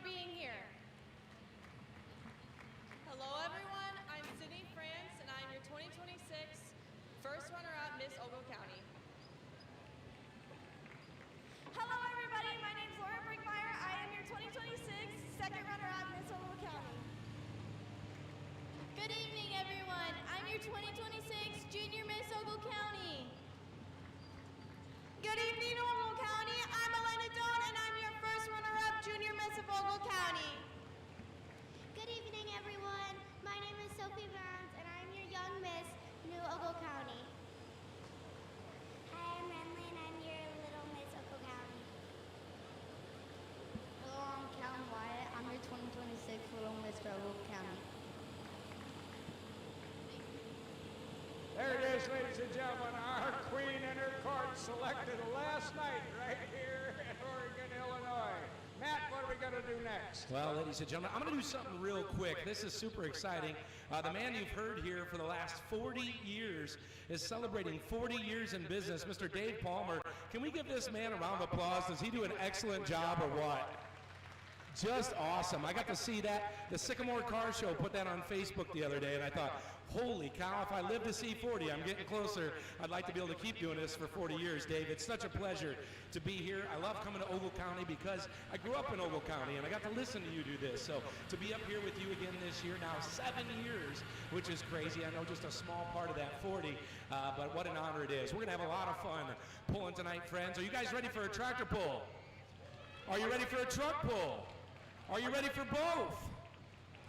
for being here. Hello everyone, I'm Sydney France and I'm your 2026 first runner-up Miss Ogle County. Hello everybody, my name is Laura Brinkmeyer. I am your 2026 second runner-up Miss Ogle County. Good evening everyone, I'm your 2026 junior Miss Ogle County. Good evening Ogle County, I'm Elena Doan and I'm your first runner-up junior Miss of Ogle County. Good evening everyone, my name is Sophie Burns and I'm your young Miss New Ogle County. Hi, I'm Renly and I'm your little Miss Ogle County. Hello, I'm Calvin Wyatt. I'm your 2026 Little Miss Ogle County. There it is, ladies and gentlemen, our queen and her court selected last night right here in Oregon, Illinois. Matt, what are we going to do next? Well, ladies and gentlemen, I'm going to do something real quick. This is super exciting. The man you've heard here for the last 40 years is celebrating 40 years in business, Mr. Dave Palmer. Can we give this man a round of applause? Does he do an excellent job or what? Just awesome. I got to see that. The Sycamore Car Show put that on Facebook the other day, and I thought, holy cow, if I live to see 40, I'm getting closer. I'd like to be able to keep doing this for 40 years, Dave. It's such a pleasure to be here. I love coming to Ogle County because I grew up in Ogle County, and I got to listen to you do this. So to be up here with you again this year, now 7 years, which is crazy. I know just a small part of that 40, but what an honor it is. We're going to have a lot of fun pulling tonight, friends. Are you guys ready for a tractor pull? Are you ready for a truck pull? Are you ready for both?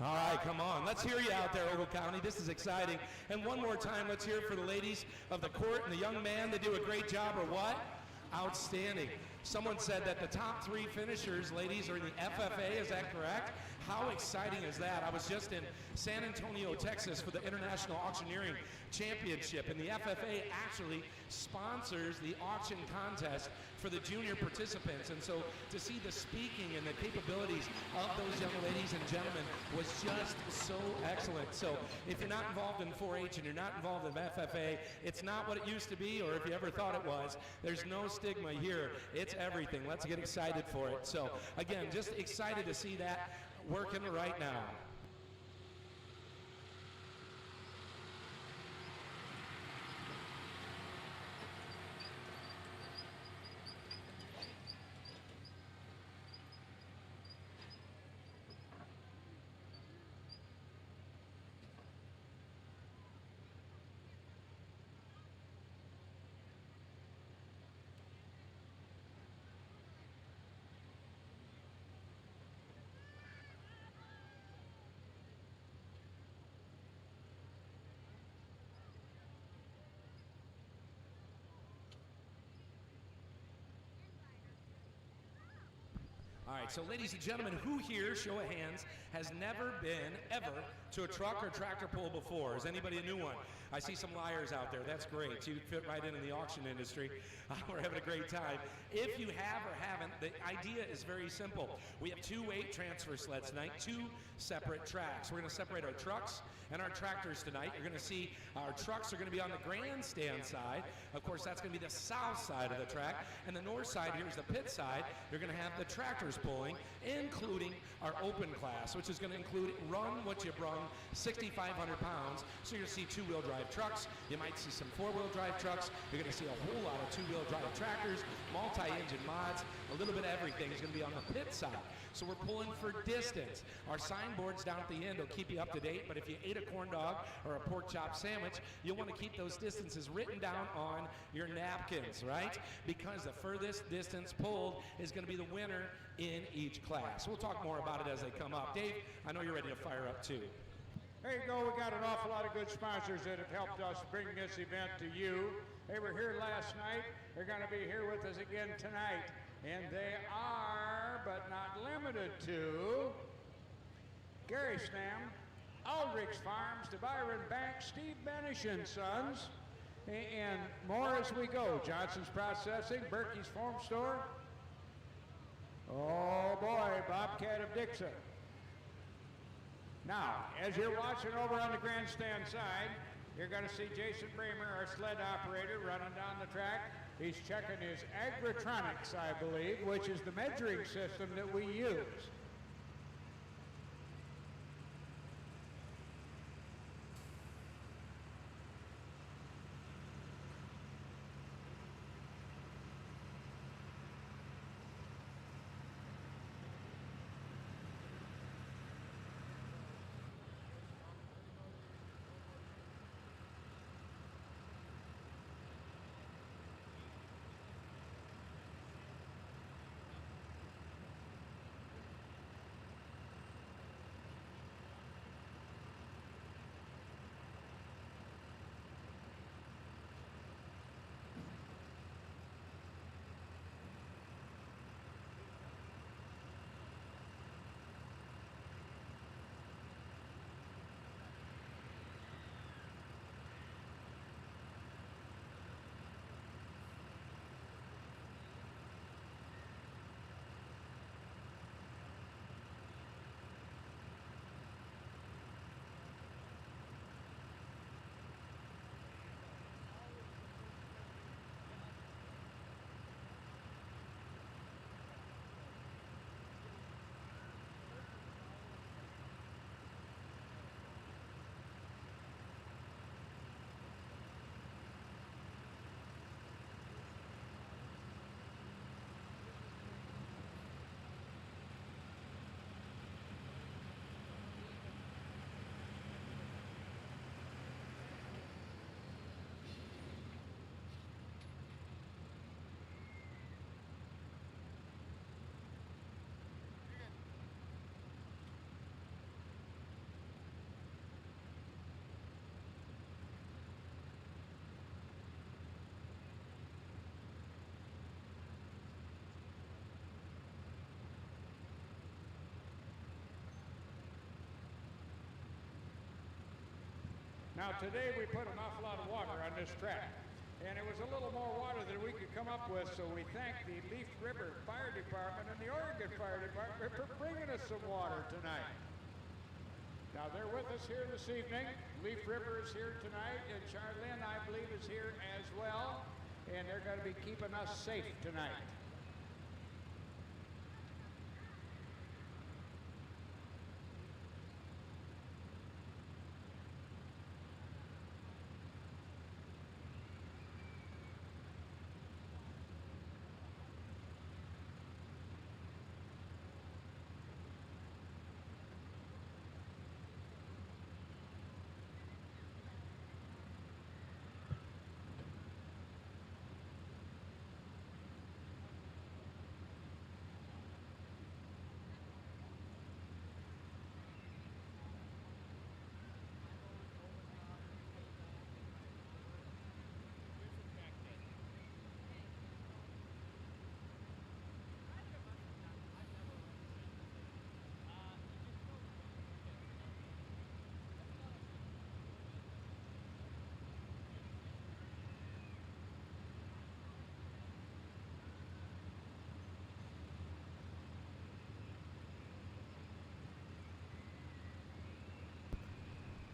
All right, come on. Let's hear you out there, Ogle County. This is exciting. And one more time, let's hear it for the ladies of the court and the young man. They do a great job, or what? Outstanding. Someone said that the top 3 finishers, ladies, are in the FFA. Is that correct? How exciting is that? I was just in San Antonio, Texas for the International Auctioneering Championship, and the FFA actually sponsors the auction contest for the junior participants. And so to see the speaking and the capabilities of those young ladies and gentlemen was just so excellent. So if you're not involved in 4-H and you're not involved in FFA, it's not what it used to be, or if you ever thought it was, there's no stigma here. It's everything. Let's get excited for it. So again, just excited to see that working right now. All right, so ladies and gentlemen, who here, show of hands, has never been, ever, to a truck or tractor pull before? Is anybody a new one? I see some liars out there. That's great. You fit right in the auction industry. We're having a great time. If you have or haven't, the idea is very simple. We have 2 weight transfer sleds tonight, 2 separate tracks. We're going to separate our trucks and our tractors tonight. You're going to see our trucks are going to be on the grandstand side. Of course, that's going to be the south side of the track. And the north side, here's the pit side. You're going to have the tractors pulling, including our open class, which is going to include run what you brung, 6,500 pounds. So you're going to see 2-wheel drive trucks. You might see some 4-wheel drive trucks. You're going to see a whole lot of 2-wheel drive tractors, multi-engine mods, a little bit of everything is going to be on the pit side. So we're pulling for distance. Our signboards down at the end will keep you up to date, but if you ate a corn dog or a pork chop sandwich, you'll want to keep those distances written down on your napkins, right? Because the furthest distance pulled is going to be the winner in each class. We'll talk more about it as they come up. Dave, I know you're ready to fire up too. There you go. We got an awful lot of good sponsors that have helped us bring this event to you. They were here last night. They're going to be here with us again tonight. And they are, but not limited to, Gary Stam, Aldrich Farms, the Byron Bank, Steve Benish and Sons, and more as we go. Johnson's Processing, Berkey's Foam Store. Oh boy, Bobcat of Dixon. Now, as you're watching over on the grandstand side, you're going to see Jason Bramer, our sled operator, running down the track. He's checking his agritronics, I believe, which is the measuring system that we use. Now today we put an awful lot of water on this track, and it was a little more water than we could come up with, so we thank the Leaf River Fire Department and the Oregon Fire Department for bringing us some water tonight. Now they're with us here this evening. Leaf River is here tonight, and Charlene, I believe, is here as well, and they're going to be keeping us safe tonight.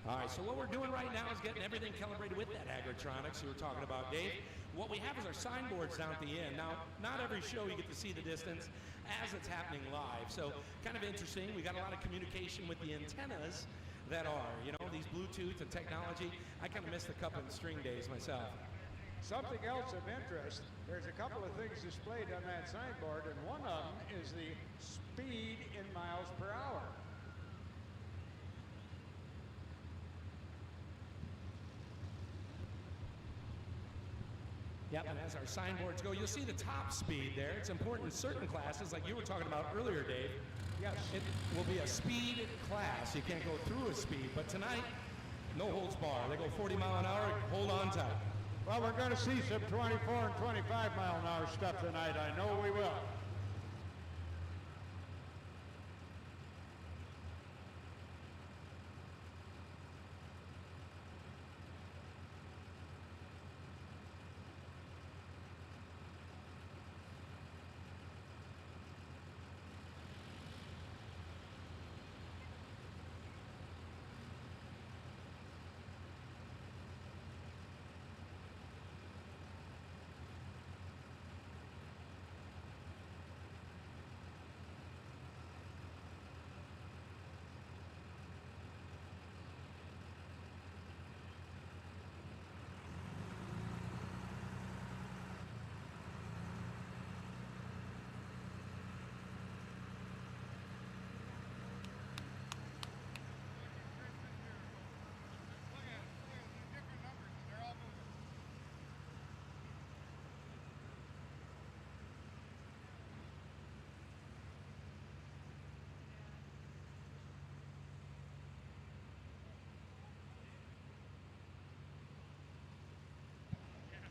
All right, so what we're doing right now is getting everything calibrated with that agritronics you were talking about, Dave. What we have is our signboards down at the end. Now, not every show you get to see the distance as it's happening live, so kind of interesting. We got a lot of communication with the antennas that are, you know, these Bluetooth and technology. I kind of miss the cup and string days myself. Something else of interest, there's a couple of things displayed on that signboard, and one of them is the speed in miles per hour. Yep, and as our signboards go, you'll see the top speed there. It's important in certain classes, like you were talking about earlier, Dave. Yes. It will be a speed class. You can't go through a speed, but tonight, no holds bar. They go 40 mile an hour, hold on tight. Well, we're going to see some 24 and 25 mile an hour stuff tonight. I know we will.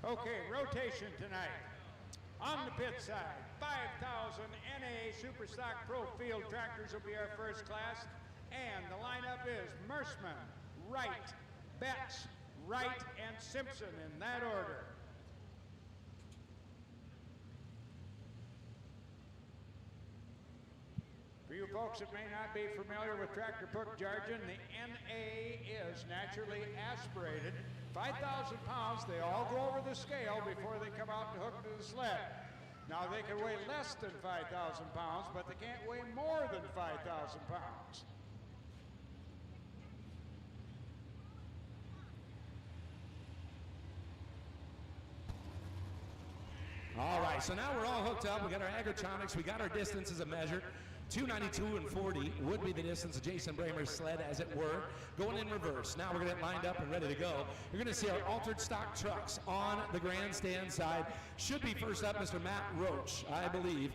Okay, rotation tonight. On the pit side, 5,000 NA Super Stock Pro Field tractors will be our first class. And the lineup is Mersman, Wright, Betts, Wright, and Simpson in that order. For you folks that may not be familiar with tractor book jargon, the NA is naturally aspirated. 5,000 pounds, they all go over the scale before they come out and hook to the sled. Now they can weigh less than 5,000 pounds, but they can't weigh more than 5,000 pounds. All right, so now we're all hooked up. We got our agritronics, we got our distances a measure. 292 and 40 would be the distance of Jason Bramer's sled, as it were, going in reverse. Now we're going to get lined up and ready to go. You're going to see our altered stock trucks on the grandstand side. Should be first up Mr. Matt Roach, I believe.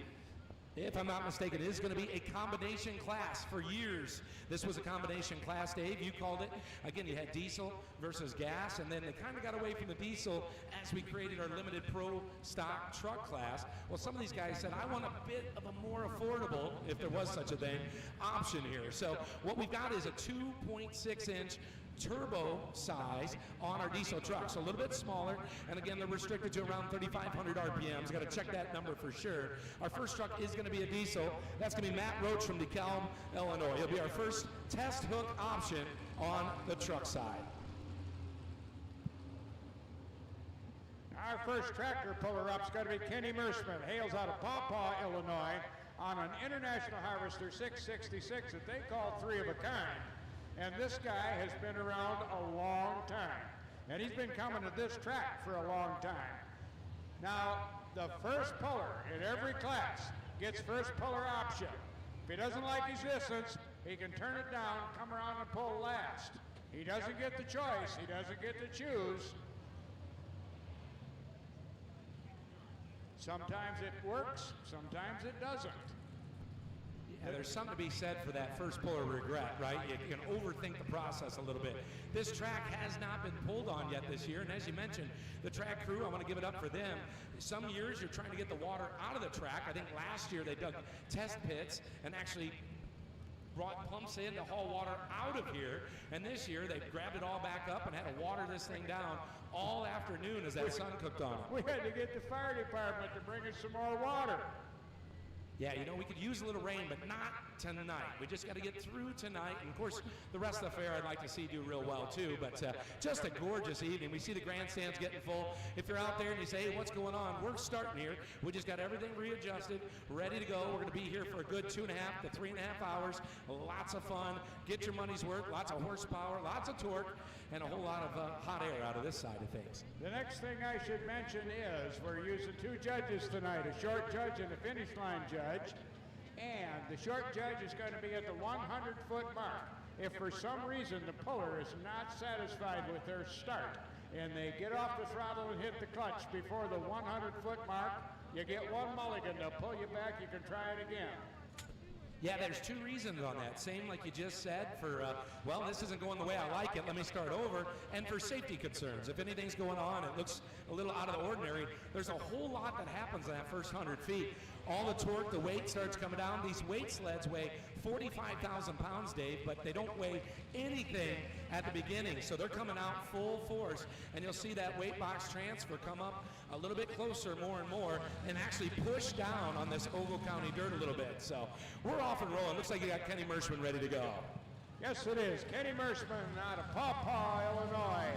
If I'm not mistaken, it is going to be a combination class. For years, this was a combination class. Dave, you called it. Again, you had diesel versus gas, and then they kind of got away from the diesel as we created our limited pro stock truck class. Well, some of these guys said, I want a bit of a more affordable, if there was such a thing, option here. So what we've got is a 2.6-inch turbo size on our diesel trucks. So a little bit smaller, and again, they're restricted to around 3,500 RPMs. Got to check that number for sure. Our first truck is going to be a diesel. That's going to be Matt Roach from DeKalb, Illinois. He'll be our first test hook option on the truck side. Our first tractor puller-up is going to be Kenny Merschman, hails out of Paw Paw, Illinois, on an International Harvester 666 that they call 3 of a kind. And this guy has been around a long time. And he's been coming to this track for a long time. Now, the first puller in every class gets first puller option. If he doesn't like his distance, he can turn it down, come around and pull last. He doesn't get the choice. He doesn't get to choose. Sometimes it works, sometimes it doesn't. Yeah, there's something to be said for that first puller regret, right? You can overthink the process a little bit. This track has not been pulled on yet this year, and as you mentioned, the track crew, I want to give it up for them. Some years you're trying to get the water out of the track. I think last year they dug test pits and actually brought pumps in to haul water out of here, and this year they grabbed it all back up and had to water this thing down all afternoon as that sun cooked on it. We had to get the fire department to bring us some more water. Yeah, you know, we could use a little rain, but not tonight. We just got to get through tonight. And, of course, the rest of the fair I'd like to see do real well, too. But just a gorgeous evening. We see the grandstands getting full. If you're out there and you say, hey, what's going on? We're starting here. We just got everything readjusted, ready to go. We're going to be here for a good 2.5 to 3.5 hours. Lots of fun. Get your money's worth. Lots of horsepower, lots of torque, and a whole lot of hot air out of this side of things. The next thing I should mention is we're using 2 judges tonight, a short judge and a finish line judge. And the short judge is going to be at the 100-foot mark. If for some reason the puller is not satisfied with their start and they get off the throttle and hit the clutch before the 100-foot mark, you get 1 mulligan. They'll pull you back. You can try it again. Yeah, there's 2 reasons on that. Same like you just said for, well, this isn't going the way I like it, let me start over. And for safety concerns. If anything's going on, it looks a little out of the ordinary, there's a whole lot that happens in that first 100 feet. All the torque, the weight starts coming down. These weight sleds weigh 45,000 pounds, Dave, but they don't weigh anything at the beginning. So they're coming out full force, and you'll see that weight box transfer come up a little bit closer more and more and actually push down on this Ogle County dirt a little bit. So we're off and rolling. Looks like you got Kenny Merschman ready to go. Yes, it is. Kenny Merschman out of Paw Paw, Illinois.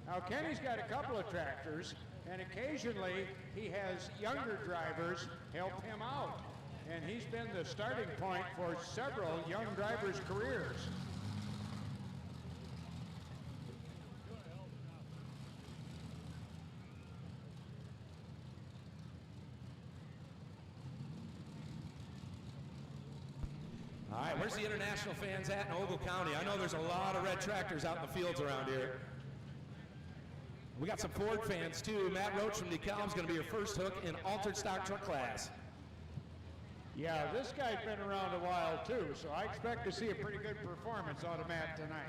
Now, Kenny's got a couple of tractors, and occasionally he has younger drivers help him out. And he's been the starting point for several young drivers' careers. All right, where's the international fans at in Ogle County? I know there's a lot of red tractors out in the fields around here. We got some Ford fans too. Matt Roach from DeKalb is going to be your first hook in altered stock truck class. Yeah, this guy's been around a while too, so I expect to see a pretty good performance out of Matt tonight.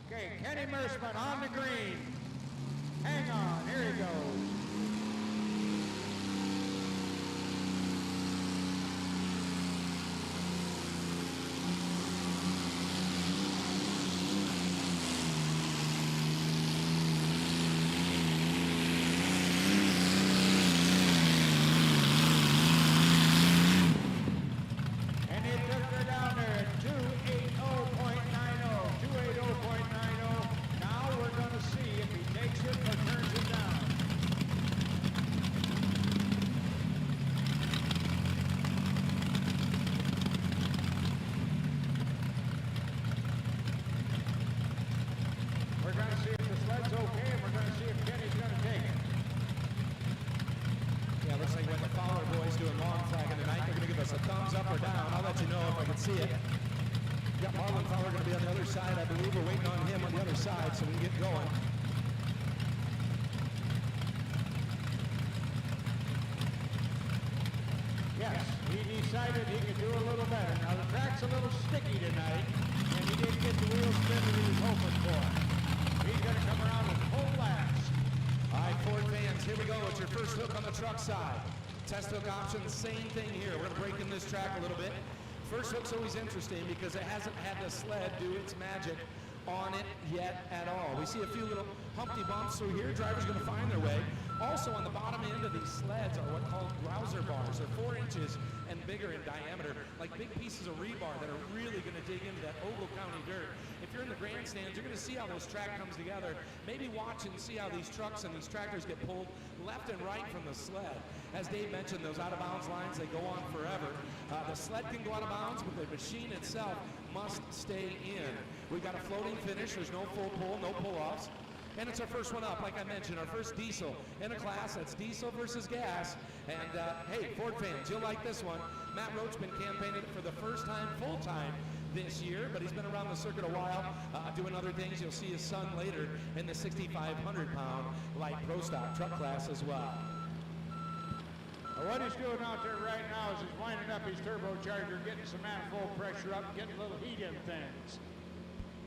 Okay, Kenny Merschman on the green. Hang on, here he goes. here we go. It's your first hook on the truck side. Test hook option, same thing here. We're gonna break in this track a little bit. First hook's always interesting because it hasn't had the sled do its magic on it yet at all. We see a few little humpty bumps through here. Drivers gonna find their way. Also on the bottom end of these sleds are what called grouser bars. They're 4 inches and bigger in diameter, like big pieces of rebar that are really gonna dig into that Ogle County dirt. If you're in the grandstands, you're gonna see how this track comes together. Maybe watch and see how these trucks and these tractors get pulled left and right from the sled. As Dave mentioned, those out of bounds lines, they go on forever. The sled can go out of bounds, but the machine itself must stay in. We've got a floating finish. There's no full pull, no pull-offs. And it's our first one up, like I mentioned, our first diesel in a class. That's diesel versus gas. And hey, Ford fans, you'll like this one. Matt Roach been campaigning it for the first time, full-time this year, but he's been around the circuit a while, doing other things. You'll see his son later in the 6,500-pound light pro stock truck class as well. What he's doing out there right now is he's winding up his turbocharger, getting some manifold pressure up, getting a little heat in things.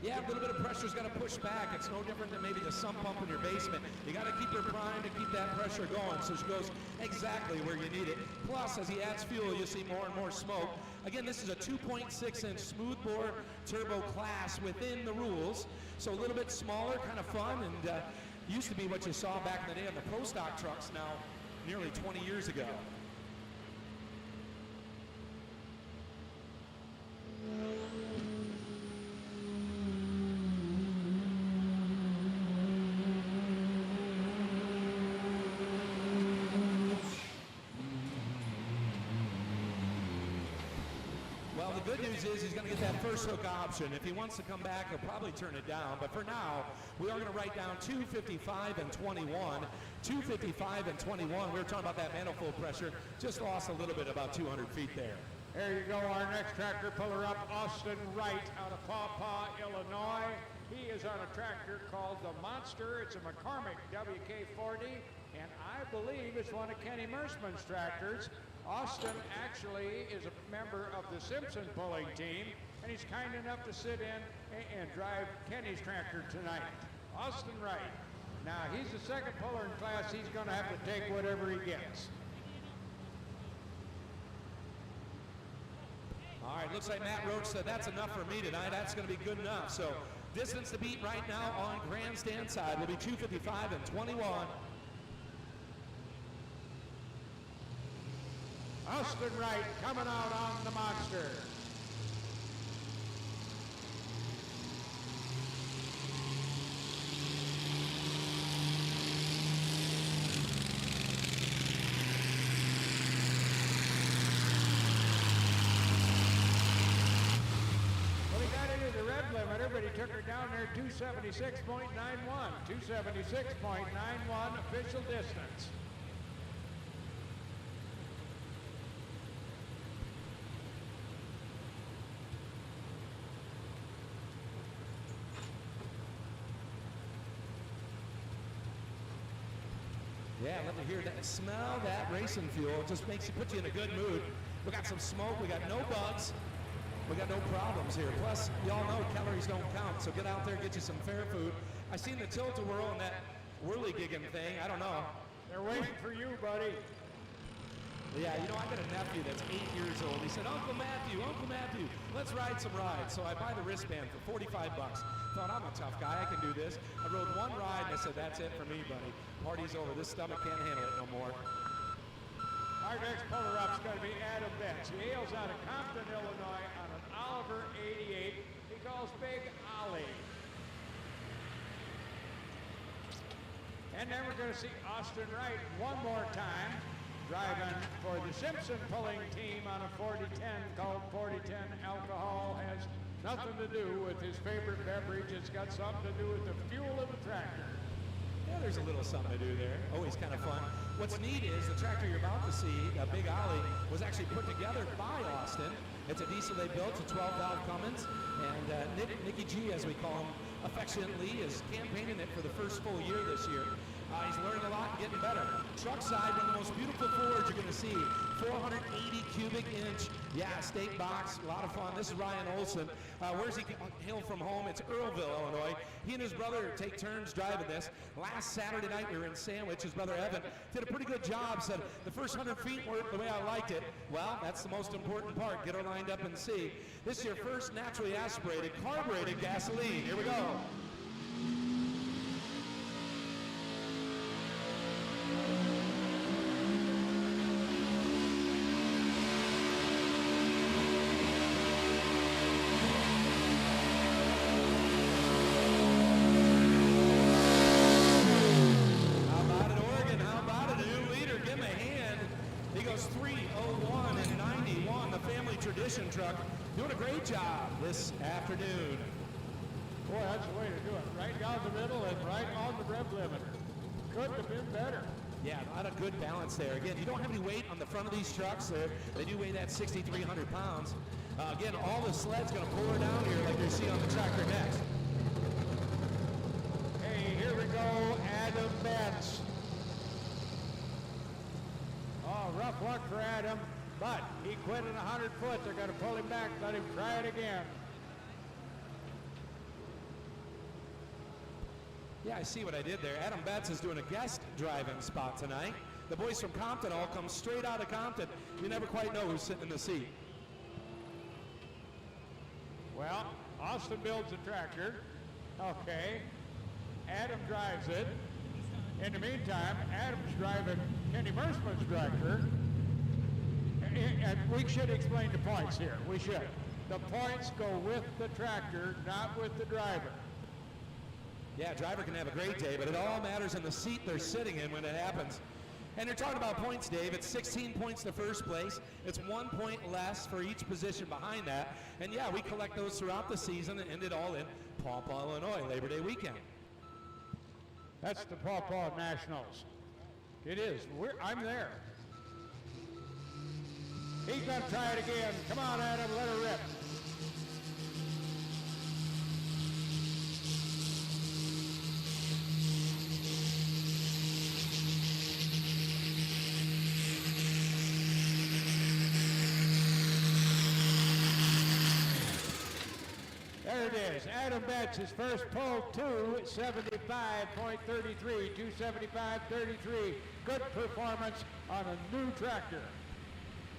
Yeah, a little bit of pressure's got to push back. It's no different than maybe the sump pump in your basement. You got to keep her primed to keep that pressure going so she goes exactly where you need it. Plus, as he adds fuel, you see more and more smoke. Again, this is a 2.6-inch smoothbore turbo class within the rules, so a little bit smaller, kind of fun, and used to be what you saw back in the day on the pro stock trucks now nearly 20 years ago. Well, the good news is he's going to get that first hook option. If he wants to come back, he'll probably turn it down. But for now, we are going to write down 255 and 21. 255 and 21. We were talking about that manifold pressure. Just lost a little bit, about 200 feet there. There you go, our next tractor puller up, Austin Wright out of Paw Paw, Illinois. He is on a tractor called the Monster. It's a McCormick WK40, and I believe it's one of Kenny Mersman's tractors. Austin actually is a member of the Simpson pulling team, and he's kind enough to sit in and drive Kenny's tractor tonight. Austin Wright. Now, he's the second puller in class. He's going to have to take whatever he gets. All right, looks like Matt Roach said that's enough for me tonight. That's going to be good enough. So distance to beat right now on Grandstand Side will be 255 and 21. Austin Wright coming out on the Monster. Well, he got into the red limiter, but he took her down there 276.91. 276.91 official distance. Yeah, let me hear that. Smell that racing fuel. It just makes you, put you in a good mood. We got some smoke. We got no bugs. We got no problems here. Plus, y'all know calories don't count, so get out there, get you some fair food. I seen the tilt-a-whirl and that whirly-gigging thing. I don't know. They're waiting for you, buddy. Yeah, you know, I got a nephew that's 8 years old. He said, Uncle Matthew, let's ride some rides. So I buy the wristband for 45 bucks. Thought, I'm a tough guy, I can do this. I rode one ride and I said, that's it for me, buddy. Party's over, this stomach can't handle it no more. Our next puller up is going to be Adam Betts. He hails out of Compton, Illinois on an Oliver 88. He calls Big Ollie. And then we're going to see Austin Wright one more time, driving for the Simpson pulling team on a 4010 called 4010 Alcohol. Has nothing to do with his favorite beverage. It's got something to do with the fuel of the tractor. Yeah, there's a little something to do there. Always kind of fun. What's neat is the tractor you're about to see, Big Ollie, was actually put together by Austin. It's a diesel they built, a 12-valve Cummins, and Nicky G, as we call him affectionately, is campaigning it for the first full year this year. He's learning a lot, getting getting better. Truck side, one of the most beautiful Fords you're going to see. 480 cubic inch, state box, a lot of fun. This is Ryan Olson. Where's he hail from home? It's Earlville, Illinois. He and his brother take turns driving this. Last Saturday night we were in Sandwich. His brother Evan did a pretty good job. Said the first 100 feet weren't the way I liked it. Well, that's the most important part. Get her lined up and see. This is your first naturally aspirated, carbureted gasoline. Here we go. Truck doing a great job this afternoon. Boy, that's the way to do it. Right down the middle and right on the rev limiter. Couldn't have been better. Yeah, a lot of good balance there. Again, you don't have any weight on the front of these trucks. They do weigh that 6,300 pounds. Again, all the sled's going to pull her down here like you see on the tractor next. Hey, here we go, Adam Betts. Oh, rough luck for Adam. But he quit at 100 foot. They're going to pull him back, let him try it again. Yeah, I see what I did there. Adam Betts is doing a guest driving spot tonight. The boys from Compton all come straight out of Compton. You never quite know who's sitting in the seat. Well, Austin builds a tractor. Okay. Adam drives it. In the meantime, Adam's driving Kenny Mersman's tractor. And we should explain the points here. We should. The points go with the tractor, not with the driver. Yeah, driver can have a great day, but it all matters in the seat they're sitting in when it happens. And you're talking about points, Dave. It's 16 points to first place. It's 1 point less for each position behind that. And yeah, we collect those throughout the season and end it all in Paw Paw, Illinois, Labor Day weekend. That's the Paw Paw Nationals. It is. I'm there. He's going to try it again. Come on, Adam, let her rip. There it is. Adam Betts, his first pull, 275.33, 275.33. Good performance on a new tractor.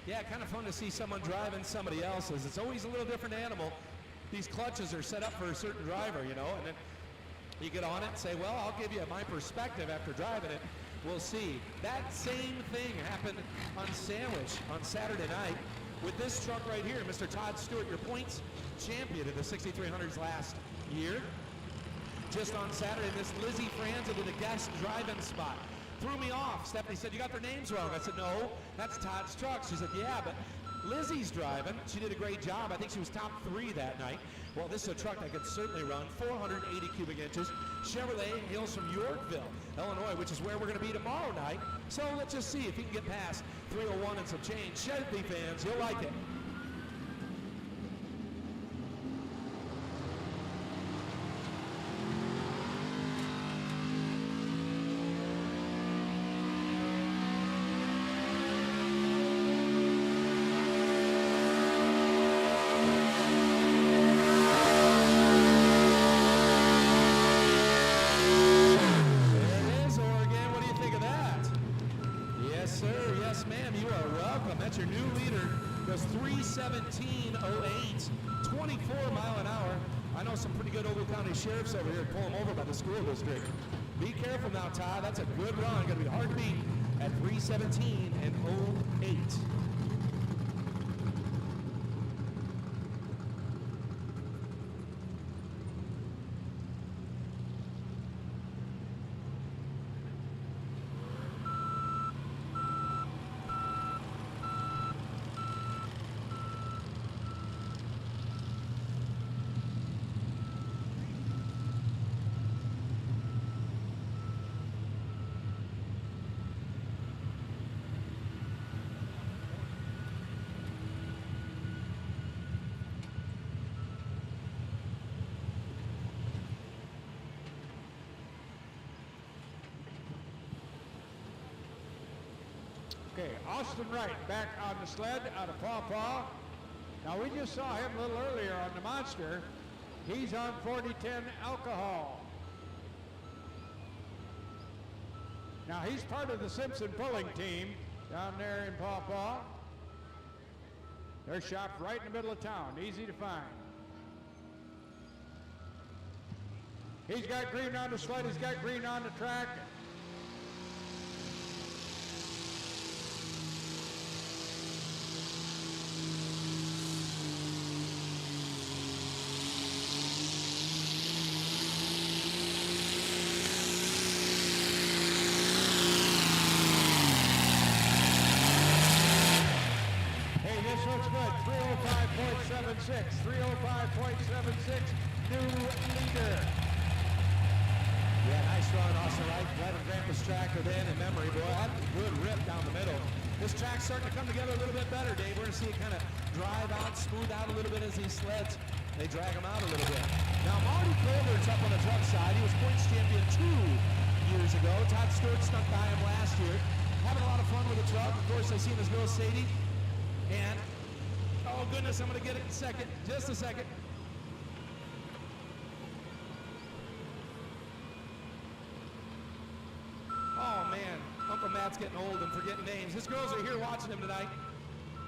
Yeah, kind of fun to see someone driving somebody else's. It's always a little different animal. These clutches are set up for a certain driver, you know, and then you get on it and say, well, I'll give you my perspective after driving it. We'll see. That same thing happened on Sandwich on Saturday night with this truck right here, Mr. Todd Stewart, your points champion in the 6300s last year. Just on Saturday, Miss Lizzie Franza did a guest driving spot. Threw me off. Stephanie said, you got their names wrong. I said, no, that's Todd's truck. She said, yeah, but Lizzie's driving. She did a great job. I think she was top 3 that night. Well, this is a truck that could certainly run 480 cubic inches. Chevrolet hails from Yorkville, Illinois, which is where we're going to be tomorrow night. So let's just see if he can get past 301 and some change. Chevy fans, you'll like it. That's your new leader. Goes 3:17.08, 24 mile an hour. I know some pretty good Ogle County sheriffs over here pull them over by the school district. Be careful now, Todd. That's a good run. Going to be hard to beat at 3:17.08. Okay, Austin Wright back on the sled out of Paw Paw. Now we just saw him a little earlier on the Monster. He's on 4010 Alcohol. Now he's part of the Simpson pulling team down there in Paw Paw. They're shopped right in the middle of town, easy to find. He's got green on the sled, he's got green on the track. Good, 305.76, 305.76, new leader. Yeah, nice run, Austin Wright. Glad Grandpa's tracker then in memory. Boy, that's a good rip down the middle. This track's starting to come together a little bit better, Dave. We're going to see it kind of drive out, smooth out a little bit as these sleds, they drag them out a little bit. Now, Marty Colbert's up on the truck side. He was points champion 2 years ago. Todd Stewart snuck by him last year. Having a lot of fun with the truck. Of course, I seen his girl Sadie. And oh goodness, I'm gonna get it in a second, just a second. Oh man, Uncle Matt's getting old and forgetting names. His girls are here watching him tonight.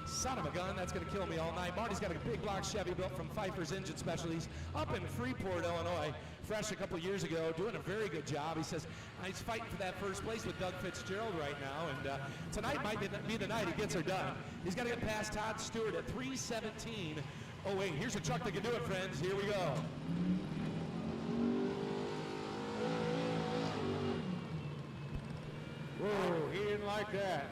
Son of a gun, that's gonna kill me all night. Marty's got a big block Chevy built from Pfeiffer's Engine Specialties up in Freeport, Illinois. Fresh a couple years ago, doing a very good job. He says he's fighting for that first place with Doug Fitzgerald right now, and tonight might be the night he gets her done. He's got to get past Todd Stewart at 3:17. Oh wait, here's a truck that can do it, friends. Here we go. Whoa, he didn't like that.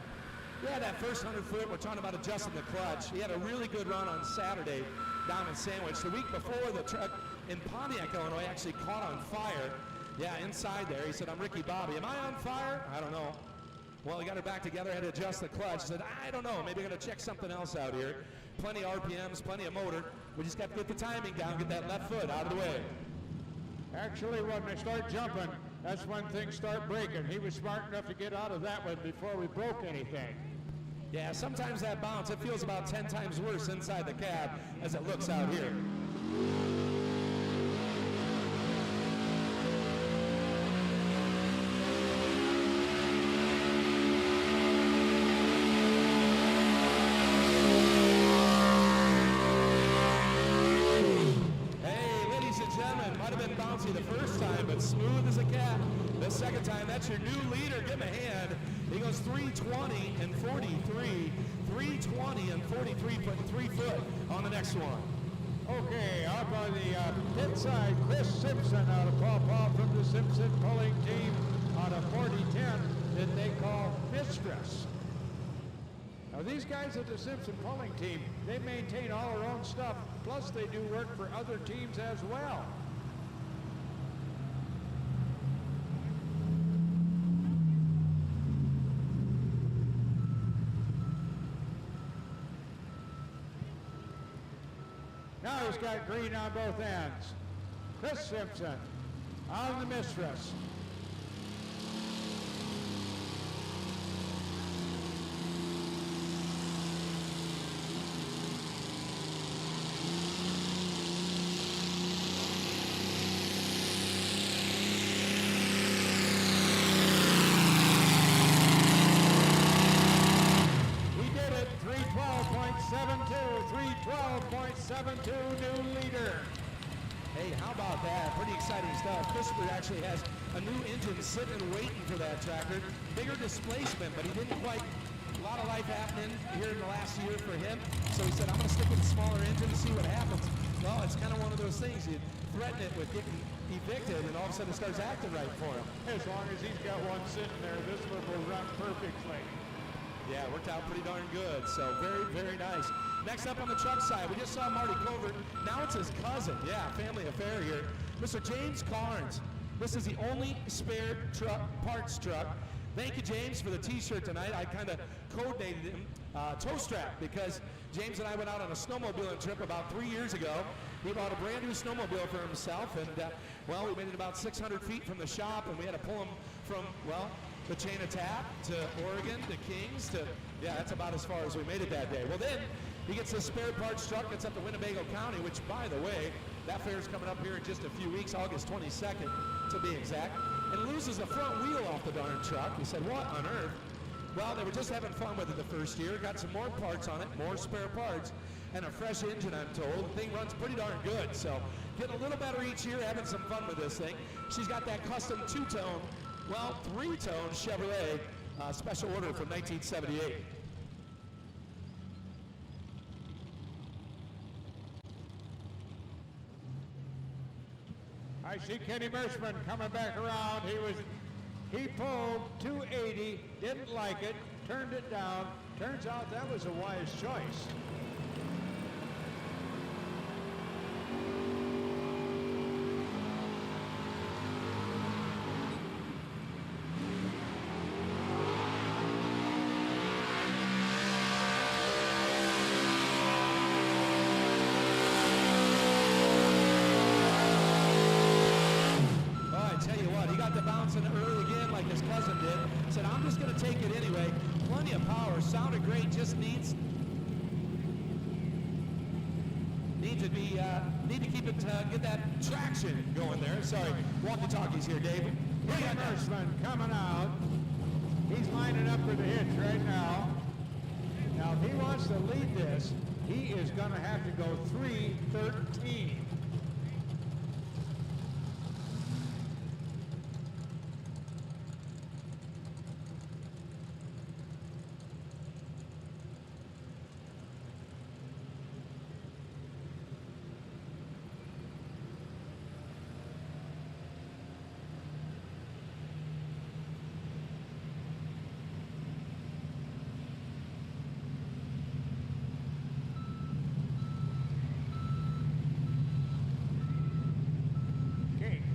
Yeah, that first 100 foot, we're talking about adjusting the clutch. He had a really good run on Saturday down in Sandwich. The week before, the truck in Pontiac, Illinois, actually caught on fire. Yeah, inside there. He said, I'm Ricky Bobby. Am I on fire? I don't know. Well, he got it back together, had to adjust the clutch. Said, I don't know. Maybe I'm going to check something else out here. Plenty of RPMs, plenty of motor. We just got to get the timing down, get that left foot out of the way. Actually, when they start jumping, that's when things start breaking. He was smart enough to get out of that one before we broke anything. Yeah, sometimes that bounce, it feels about 10 times worse inside the cab as it looks out here. The first time, but smooth as a cat. The second time, that's your new leader. Give him a hand. He goes 320 and 43, 320 and 43, putting 3 foot on the next one. Okay, up on the pit side, Chris Simpson out of Paw Paw from the Simpson pulling team out of 4010 that they call Mistress. Now these guys at the Simpson pulling team, they maintain all their own stuff, plus they do work for other teams as well. Now he's got green on both ends. Chris Simpson on the Mistress. He did it, 312.72, 312.72, new leader. Hey, how about that? Pretty exciting stuff. Christopher actually has a new engine sitting and waiting for that tractor. Bigger displacement, but he didn't quite, a lot of life happening here in the last year for him. So he said, I'm going to stick with the smaller engine and see what happens. Well, it's kind of one of those things. You threaten it with getting evicted, and all of a sudden it starts acting right for him. As long as he's got one sitting there, this one will run perfectly. Yeah, it worked out pretty darn good. So very, very nice. Next up on the truck side, we just saw Marty Covert. Now it's his cousin. Yeah, family affair here. Mr. James Carnes. This is the only spare truck, parts truck. Thank you, James, for the t-shirt tonight. I kind of codenamed him Toe Strap because James and I went out on a snowmobiling trip about 3 years ago. He bought a brand new snowmobile for himself, and well, we made it about 600 feet from the shop, and we had to pull him from, well, the chain of tap to Oregon to Kings to, yeah, that's about as far as we made it that day. Well, then he gets his spare parts truck. It's up to Winnebago County, which, by the way, that fair is coming up here in just a few weeks, August 22nd to be exact, and loses the front wheel off the darn truck. He said, what on earth? Well, they were just having fun with it the first year. Got some more parts on it, more spare parts, and a fresh engine, I'm told. The thing runs pretty darn good, so getting a little better each year, having some fun with this thing. She's got that custom two-tone, well, three-tone Chevrolet special order from 1978. I see Kenny Merschman coming back around. He pulled 280, didn't like it, turned it down. Turns out that was a wise choice. Early again like his cousin did. Said, I'm just going to take it anyway. Plenty of power. Sounded great. Just needs to keep it, get that traction going there. Sorry, walkie-talkies here, David. Kenny Merschman coming out. He's lining up for the hitch right now. Now, if he wants to lead this, he is going to have to go 3:13.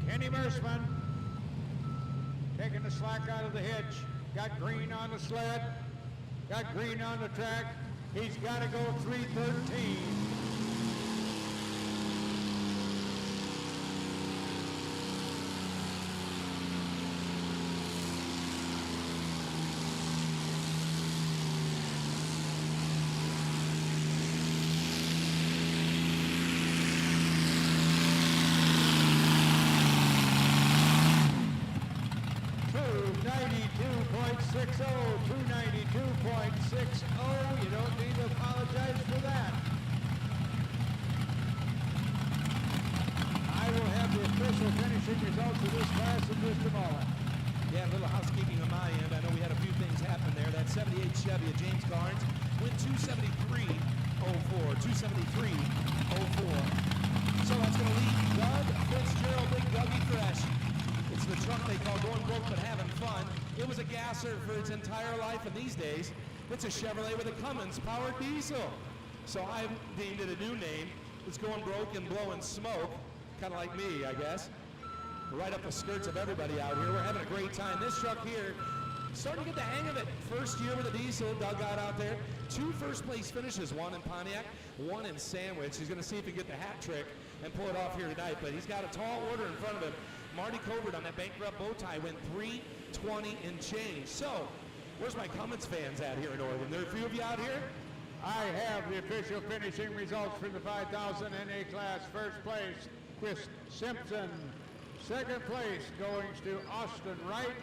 Kenny Merschman taking the slack out of the hitch. Got green on the sled. Got green on the track. He's got to go 3:13. You don't need to apologize for that. I will have the official finishing results of this class in just a moment. Yeah, a little housekeeping on my end. I know we had a few things happen there. That 78 Chevy of James Carnes went 273.04. 273.04. So that's going to leave Doug Fitzgerald, Big Dougie Fresh. It's the truck they call going broke but having fun. It was a gasser for its entire life, and these days, it's a Chevrolet with a Cummins powered diesel. So I've named it a new name. It's going broke and blowing smoke, kind of like me, I guess. Right up the skirts of everybody out here. We're having a great time. This truck here, starting to get the hang of it. First year with a diesel, Doug got out there. 2 first-place finishes, 1 in Pontiac, 1 in Sandwich. He's going to see if he can get the hat trick and pull it off here tonight, but he's got a tall order in front of him. Marty Covert on that bankrupt bow tie went 3:20 and change. So, where's my Cummins fans at here in Oregon? There are a few of you out here? I have the official finishing results for the 5,000 NA class. First place, Chris Simpson. Second place goes to Austin Wright.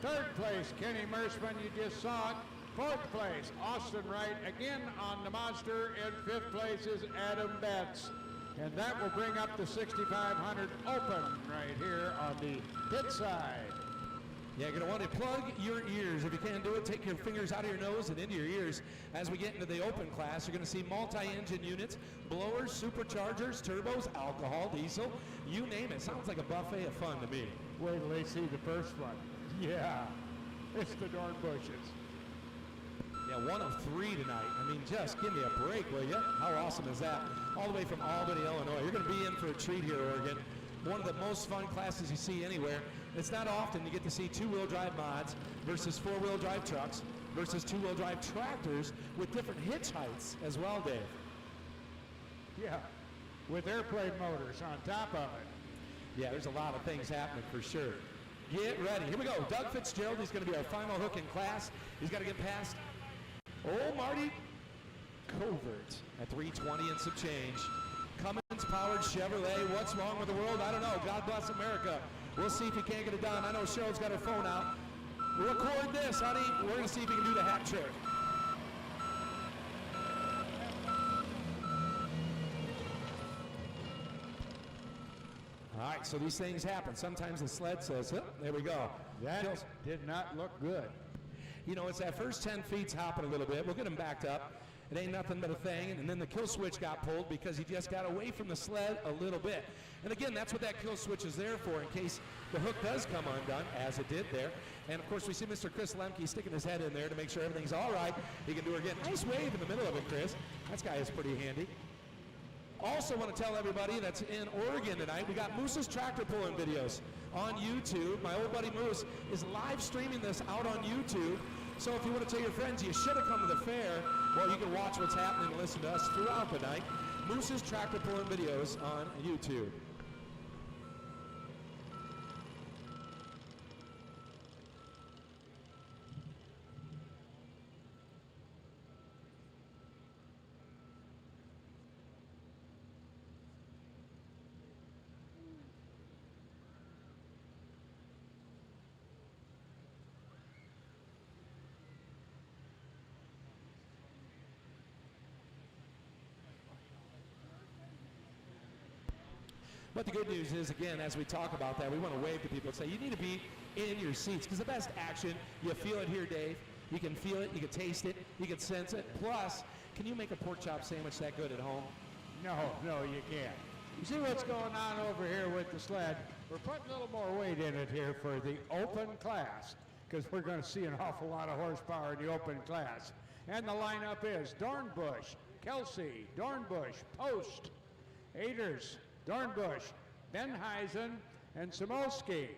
Third place, Kenny Merschman. You just saw it. Fourth place, Austin Wright again on the Monster. And fifth place is Adam Betts. And that will bring up the 6,500 open right here on the pit side. Yeah, you're going to want to plug your ears. If you can't do it, take your fingers out of your nose and into your ears. As we get into the open class, you're going to see multi-engine units, blowers, superchargers, turbos, alcohol, diesel, you name it. Sounds like a buffet of fun to me. Wait till they see the first one. Yeah, it's the Dornbushes. Yeah, 1 of 3 tonight. I mean, just give me a break, will you? How awesome is that? All the way from Albany, Illinois. You're going to be in for a treat here, Oregon. One of the most fun classes you see anywhere. It's not often you get to see 2-wheel drive mods versus 4-wheel drive trucks versus 2-wheel drive tractors with different hitch heights as well, Dave. Yeah, with airplane motors on top of it. Yeah, there's a lot of things happening for sure. Get ready. Here we go. Doug Fitzgerald, he's going to be our final hook in class. He's got to get past old Marty Covert at 320 and some change. Cummins-powered Chevrolet. What's wrong with the world? I don't know. God bless America. We'll see if he can't get it done. I know Cheryl's got her phone out. Record this, honey. We're going to see if he can do the hat trick. All right, so these things happen. Sometimes the sled says, oh, there we go. That did not look good. You know, it's that first 10 feet's hopping a little bit. We'll get him backed up. It ain't nothing but a thing. And then the kill switch got pulled because he just got away from the sled a little bit. And again, that's what that kill switch is there for, in case the hook does come undone, as it did there. And of course, we see Mr. Chris Lemke sticking his head in there to make sure everything's all right. He can do it again. Nice wave in the middle of it, Chris. That guy is pretty handy. Also want to tell everybody that's in Oregon tonight, we got Moose's tractor pulling videos on YouTube. My old buddy Moose is live streaming this out on YouTube. So if you want to tell your friends you should have come to the fair, well, you can watch what's happening and listen to us throughout the night. Moose's tractor pulling videos on YouTube. But the good news is, again, as we talk about that, we want to wave to people and say, you need to be in your seats, because the best action, you feel it here, Dave. You can feel it, you can taste it, you can sense it. Plus, can you make a pork chop sandwich that good at home? No, you can't. You see what's going on over here with the sled? We're putting a little more weight in it here for the open class, because we're going to see an awful lot of horsepower in the open class. And the lineup is Dornbush, Kelsey, Dornbush, Post, Aders, Dornbush, Benheisen, and Samolski.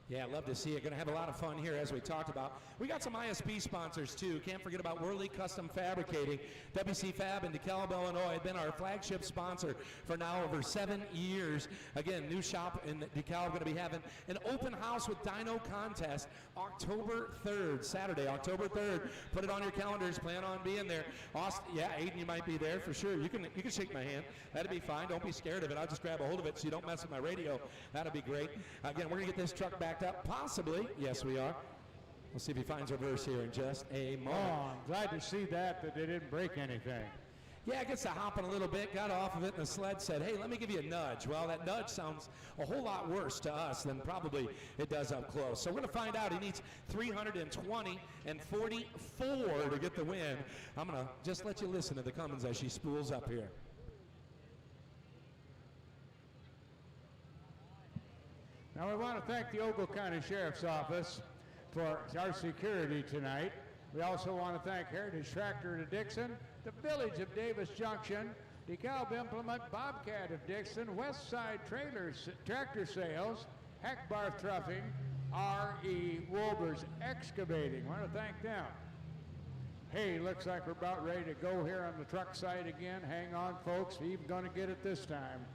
Yeah, love to see it. Going to have a lot of fun here, as we talked about. We got some ISP sponsors, too. Can't forget about Worley Custom Fabricating. WC Fab in DeKalb, Illinois, been our flagship sponsor for now over 7 years. Again, new shop in DeKalb, going to be having an open house with dyno contest October 3rd, Saturday, October 3rd. Put it on your calendars. Plan on being there. Austin, yeah, Aiden, you might be there for sure. You can shake my hand. That'd be fine. Don't be scared of it. I'll just grab a hold of it so you don't mess with my radio. That'll be great. Again, we're going to get this truck backed up. Possibly. Yes, we are. We'll see if he finds reverse here in just a moment. Oh, I'm glad to see that they didn't break anything. Yeah, it gets to hopping a little bit, got off of it, and the sled said, hey, let me give you a nudge. Well, that nudge sounds a whole lot worse to us than probably it does up close. So we're going to find out. He needs 320 and 44 to get the win. I'm going to just let you listen to the Cummins as she spools up here. Now we want to thank the Ogle County Sheriff's Office for our security tonight. We also want to thank Heritage Tractor of Dixon, the Village of Davis Junction, DeKalb Implement, Bobcat of Dixon, West Side Tractor Sales, Heckbarth Truffing, R.E. Wolbers Excavating. Want to thank them. Hey, looks like we're about ready to go here on the truck side again. Hang on, folks. We're even going to get it this time.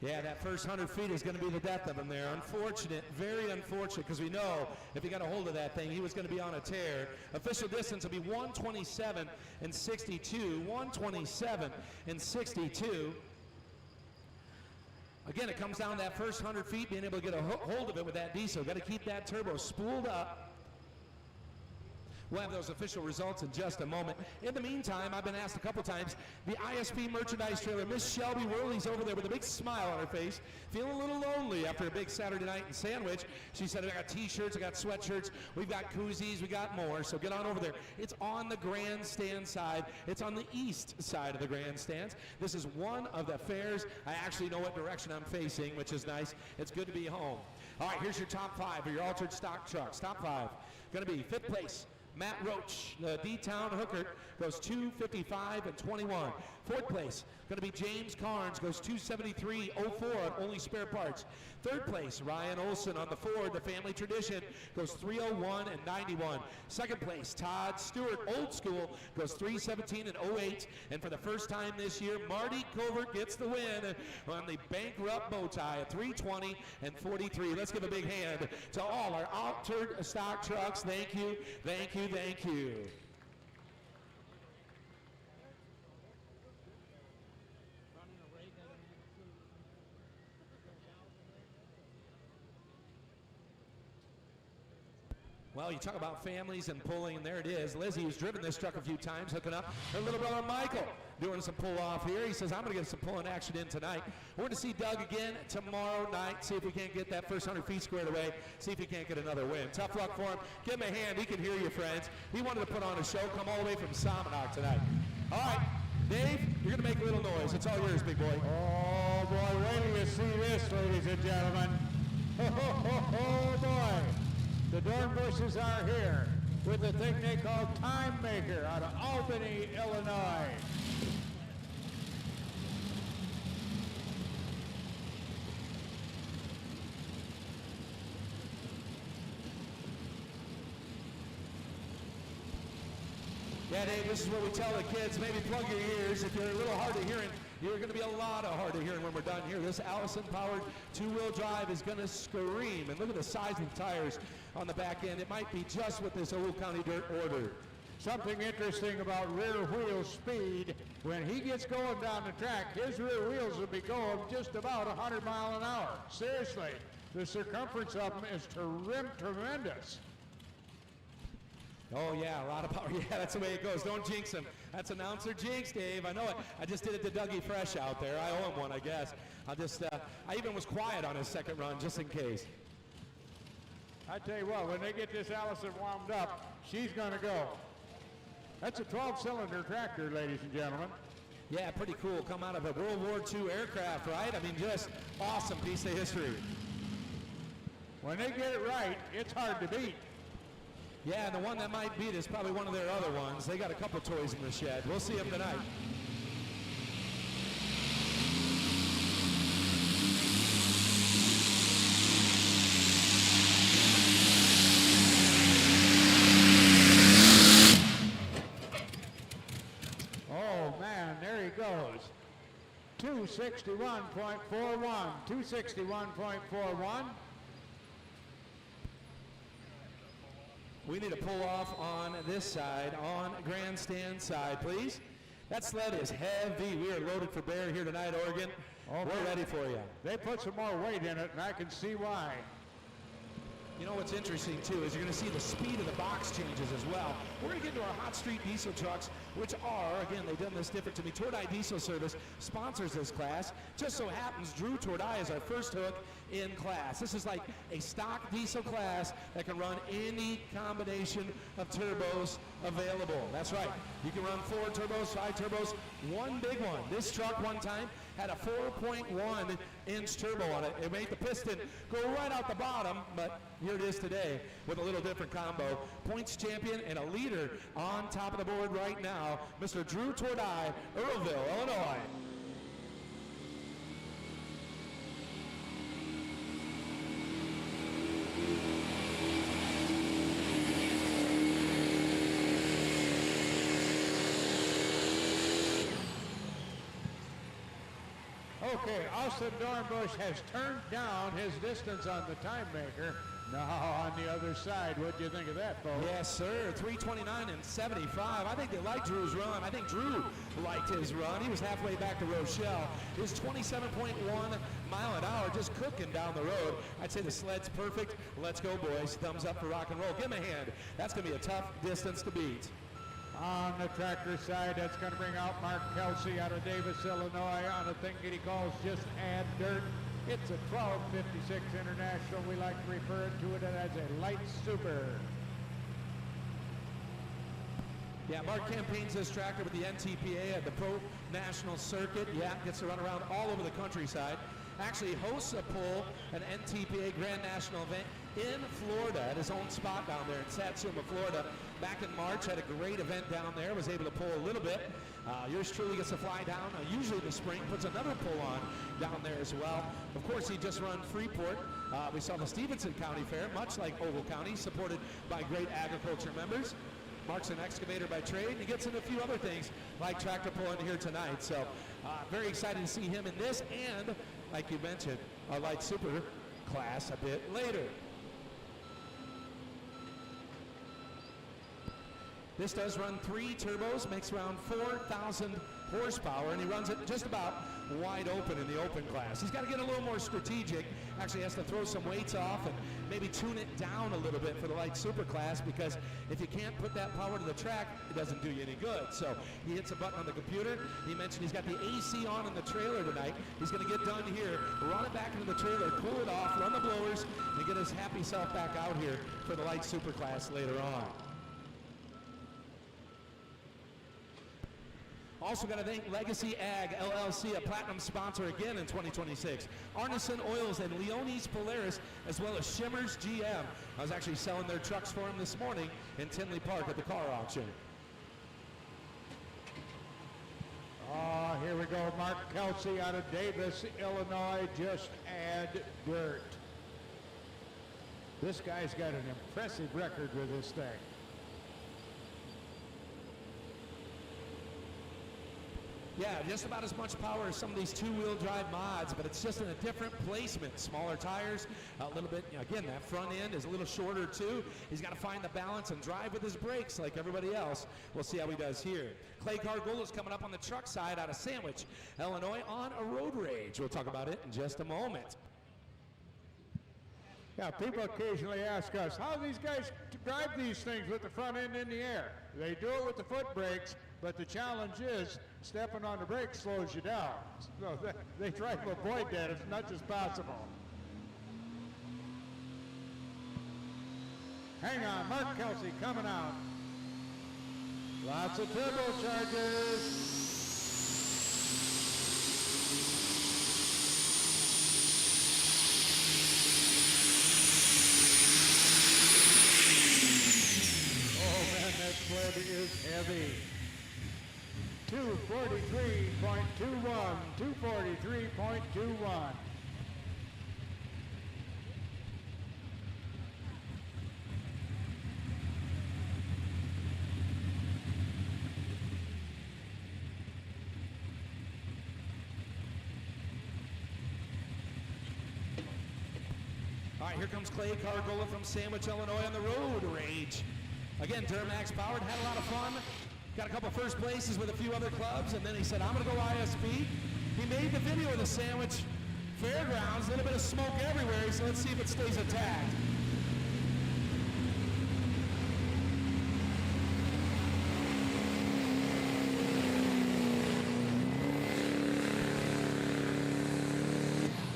Yeah, that first 100 feet is going to be the death of him there. Unfortunate, very unfortunate, because we know if he got a hold of that thing, he was going to be on a tear. Official distance will be 127 and 62. 127 and 62. Again, it comes down to that first 100 feet, being able to get a hold of it with that diesel. Got to keep that turbo spooled up. We'll have those official results in just a moment. In the meantime, I've been asked a couple times, the ISP merchandise trailer, Miss Shelby Worley's over there with a big smile on her face, feeling a little lonely after a big Saturday night in Sandwich. She said, I got t-shirts, I got sweatshirts, we've got koozies, we got more, so get on over there. It's on the Grandstand side. It's on the east side of the grandstands. This is one of the fairs. I actually know what direction I'm facing, which is nice. It's good to be home. All right, here's your top 5 of your altered stock trucks. Top 5. Going to be 5th place, Matt Roach, the D-Town hooker, goes 2:55 and 21. Fourth place, going to be James Carnes, goes 2:73.04 on Only Spare Parts. Third place, Ryan Olson on the Ford, the Family Tradition, goes 3:01 and 91. Second place, Todd Stewart, Old School, goes 3:17 and 08. And for the first time this year, Marty Covert gets the win on the Bankrupt bow tie at 3:20 and 43. Let's give a big hand to all our altered stock trucks. Thank you, thank you, thank you. Well, you talk about families and pulling, and there it is. Lizzie, who's driven this truck a few times, hooking up. Her little brother Michael doing some pull-off here. He says, I'm going to get some pulling action in tonight. We're going to see Doug again tomorrow night, see if we can't get that first 100 feet squared away, see if he can't get another win. Tough luck for him. Give him a hand. He can hear you, friends. He wanted to put on a show, come all the way from Salmonok tonight. All right, Dave, you're going to make a little noise. It's all yours, big boy. Oh, boy, wait till you see this, ladies and gentlemen. Oh, boy. The Dornbushes are here with the thing they call Time Maker out of Albany, Illinois. Yeah, Dave, this is what we tell the kids. Maybe plug your ears. If you're a little hard of hearing, you're going to be a lot of hard of hearing when we're done here. This Allison-powered two-wheel drive is going to scream. And look at the size of the tires on the back end. It might be just what this Ogle County Dirt ordered. Something interesting about rear wheel speed. When he gets going down the track, his rear wheels will be going just about 100 miles an hour. Seriously, the circumference of them is tremendous. Oh, yeah, a lot of power. Yeah, that's the way it goes. Don't jinx him. That's announcer jinx, Dave. I know it. I just did it to Dougie Fresh out there. I owe him one, I guess. I even was quiet on his second run just in case. I tell you what, when they get this Allison warmed up, she's going to go. That's a 12-cylinder tractor, ladies and gentlemen. Yeah, pretty cool. Come out of a World War II aircraft, right? I mean, just awesome piece of history. When they get it right, it's hard to beat. Yeah, and the one that might beat is probably one of their other ones. They got a couple toys in the shed. We'll see them tonight. Oh, man, there he goes. 261.41, 261.41. We need to pull off on this side, on Grandstand Side, please. That sled is heavy. We are loaded for bear here tonight, Oregon. Oh, we're ready for you. They put some more weight in it, and I can see why. You know what's interesting, too, is you're going to see the speed of the box changes as well. We're going to get into our hot street diesel trucks, which are, again, they've done this different to me. Tordai Diesel Service sponsors this class. Just so happens Drew Tordai is our first hook in class. This is like a stock diesel class that can run any combination of turbos available. That's right. You can run 4 turbos, 5 turbos, one big one. This truck one time had a 4.1-inch turbo on it. It made the piston go right out the bottom, but here it is today with a little different combo. Points champion and a leader on top of the board right now, Mr. Drew Tordai, Earlville, Illinois. Okay, Austin Dornbush has turned down his distance on the Time Maker. Now on the other side, what do you think of that, folks? Yes, sir. 329 and 75. I think they liked Drew's run. I think Drew liked his run. He was halfway back to Rochelle. His 27.1 mile an hour just cooking down the road. I'd say the sled's perfect. Let's go, boys. Thumbs up for rock and roll. Give him a hand. That's going to be a tough distance to beat. On the tractor side, that's going to bring out Mark Kelsey out of Davis, Illinois, on a thing that he calls Just Add Dirt. It's a 1256 International. We like to refer to it as a light super. Yeah, Mark campaigns this tractor with the NTPA at the Pro National Circuit. Yeah, gets to run around all over the countryside. actually hosts a pull, an NTPA Grand National event in Florida at his own spot down there in Satsuma, Florida. Back in March, had a great event down there, was able to pull a little bit. Yours truly gets to fly down, usually in the spring, puts another pull on down there as well. Of course, he just run Freeport. We saw the Stevenson County Fair, much like Ogle County, supported by great agriculture members. Mark's an excavator by trade, and he gets into a few other things like tractor pulling here tonight. So very excited to see him in this, and like you mentioned, our light super class a bit later. This does run 3 turbos, makes around 4,000 horsepower, and he runs it just about wide open in the open class. He's got to get a little more strategic. Actually has to throw some weights off and maybe tune it down a little bit for the light super class, because if you can't put that power to the track, it doesn't do you any good. So he hits a button on the computer. He mentioned he's got the AC on in the trailer tonight. He's going to get done here, run it back into the trailer, cool it off, run the blowers, and get his happy self back out here for the light super class later on. Also got to thank Legacy Ag LLC, a platinum sponsor again in 2026. Arneson Oils and Leone's Polaris, as well as Shimmers GM. I was actually selling their trucks for him this morning in Tinley Park at the car auction. Oh, here we go. Mark Kelsey out of Davis, Illinois. Just add dirt. This guy's got an impressive record with this thing. Yeah, just about as much power as some of these two-wheel drive mods, but it's just in a different placement. Smaller tires, a little bit, again, that front end is a little shorter too. He's got to find the balance and drive with his brakes like everybody else. We'll see how he does here. Clay Gargola's coming up on the truck side out of Sandwich, Illinois, on a road rage. We'll talk about it in just a moment. Yeah, people occasionally ask us, how do these guys drive these things with the front end in the air? They do it with the foot brakes, but the challenge is stepping on the brake slows you down. So they try to avoid that as much as possible. Hang on, Mark Kelsey coming out. Lots of turbochargers. That sled is heavy. 243.21, 243.21. All right, here comes Clay Gargola from Sandwich, Illinois on the road rage. Again, Duramax powered, had a lot of fun. Got a couple first places with a few other clubs, and then he said, I'm going to go ISP. He made the video of the Sandwich Fairgrounds, a little bit of smoke everywhere, so let's see if it stays intact.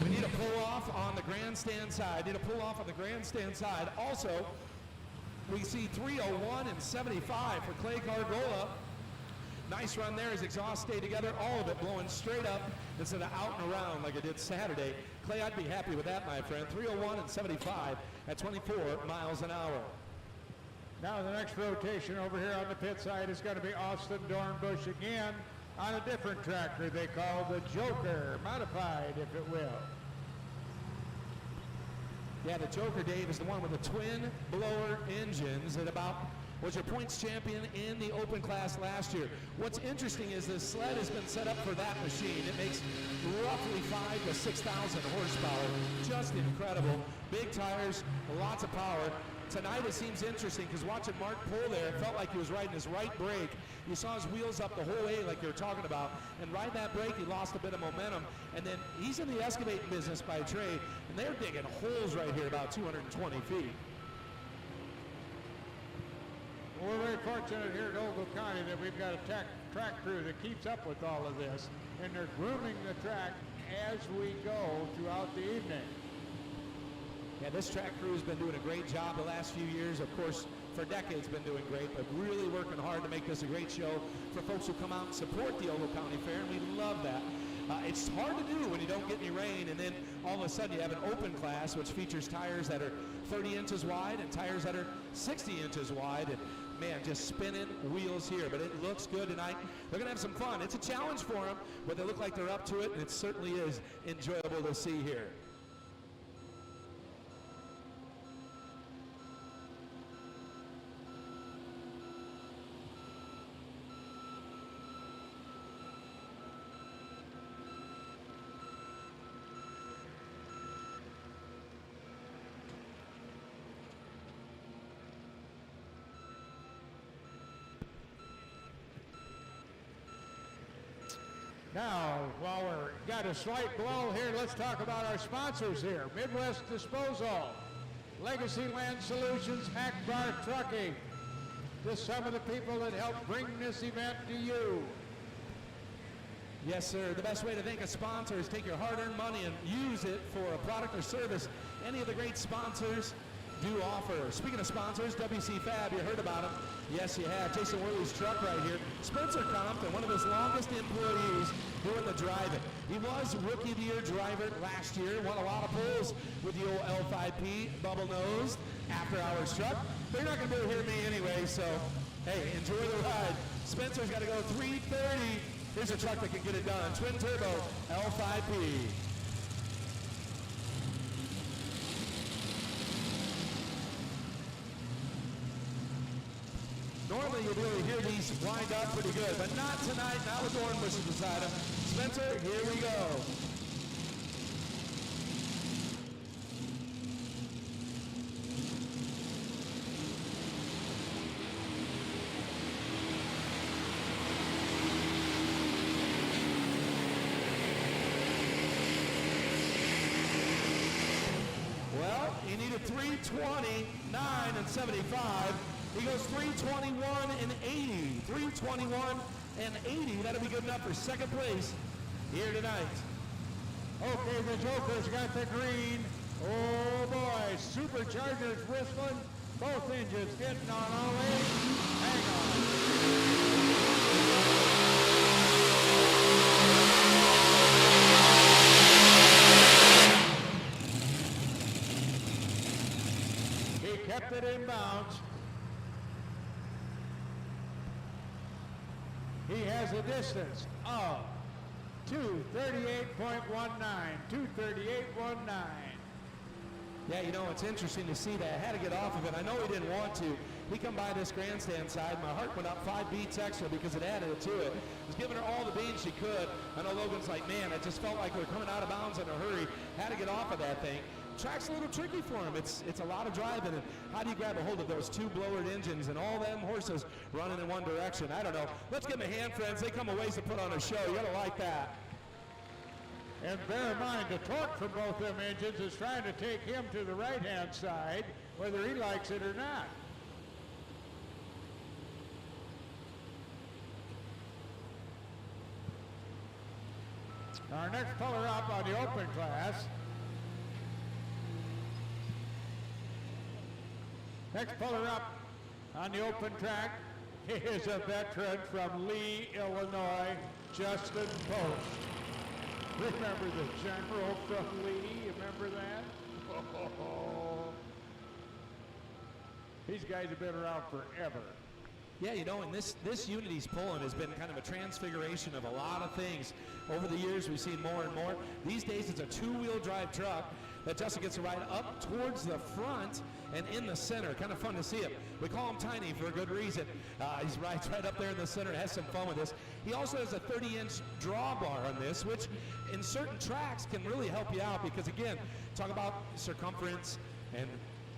We need a pull-off on the Grandstand Side. Need a pull-off on the Grandstand Side. Also, we see 301 and 75 for Clay Gargola. Nice run there. His exhaust stayed together, all of it blowing straight up instead of out and around like it did Saturday. Clay, I'd be happy with that, my friend. 301 and 75 at 24 miles an hour. Now the next rotation over here on the pit side is going to be Austin Dornbush again on a different tractor they call the Joker, modified if it will. Yeah, the Joker, Dave, is the one with the twin blower engines that was your points champion in the open class last year. What's interesting is this sled has been set up for that machine. It makes roughly 5,000 to 6,000 horsepower. Just incredible. Big tires, lots of power. Tonight it seems interesting because watching Mark pull there, it felt like he was riding his right brake. You saw his wheels up the whole way like you were talking about. And riding that brake, he lost a bit of momentum. And then he's in the excavating business by trade, and they're digging holes right here about 220 feet. Well, we're very fortunate here at Ogle County that we've got a track crew that keeps up with all of this, and they're grooming the track as we go throughout the evening. Yeah, this track crew has been doing a great job the last few years. Of course, for decades been doing great, but really working hard to make this a great show for folks who come out and support the Ogle County Fair, and we love that. It's hard to do when you don't get any rain, and then all of a sudden you have an open class which features tires that are 30 inches wide and tires that are 60 inches wide. And man, just spinning wheels here, but it looks good tonight. They're going to have some fun. It's a challenge for them, but they look like they're up to it, and it certainly is enjoyable to see here. Now, while we've got a slight lull here, let's talk about our sponsors here. Midwest Disposal, Legacy Land Solutions, Akbar Trucking. Just some of the people that helped bring this event to you. Yes, sir. The best way to thank a sponsor is take your hard-earned money and use it for a product or service any of the great sponsors do offer. Speaking of sponsors, WC Fab, you heard about him. Yes, you have. Jason Worley's truck right here. Spencer Compton, one of his longest employees doing the driving. He was Rookie of the Year driver last year, won a lot of pulls with the old L5P, bubble-nosed, after-hours truck. But you're not going to be able to hear me anyway, so, hey, enjoy the ride. Spencer's got to go 330. Here's a truck that can get it done. Twin-turbo L5P. Normally you'll be able to hear these wind up pretty good, but not tonight, not with orange bushes beside him. Spencer, here we go. Well, he needed 329 and 75. He goes 321 and 80. 321 and 80. That'll be good enough for second place here tonight. Okay, the Joker's got the green. Oh boy, superchargers whistling. Both engines getting on all eight. Hang on. He kept it in bounds. He has a distance of 238.19, 238.19. Yeah, you know, it's interesting to see that. I had to get off of it. I know he didn't want to. He come by this grandstand side. My heart went up 5 beats extra because it added to it. I was giving her all the beans she could. I know Logan's like, man, it just felt like we were coming out of bounds in a hurry. Had to get off of that thing. Track's a little tricky for him. It's a lot of driving, and how do you grab a hold of those two blowered engines and all them horses running in one direction? I don't know. Let's give them a hand, friends. They come a ways to put on a show. You gotta like that. And bear in mind, the torque from both them engines is trying to take him to the right-hand side, whether he likes it or not. Our next puller up on the open class. Next puller up on the open track is a veteran from Lee, Illinois, Justin Post. Remember the general from Lee? You remember that? Oh. These guys have been around forever. Yeah, you know, and this Unity's pulling has been kind of a transfiguration of a lot of things. Over the years, we've seen more and more. These days, it's a two-wheel drive truck that Justin gets to ride up towards the front and in the center. Kind of fun to see him. We call him Tiny for a good reason. He rides right up there in the center, has some fun with this. He also has a 30-inch drawbar on this, which in certain tracks can really help you out because, again, talk about circumference and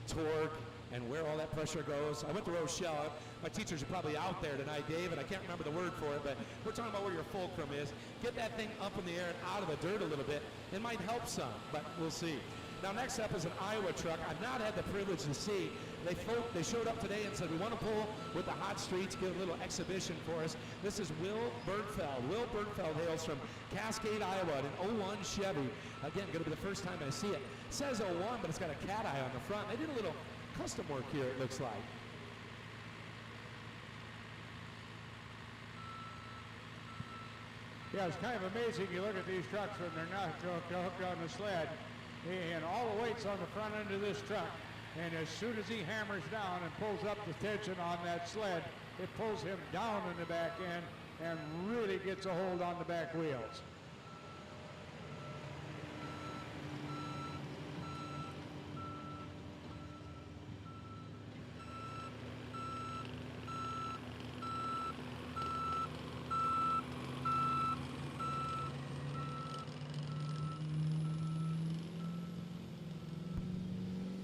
torque and where all that pressure goes. I went to Rochelle. My teachers are probably out there tonight, Dave, and I can't remember the word for it, but we're talking about where your fulcrum is. Get that thing up in the air and out of the dirt a little bit. It might help some, but we'll see. Now, next up is an Iowa truck I've not had the privilege to see. They showed up today and said, we want to pull with the hot streets, give a little exhibition for us. This is Will Bergfeld. Will Bergfeld hails from Cascade, Iowa, an 01 Chevy. Again, going to be the first time I see it. It says 01, but it's got a cat eye on the front. They did a little custom work here, it looks like. Yeah, it's kind of amazing. You look at these trucks when they're not hooked on the sled, and all the weight's on the front end of this truck. And as soon as he hammers down and pulls up the tension on that sled, it pulls him down in the back end and really gets a hold on the back wheels.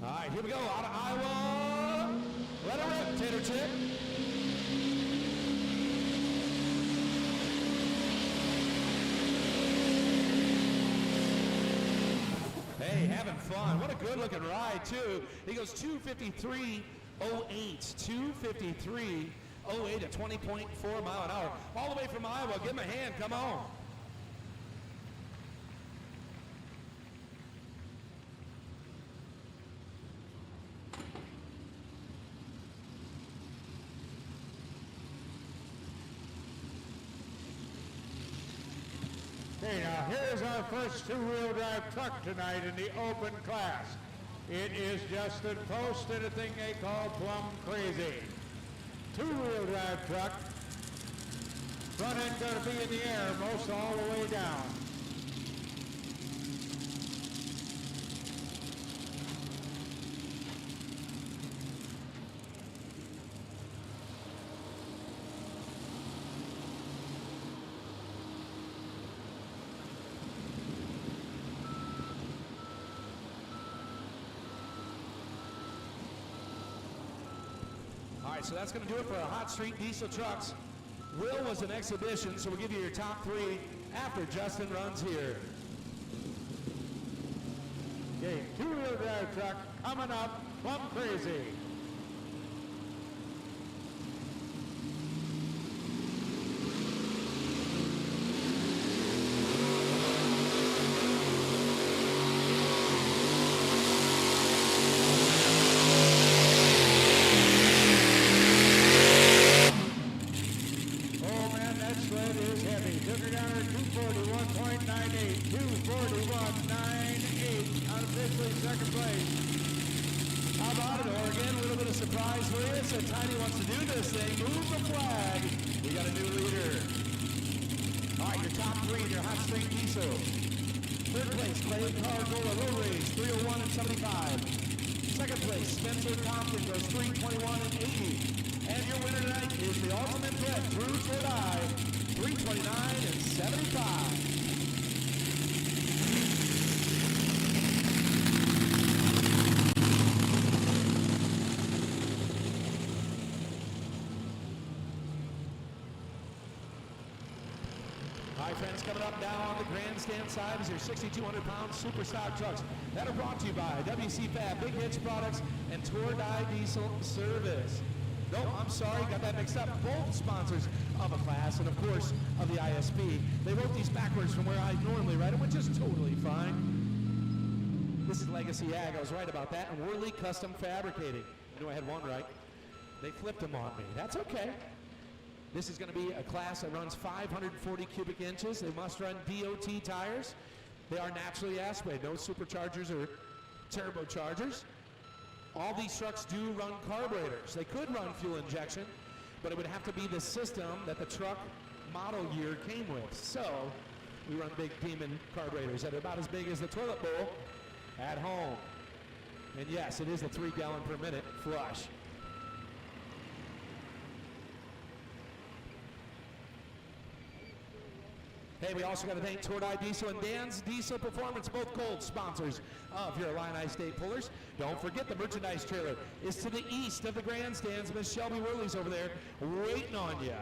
All right, here we go, out of Iowa. Let her rip, Tater Chip. Hey, having fun. What a good-looking ride, too. He goes 253.08. 253.08 at 20.4 mile an hour. All the way from Iowa. Give him a hand. Come on. Okay, now here's our first two-wheel drive truck tonight in the open class. It is Justin Post and a thing they call Plum Crazy. Two-wheel drive truck. Front end going to be in the air most all the way down. All right, so that's going to do it for our Hot Street Diesel trucks. Will was an exhibition, so we'll give you your top three after Justin runs here. Okay, two-wheel drive truck coming up, Plum Crazy. Friends, coming up now on the Grandstand Side is your 6,200-pound super stock trucks that are brought to you by WC Fab, Big Hitch Products, and Tour Die Diesel Service. No, I'm sorry, got that mixed up. Both sponsors of a class and, of course, of the ISP. They wrote these backwards from where I normally write them, which is totally fine. This is Legacy Ag. I was right about that. And Worley Custom Fabricating. I knew I had one right. They flipped them on me. That's okay. This is going to be a class that runs 540 cubic inches. They must run DOT tires. They are naturally aspirated, no superchargers or turbochargers. All these trucks do run carburetors. They could run fuel injection, but it would have to be the system that the truck model year came with. So we run big Demon carburetors that are about as big as the toilet bowl at home. And yes, it is a 3 gallon per minute flush. Hey, we also got to thank Tour Die Diesel and Dan's Diesel Performance, both gold sponsors of your Illini State Pullers. Don't forget the merchandise trailer is to the east of the grandstands. Miss Shelby Worley's over there waiting on you.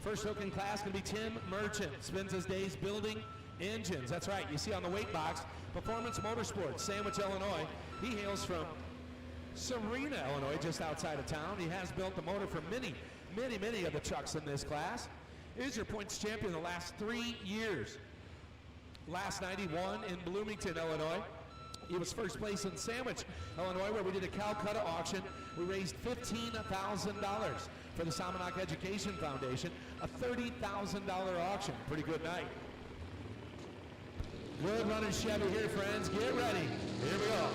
First hook in class going to be Tim Merchant. Spends his days building engines. That's right. You see on the weight box, Performance Motorsports, Sandwich, Illinois. He hails from Serena, Illinois, just outside of town. He has built the motor for many of the trucks in this class. Is your points champion the last 3 years. Last night he won in Bloomington, Illinois. He was first place in Sandwich, Illinois, where we did a Calcutta auction. We raised $15,000 for the Salmonak Education Foundation, a $30,000 auction. Pretty good night. Good running Chevy here, friends. Get ready. Here we go.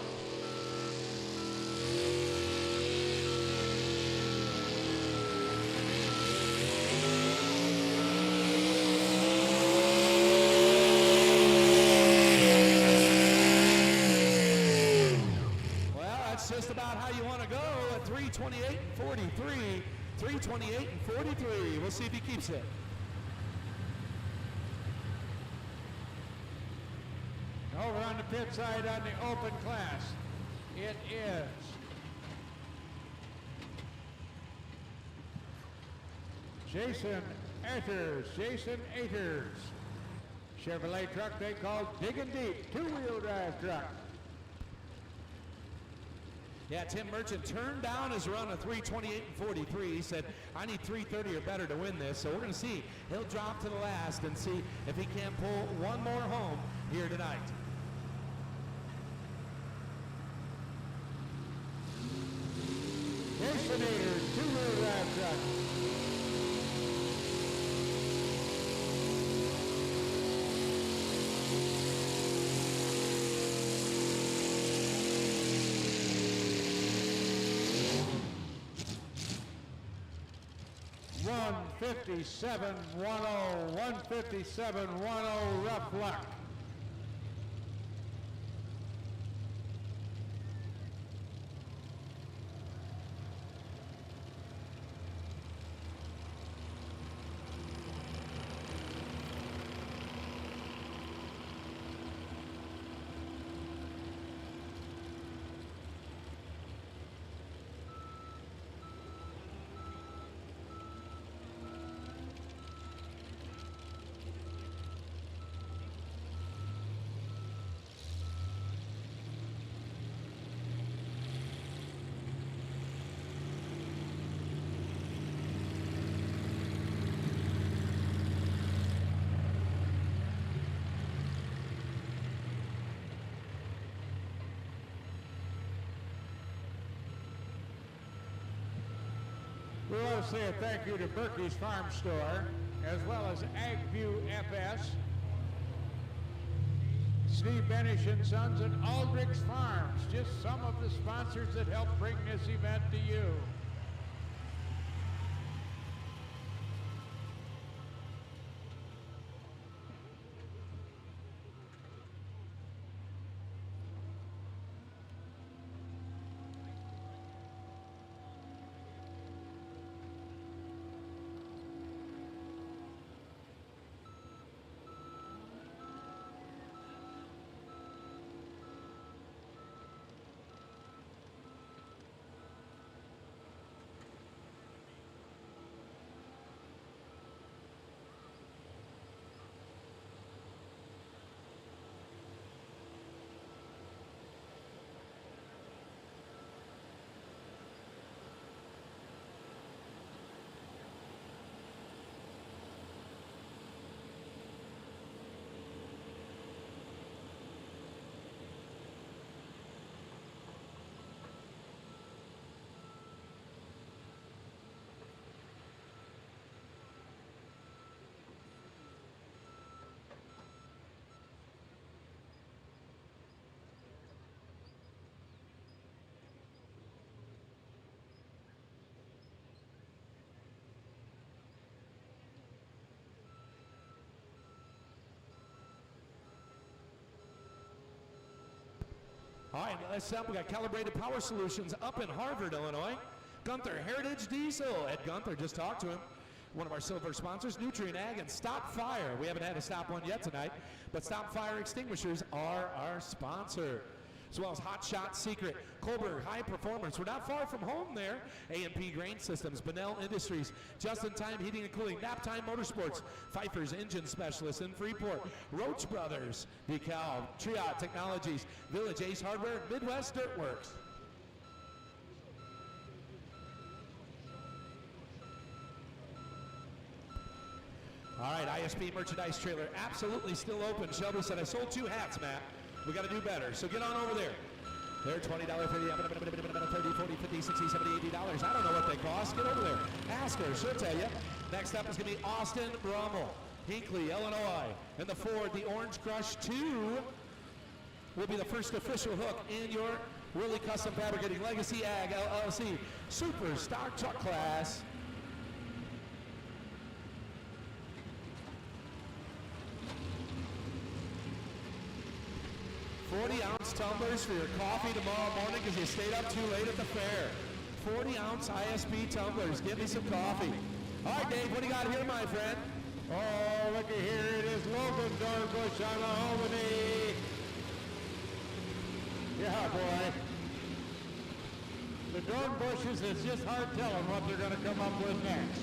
Just about how you want to go at 3:28 and 43. 3:28 and 43. We'll see if he keeps it. Over on the pit side on the open class, it is Jason Ayters. Chevrolet truck they call Diggin' Deep, two-wheel drive truck. Yeah, Tim Merchant turned down his run of 3:28 and 43. He said, I need 3:30 or better to win this. So we're going to see. He'll drop to the last and see if he can't pull one more home here tonight. Jason Ayters, two-wheel drive truck. $157.10 rough luck. We want to say a thank you to Berkey's Farm Store, as well as AgView FS, Steve Benish and Sons, and Aldrich's Farms. Just some of the sponsors that help bring this event to you. All right, let's up. We got Calibrated Power Solutions up in Harvard, Illinois. Gunther Heritage Diesel. Ed Gunther, just talked to him. One of our silver sponsors, Nutrient Ag and Stop Fire. We haven't had a stop one yet tonight, but Stop Fire Extinguishers are our sponsor. As well as Hot Shot Secret, Colberg High Performance. We're not far from home there. A&P Grain Systems, Benell Industries, Just in Time Heating and Cooling, Naptime Motorsports, Pfeiffer's Engine Specialists in Freeport, Roach Brothers, DeKalb, Triot Technologies, Village Ace Hardware, Midwest Dirtworks. All right, ISP merchandise trailer, absolutely still open. Shelby said, I sold 2 hats, Matt. We got to do better. So get on over there. They're $20, $30, $30, $40, $50, $60, $70, $80. I don't know what they cost. Get over there. Ask her. She'll tell you. Next up is going to be Austin Brummel, Hinkley, Illinois. And the Ford, the Orange Crush 2, will be the first official hook in your Willie Custom Fabricating Legacy Ag LLC Super Stock Truck Class. $40-ounce tumblers for your coffee tomorrow morning because you stayed up too late at the fair. 40-ounce ISP tumblers. Give me some coffee. All right, Dave, what do you got here, my friend? Oh, looky here. It is Logan Dornbush on the Albany. Yeah, boy. The Dornbushes, it's just hard telling what they're going to come up with next.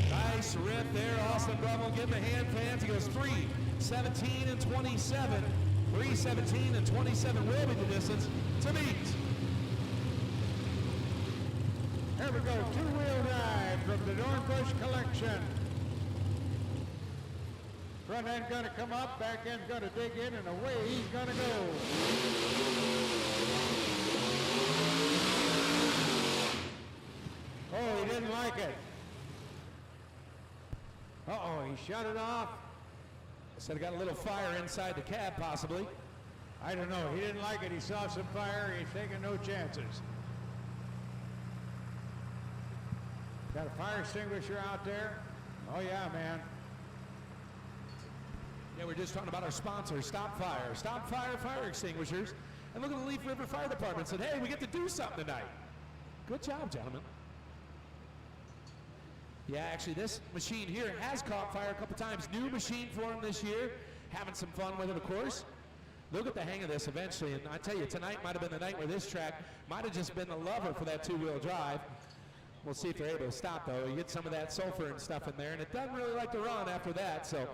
Nice rip there, Austin Brummel. Give him a hand, fans. He goes 3:17 and 27. 3:17 and 27 will be the distance to meet. Here we go, two-wheel drive from the Dornbush collection. Front end gonna come up, back end's gonna dig in, and away he's gonna go. Oh, he didn't like it. Uh-oh, he shut it off. Said it got a little fire inside the cab, possibly. I don't know, he didn't like it. He saw some fire, he's taking no chances. Got a fire extinguisher out there? Oh yeah, man. Yeah, we're just talking about our sponsor, Stop Fire. Stop Fire Fire Extinguishers. And look at the Leaf River Fire Department said, hey, we get to do something tonight. Good job, gentlemen. Yeah, actually, this machine here has caught fire a couple times. New machine for him this year. Having some fun with it, of course. They'll get the hang of this eventually. And I tell you, tonight might have been the night where this track might have just been the lover for that two-wheel drive. We'll see if they're able to stop, though. You get some of that sulfur and stuff in there, and it doesn't really like to run after that. So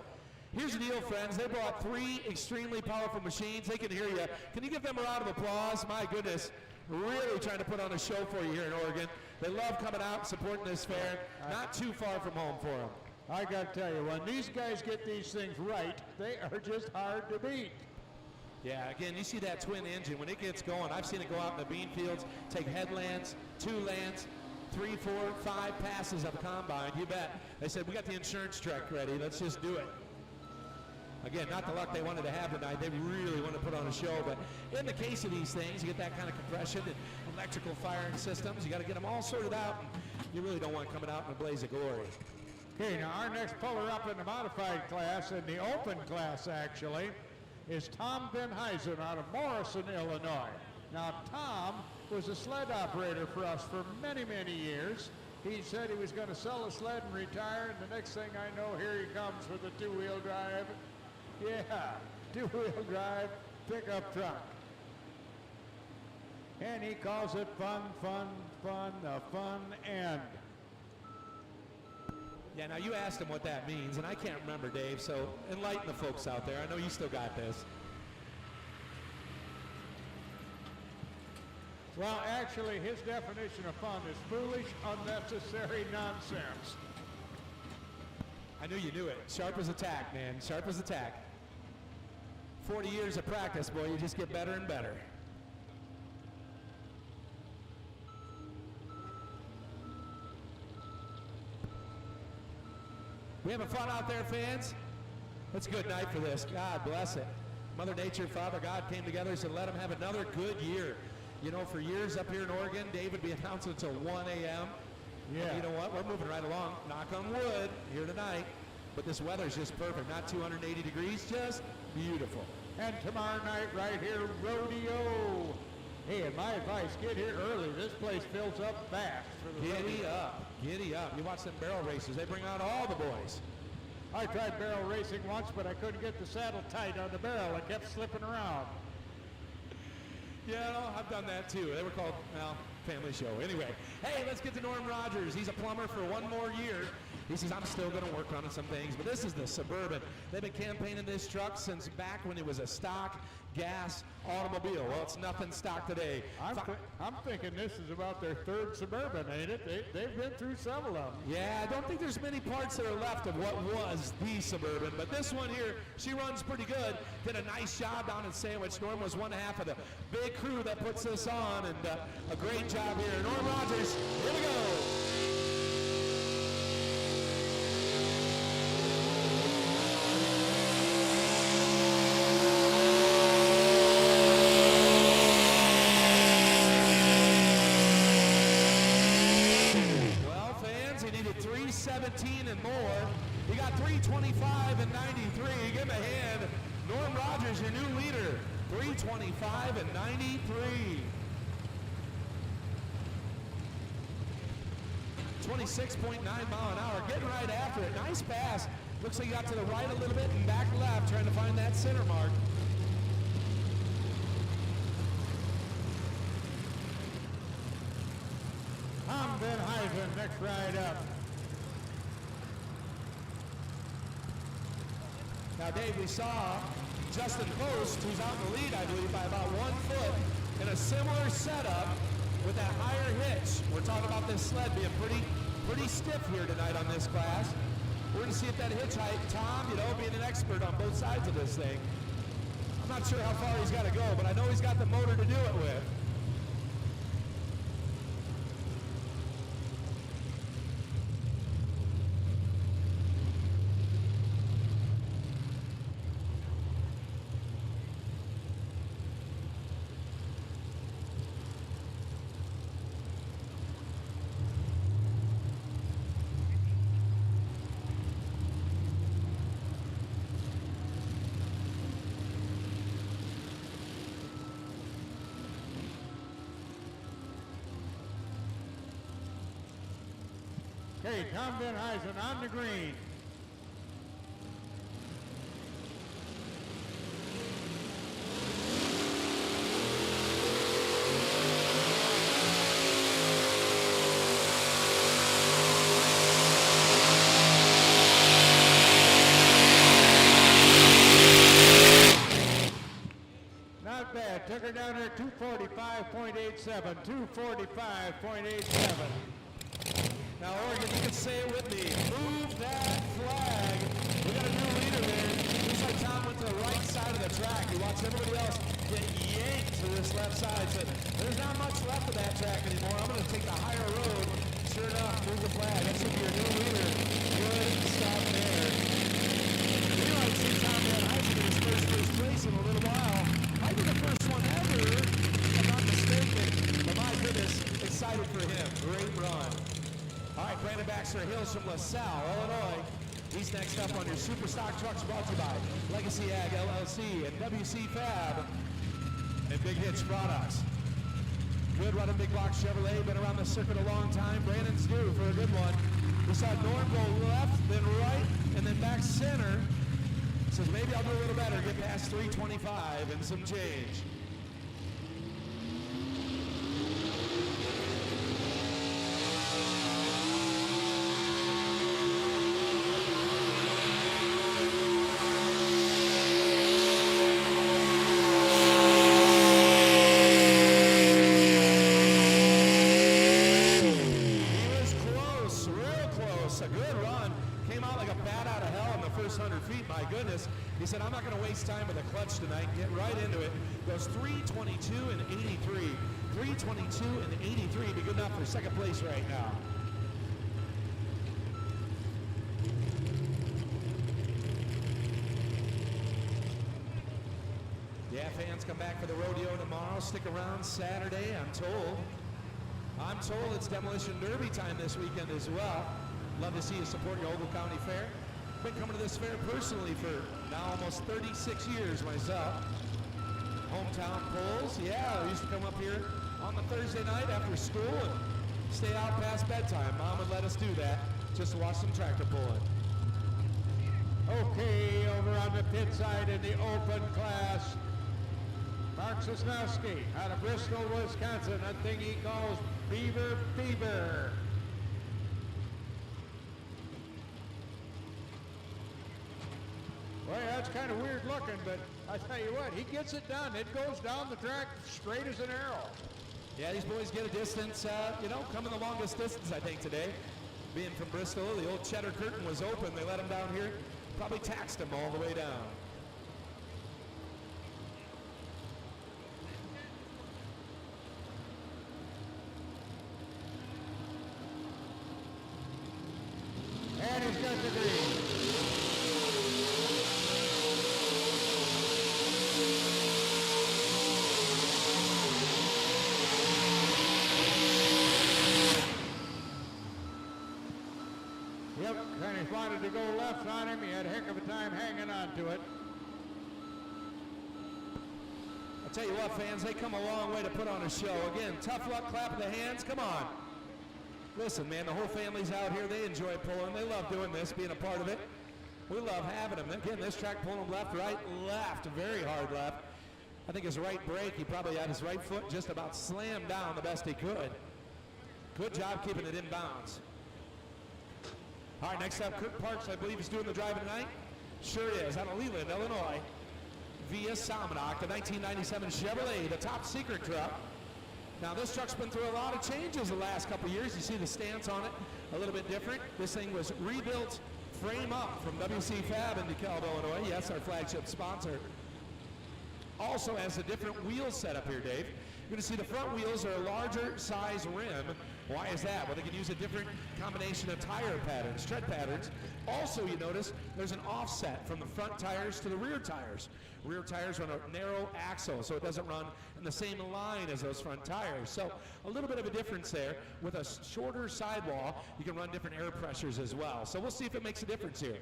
here's the deal, friends. They brought 3 extremely powerful machines. They can hear you. Can you give them a round of applause? My goodness, really trying to put on a show for you here in Oregon. They love coming out and supporting this fair. Not too far from home for them. I got to tell you, when these guys get these things right, they are just hard to beat. Yeah, again, you see that twin engine. When it gets going, I've seen it go out in the bean fields, take headlands, 2 lands, 3, 4, 5 passes of a combine. You bet. They said, we got the insurance truck ready. Let's just do it. Again, not the luck they wanted to have tonight. They really want to put on a show. But in the case of these things, you get that kind of compression and electrical firing systems. You got to get them all sorted out. And you really don't want coming out in a blaze of glory. Okay, now our next puller up in the modified class, in the open class actually, is Tom Benheisen out of Morrison, Illinois. Now, Tom was a sled operator for us for many, many years. He said he was going to sell a sled and retire, and the next thing I know, here he comes with a two-wheel drive. Yeah, two-wheel drive pickup truck. And he calls it fun, fun, fun, the fun end. Yeah, now you asked him what that means, and I can't remember, Dave, so enlighten the folks out there. I know you still got this. Well, actually, his definition of fun is foolish, unnecessary nonsense. I knew you knew it. Sharp as a tack, man. Sharp as a tack. 40 years of practice, boy. You just get better and better. We having fun out there, fans? It's a good night for this. God bless it. Mother Nature, Father God came together and said, let them have another good year. You know, for years up here in Oregon, Dave would be announcing until 1 a.m. Yeah. But you know what? We're moving right along. Knock on wood here tonight. But this weather's just perfect. Not 280 degrees, just beautiful. And tomorrow night, right here, rodeo. Hey, and my advice, get here early. This place fills up fast for the Giddy rodeo. up. Giddy up. You watch them barrel races. They bring out all the boys. I tried barrel racing once, but I couldn't get the saddle tight on the barrel. It kept slipping around. Yeah, no, I've done that too. They were called, well, family show. Anyway, hey, let's get to Norm Rogers. He's a plumber for one more year. He says, I'm still going to work on some things, but this is the Suburban. They've been campaigning this truck since back when it was a stock gas automobile. Well, it's nothing stock today. I'm thinking this is about their third Suburban, ain't it? They've been through several of them. Yeah, I don't think there's many parts that are left of what was the Suburban, but this one here, she runs pretty good. Did a nice job down in Sandwich. Norm was one half of the big crew that puts this on, and a great job here. Norm Rogers, here we go. Well, fans, he needed 317 and more. He got 325 and 93. Give him a hand. Norm Rogers, your new leader. 325 and 93. 26.9 mile an hour, getting right after it. Nice pass. Looks like he got to the right a little bit and back left, trying to find that center mark. Tom Van Huysen, next ride up. Now, Dave, we saw Justin Post, who's out in the lead, I believe, by about 1 foot, in a similar setup with that higher hitch. We're talking about this sled being pretty stiff here tonight on this class. We're going to see if that hitch height, Tom, being an expert on both sides of this thing. I'm not sure how far he's got to go, but I know he's got the motor to do it with. Okay, Tom Van Huysen on the green. Not bad. Took her down there 245.87. 245.87. Now, Oregon, you can say it with me. Move that flag. We got a new leader there. Looks like Tom went to the right side of the track. He watched everybody else get yanked to this left side. So there's not much left of that track anymore. I'm going to take the higher road. Sure enough, move the flag. That should be your new leader. Good stuff there. We might see Tom Van Huysen in his first place in a little while. Might be the first one ever, if I'm not mistaken. But my goodness, excited for him. Great run. All right, Brandon Baxter Hills from LaSalle, Illinois. He's next up on your Super Stock Trucks, brought to you by Legacy Ag LLC and WC Fab and Big Hits Products. Good running big block Chevrolet, been around the circuit a long time. Brandon's due for a good one. We saw Norm go left, then right, and then back center. Says maybe I'll do a little better, get past 325 and some change. He said, I'm not going to waste time with a clutch tonight. Get right into it. Goes 322 and 83. 322 and 83. Be good enough for second place right now. Yeah, fans come back for the rodeo tomorrow. Stick around Saturday, I'm told it's Demolition Derby time this weekend as well. Love to see you support your Ogle County Fair. Been coming to this fair personally for now almost 36 years myself. Hometown pulls, yeah, I used to come up here on the Thursday night after school and stay out past bedtime. Mom would let us do that just to watch some tractor pulling. Okay, over on the pit side in the open class, Mark Sosnowski out of Bristol, Wisconsin. That thing he calls Beaver Fever. Well, that's kind of weird looking, but I tell you what, he gets it done. It goes down the track straight as an arrow. Yeah, these boys get a distance, coming the longest distance, I think, today. Being from Bristol, the old Cheddar Curtain was open. They let them down here. Probably taxed them all the way down. And he's got the green. Yep, and he wanted to go left on him. He had a heck of a time hanging on to it. I'll tell you what, fans, they come a long way to put on a show. Again, tough luck, clapping the hands. Come on. Listen, man, the whole family's out here. They enjoy pulling. They love doing this, being a part of it. We love having them. Again, this track pulling left, right, left, very hard left. I think his right brake, he probably had his right foot just about slammed down the best he could. Good job keeping it in bounds. All right, next up, Kirk Parks, I believe, is doing the driving tonight. Sure is, out of Leland, Illinois, via Salmodoc, the 1997 Chevrolet, the top secret truck. Now, this truck's been through a lot of changes the last couple years. You see the stance on it, a little bit different. This thing was rebuilt frame up from WC Fab in DeKalb, Illinois. Yes, our flagship sponsor. Also has a different wheel setup here, Dave. You're going to see the front wheels are a larger size rim. Why is that? Well, they can use a different combination of tire patterns, tread patterns. Also, you notice there's an offset from the front tires to the rear tires. Rear tires run a narrow axle, so it doesn't run in the same line as those front tires. So a little bit of a difference there. With a shorter sidewall, you can run different air pressures as well. So we'll see if it makes a difference here.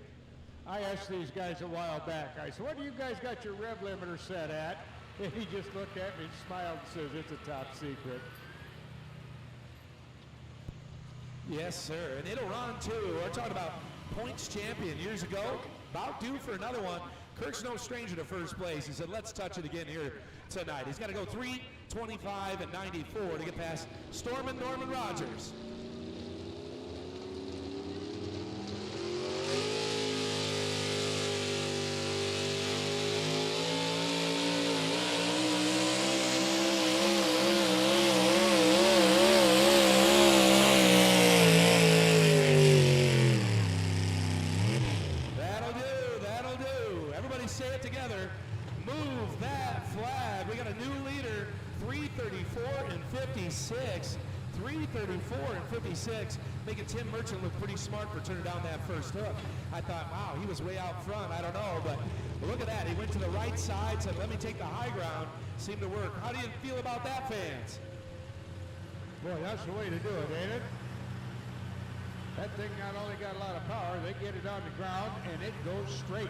I asked these guys a while back, I said, what do you guys got your rev limiter set at? And he just looked at me and smiled and says, it's a top secret. Yes, sir, and it'll run too. We're talking about points champion years ago, about due for another one. Kirk's no stranger to first place. He said, let's touch it again here tonight. He's got to go 3:25 and 94 to get past Stormin' Norman Rogers. Making Tim Merchant look pretty smart for turning down that first hook. I thought, wow, he was way out front. I don't know, but look at that. He went to the right side, said, let me take the high ground. Seemed to work. How do you feel about that, fans? Boy, that's the way to do it, ain't it? That thing not only got a lot of power, they get it on the ground, and it goes straight.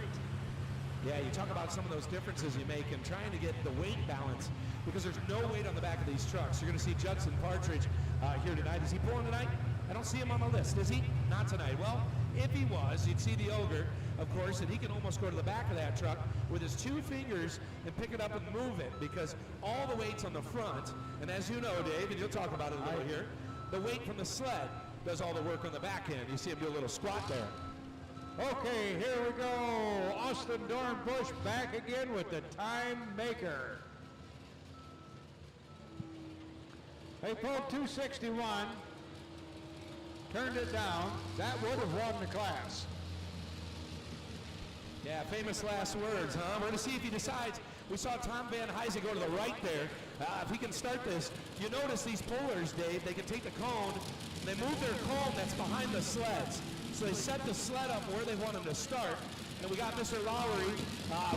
Yeah, you talk about some of those differences you make in trying to get the weight balance, because there's no weight on the back of these trucks. You're going to see Judson Partridge here tonight. Is he pulling tonight? I don't see him on the list, is he? Not tonight. Well, if he was, you'd see the Ogre, of course, and he can almost go to the back of that truck with his two fingers and pick it up and move it, because all the weight's on the front, and as you know, Dave, and you'll talk about it a little here, the weight from the sled does all the work on the back end. You see him do a little squat there. Okay, here we go. Austin Dornbush back again with the time maker. They pulled 261, turned it down. That would have won the class. Yeah, famous last words, huh? We're going to see if he decides. We saw Tom Van Heisen go to the right there. If he can start this, you notice these pullers, Dave, they can take the cone, they move their cone that's behind the sleds. So they set the sled up where they want him to start. And we got Mr. Lowry,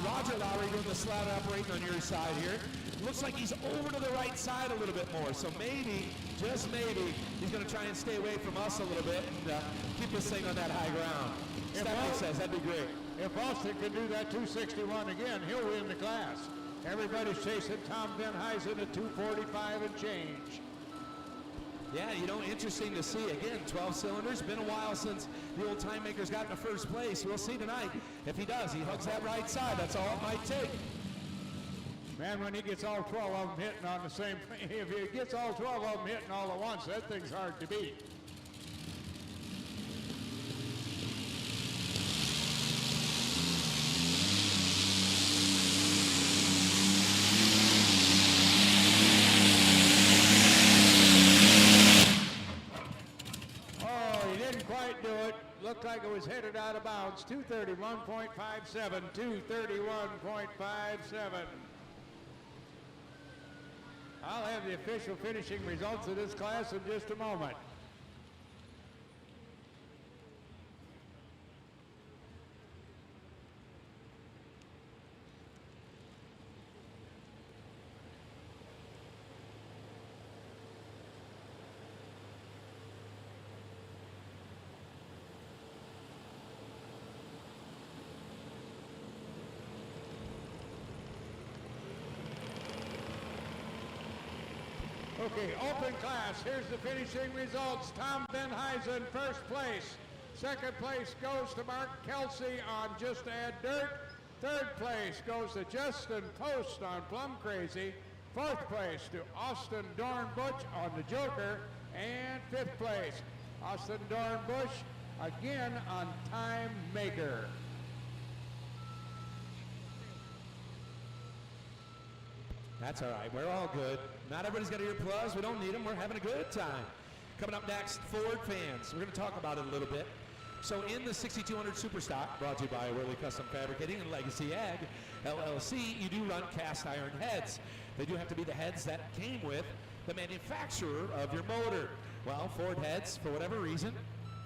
Roger Lowry doing the sled operating on your side here. Looks like he's over to the right side a little bit more. So maybe, just maybe, he's going to try and stay away from us a little bit and keep this thing on that high ground. Stephanie says that'd be great. If Austin can do that 261 again, he'll win the class. Everybody's chasing Tom Van Heisen at 245 and change. Yeah, you know, interesting to see. Again, 12 cylinders. Been a while since the old time maker's got in the first place. We'll see tonight if he does. He hugs that right side. That's all it might take. Man, when he gets all 12 of them hitting on the same, if he gets all 12 of them hitting all at once, that thing's hard to beat. Oh, he didn't quite do it. Looked like it was headed out of bounds. 231.57, 231.57. I'll have the official finishing results of this class in just a moment. Okay, open class. Here's the finishing results. Tom Benheisen, first place. Second place goes to Mark Kelsey on Just Add Dirt. Third place goes to Justin Post on Plum Crazy. Fourth place to Austin Dornbush on the Joker. And fifth place, Austin Dornbush again on Time Maker. That's all right. We're all good. Not everybody's got earplugs. We don't need them. We're having a good time. Coming up next, Ford fans. We're going to talk about it a little bit. So in the 6200 Superstock, brought to you by Worley Custom Fabricating and Legacy Ag, LLC, you do run cast iron heads. They do have to be the heads that came with the manufacturer of your motor. Well, Ford heads, for whatever reason,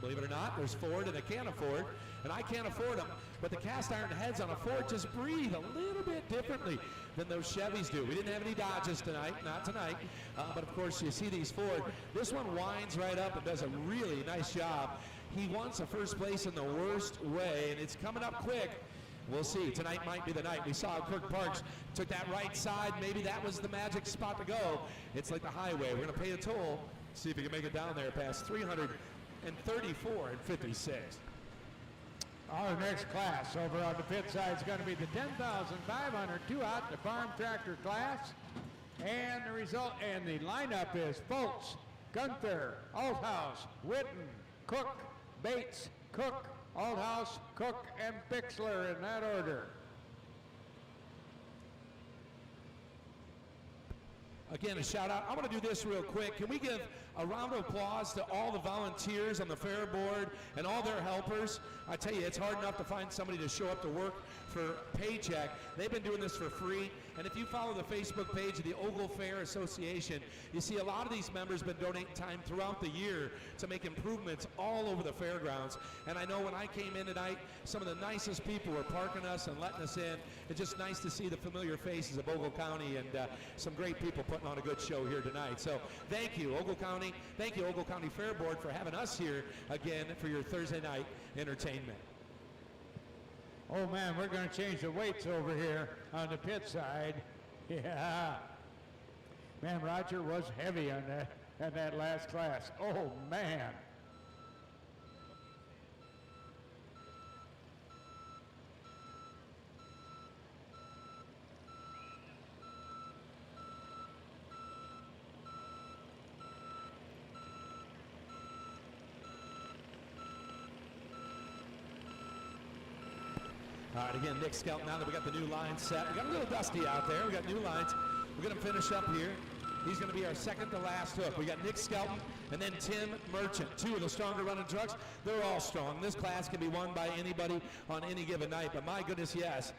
believe it or not, there's Ford and I can't afford, and I can't afford them. But the cast iron heads on a Ford just breathe a little bit differently than those Chevys do. We didn't have any Dodges tonight, not tonight, but of course you see these Ford. This one winds right up and does a really nice job. He wants a first place in the worst way, and it's coming up quick. We'll see. Tonight might be the night. We saw Kirk Parks took that right side. Maybe that was the magic spot to go. It's like the highway. We're going to pay a toll. See if we can make it down there past 334 and 56. Our next class over on the pit side is going to be the 10,500 two-out the farm tractor class. And the result and the lineup is Foltz, Gunther, Althouse, Witten, Cook, Bates, Cook, Althouse, Cook, and Bixler in that order. Again, a shout out. I want to do this real quick. Can we give a round of applause to all the volunteers on the fair board and all their helpers? I tell you, it's hard enough to find somebody to show up to work for paycheck. They've been doing this for free. And if you follow the Facebook page of the Ogle Fair Association, you see a lot of these members have been donating time throughout the year to make improvements all over the fairgrounds. And I know when I came in tonight, some of the nicest people were parking us and letting us in. It's just nice to see the familiar faces of Ogle County and some great people putting on a good show here tonight. So thank you, Ogle County. Thank you, Ogle County Fair Board, for having us here again for your Thursday night entertainment. Oh man, we're going to change the weights over here on the pit side. Yeah. Man, Roger was heavy on that last class. Oh man. All right, again, Nick Skelton, now that we got the new line set. We got a little dusty out there. We got new lines. We're going to finish up here. He's going to be our second to last hook. We got Nick Skelton and then Tim Merchant, two of the stronger running trucks. They're all strong. This class can be won by anybody on any given night, but my goodness, yes.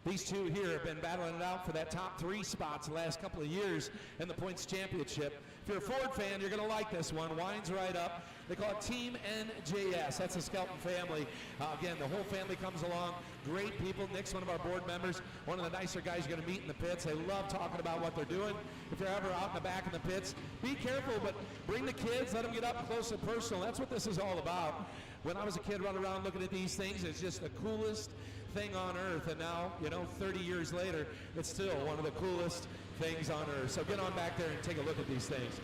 These two here have been battling it out for that top three spots the last couple of years in the points championship. If you're a Ford fan, you're going to like this one. Winds right up. They call it Team NJS. That's the Skelton family. Again, the whole family comes along. Great people. Nick's one of our board members. One of the nicer guys you're going to meet in the pits. They love talking about what they're doing. If you're ever out in the back of the pits, be careful, but bring the kids. Let them get up close and personal. That's what this is all about. When I was a kid running around looking at these things, it's just the coolest thing on earth, and now, 30 years later, it's still one of the coolest things on earth. So get on back there and take a look at these things.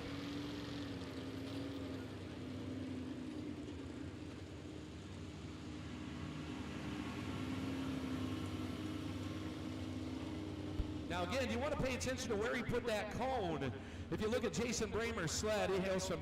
Now again, you want to pay attention to where he put that cone. If you look at Jason Bramer's sled, he hails from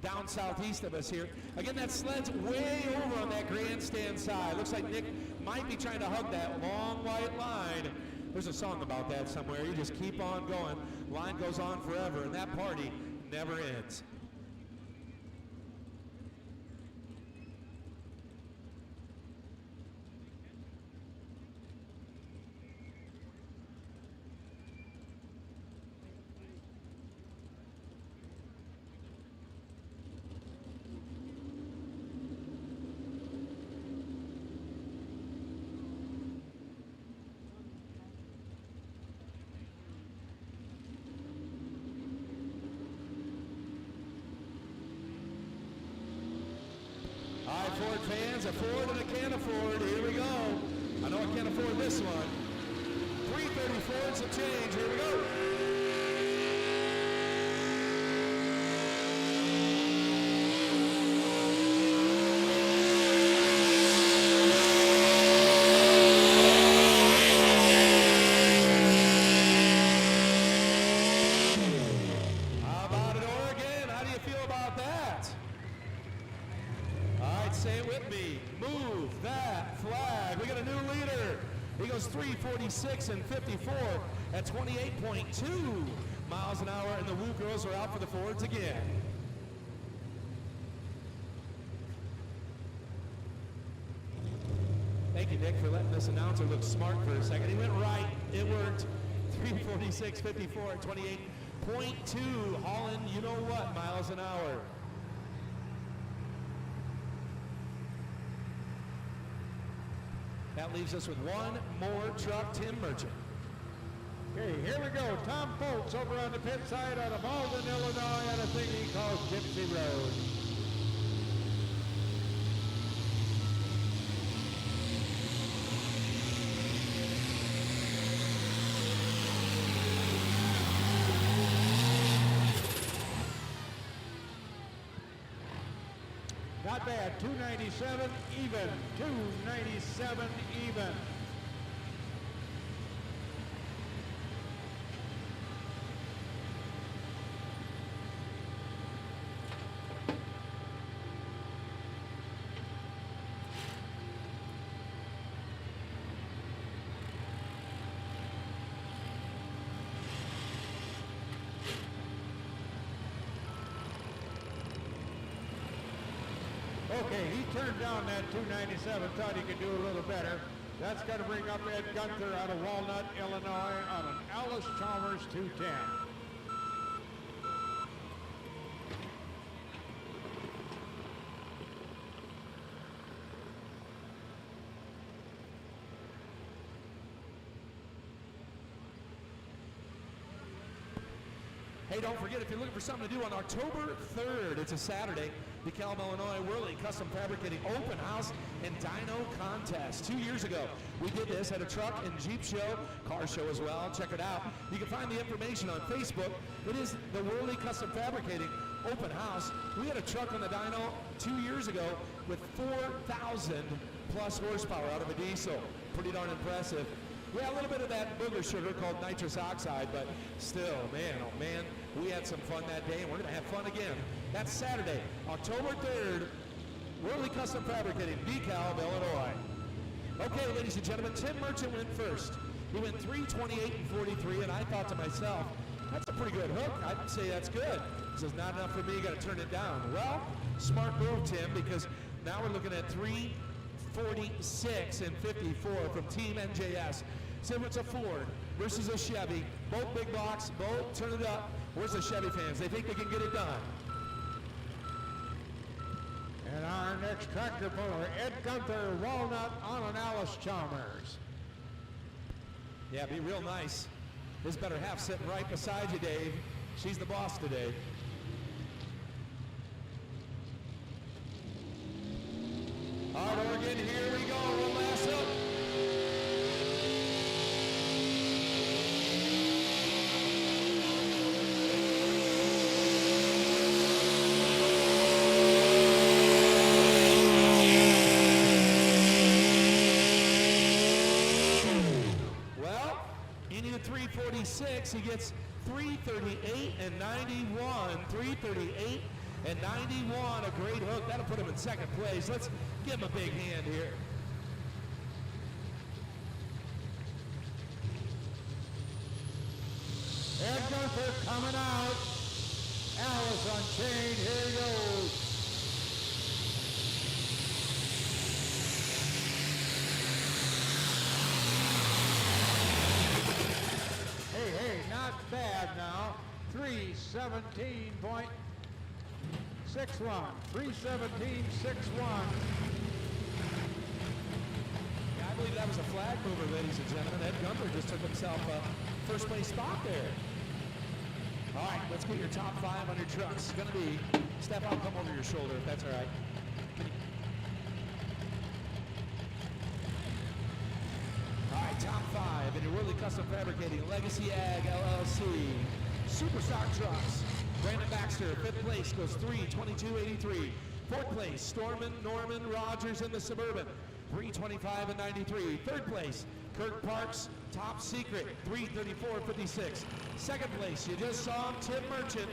down southeast of us here. Again, that sled's way over on that grandstand side. Looks like Nick might be trying to hug that long white line. There's a song about that somewhere. You just keep on going. Line goes on forever, and that party never ends. All right, Ford fans, afford and I can't afford. Here we go. I know I can't afford this one. 334 and some change. Here we go. How about it, Oregon? How do you feel about that? All right, say it with me. Move that flag. We got a new leader. He goes 3:46 and 54 at 28.2 miles an hour, and the Woo girls are out for the Fords again. Thank you, Nick, for letting this announcer look smart for a second. He went right. It worked. 3:46.54 at 28.2. Hauling, you know what, miles an hour. That leaves us with one more truck, Tim Merchant. Okay, here we go. Tom Foltz over on the pit side out of Malden, Illinois, on a thing he calls Gypsy Road. Not bad, 297 even, 297 even. Okay, he turned down that 297, thought he could do a little better. That's got to bring up Ed Gunther out of Walnut, Illinois on an Alice Chalmers 210. Hey, don't forget, if you're looking for something to do on October 3rd, it's a Saturday, DeKalb, Illinois, Worley Custom Fabricating Open House and Dyno Contest. 2 years ago, we did this at a truck and Jeep show, car show as well. Check it out. You can find the information on Facebook. It is the Worley Custom Fabricating Open House. We had a truck on the dyno 2 years ago with 4,000 plus horsepower out of a diesel. Pretty darn impressive. Yeah, a little bit of that booger sugar called nitrous oxide, but still, man, oh man, we had some fun that day, and we're going to have fun again. That's Saturday, October 3rd, Worley Custom Fabricating, DeKalb, Illinois. Okay, ladies and gentlemen, Tim Merchant went first. He went 3:28 and 43, and I thought to myself, that's a pretty good hook. I'd say that's good. He says, not enough for me, you got to turn it down. Well, smart move, Tim, because now we're looking at 3:46 and 54 from Team NJS. So it's a Ford versus a Chevy. Both big blocks, both turn it up. Where's the Chevy fans? They think they can get it done. And our next tractor puller, Ed Gunther, Walnut on an Alice Chalmers. Yeah, be real nice. His better half sitting right beside you, Dave. She's the boss today. All right, Oregon, here we go. One last up. 2026, he gets 338 and 91. 338 and 91, a great hook. That'll put him in second place. Let's give him a big hand here. Ed Gunther coming out. Alice Unchained, here he goes. Hey, not bad now. 317.61. 317.61. Yeah, I believe that was a flag mover, ladies and gentlemen. Ed Gunther just took himself a first place spot there. All right, let's get your top 5 on your trucks. It's going to be, Steph, I'll come over your shoulder if that's all right. All right, top 5 in your Worley Custom Fabricating, Legacy Ag LLC, Superstock Trucks. Brandon Baxter, 5th place, goes 3:22.83. 4th place, Stormin Norman Rogers in the Suburban, 3:25 and 93. 3rd place, Kirk Parks, Top Secret, 3:34.56. 2nd place, you just saw him, Tim Merchant,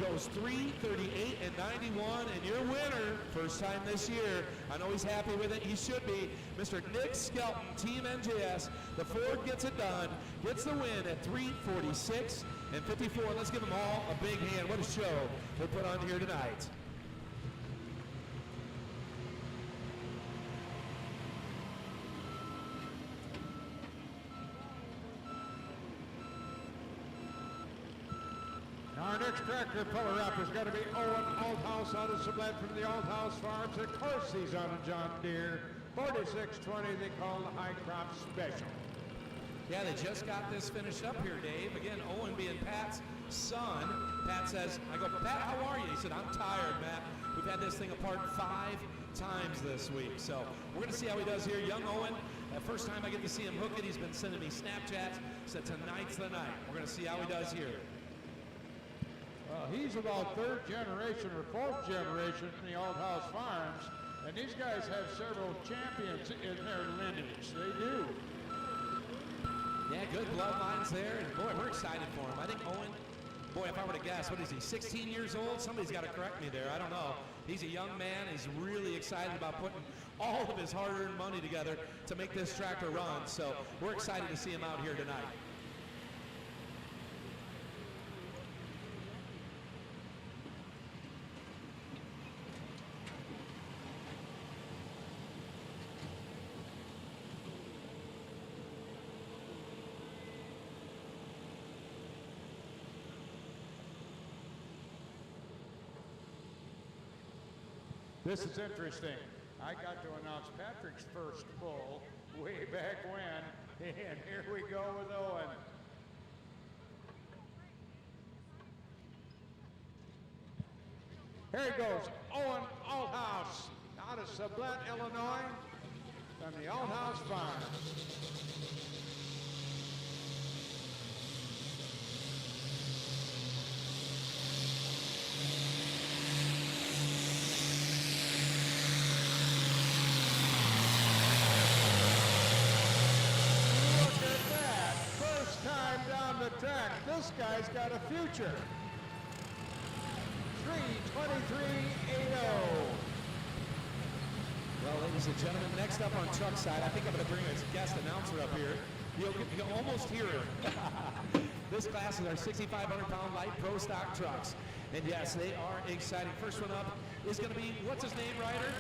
goes 3:38 and 91, and your winner, first time this year, I know he's happy with it, he should be, Mr. Nick Skelton, Team NJS. The Ford gets it done, gets the win at 3:46 and 54. Let's give them all a big hand. What a show we put on here tonight. Our next tractor puller up is going to be Owen Althouse out of Sublette from the Althouse Farms. Of course, he's on a John Deere 4620 they call the High Crop Special. Yeah, they just got this finished up here, Dave. Again, Owen being Pat's son. Pat says, I go, Pat, how are you? He said, I'm tired, Matt. We've had this thing apart 5 times this week. So we're going to see how he does here. Young Owen, that first time I get to see him hook it, he's been sending me Snapchats. Said tonight's the night. We're going to see how he does here. He's about 3rd generation or 4th generation from the Althouse Farms. And these guys have several champions in their lineage. They do. Yeah, good bloodlines there, and boy, we're excited for him. I think Owen, boy, if I were to guess, what is he, 16 years old? Somebody's got to correct me there, I don't know. He's a young man, he's really excited about putting all of his hard-earned money together to make this tractor run, so we're excited to see him out here tonight. This is interesting. I got to announce Patrick's first bull way back when, and here we go with Owen. Here he goes, Owen Althouse, out of Sublette, Illinois, from the Althouse Farms. Track. This guy's got a future. 3:23.80. Well, ladies and gentlemen, next up on truck side, I think I'm going to bring a guest announcer up here. You can almost hear him. This class is our 6,500-pound light pro stock trucks. And yes, they are exciting. First one up is going to be, what's his name, Ryder?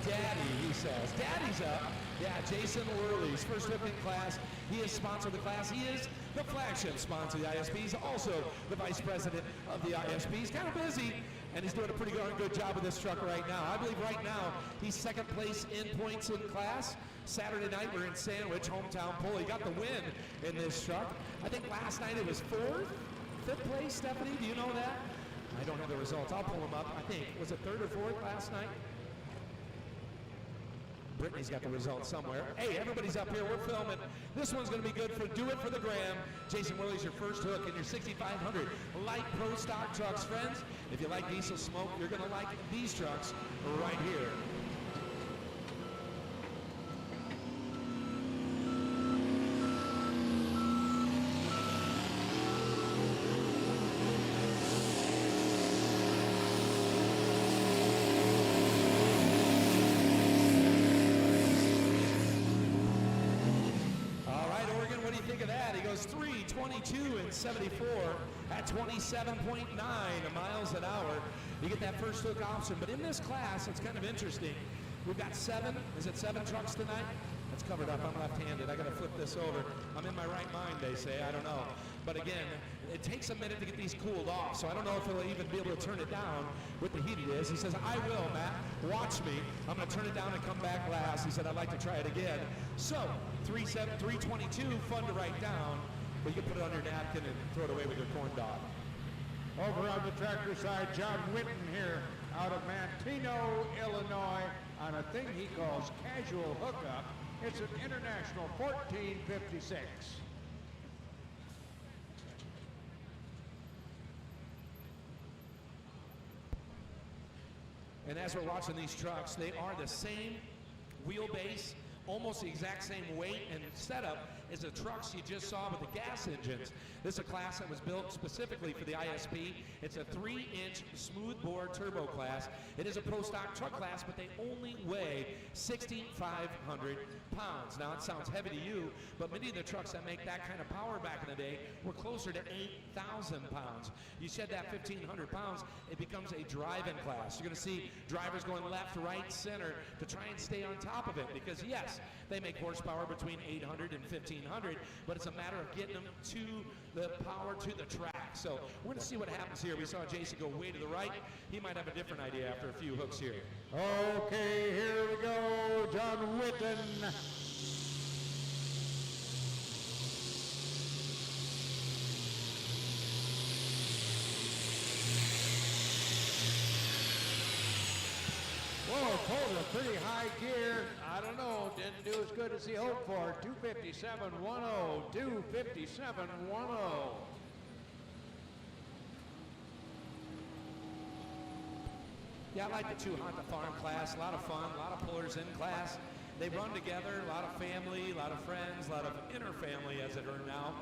Daddy, he says. Daddy's up. Yeah, Jason Worley's first whipping class. He has sponsored the class. He is the flagship sponsor of the ISP. He's also the vice president of the ISP. He's kind of busy, and he's doing a pretty darn good job with this truck right now. I believe right now he's 2nd place in points in class. Saturday night we're in Sandwich, hometown pull. He got the win in this truck. I think last night it was 4th, 5th place, Stephanie, do you know that? I don't have the results. I'll pull them up. I think, was it 3rd or 4th last night? Brittany's got the results somewhere. Hey, everybody's up here. We're filming. This one's going to be good for Do It for the Gram. Jason Worley's your first hook in your 6,500 light pro stock trucks. Friends, if you like diesel smoke, you're going to like these trucks right here. that. He goes 3:22 and 74 at 27.9 miles an hour. You get that first hook option. But in this class, it's kind of interesting. We've got 7 trucks tonight? It's covered up. I'm left-handed. I got to flip this over. I'm in my right mind, they say. I don't know. But again, it takes a minute to get these cooled off, so I don't know if he'll even be able to turn it down with the heat it is. He says, I will, Matt. Watch me. I'm going to turn it down and come back last. He said, I'd like to try it again. So, 322, fun to write down, but you can put it on your napkin and throw it away with your corn dog. Over on the tractor side, John Whitten here out of Manteno, Illinois, on a thing he calls casual hookup. It's an International 1456. And as we're watching these trucks, they are the same wheelbase, almost the exact same weight and setup as the trucks you just saw with the gas engines. This is a class that was built specifically for the ISP. It's a 3-inch smoothbore turbo class. It is a pro stock truck class, but they only weigh 6,500 pounds. Now it sounds heavy to you, but many of the trucks that make that kind of power back in the day were closer to 8,000 pounds. You shed that 1,500 pounds, it becomes a driving class. You're going to see drivers going left, right, center to try and stay on top of it because, yes, they make horsepower between 800 and 1,500, but it's a matter of getting them to the power to the track. So we're going to see what happens here. We saw Jason go way to the right. He might have a different idea after a few hooks here. Okay, here we go, John Whitten. Whoa, pulled a pretty high gear. I don't know, didn't do as good as he hoped for. 257.10, 257.10. Yeah, I like the 200 farm class. A lot of fun, a lot of pullers in class. They run together, a lot of family, a lot of friends, a lot of inner family as it are now.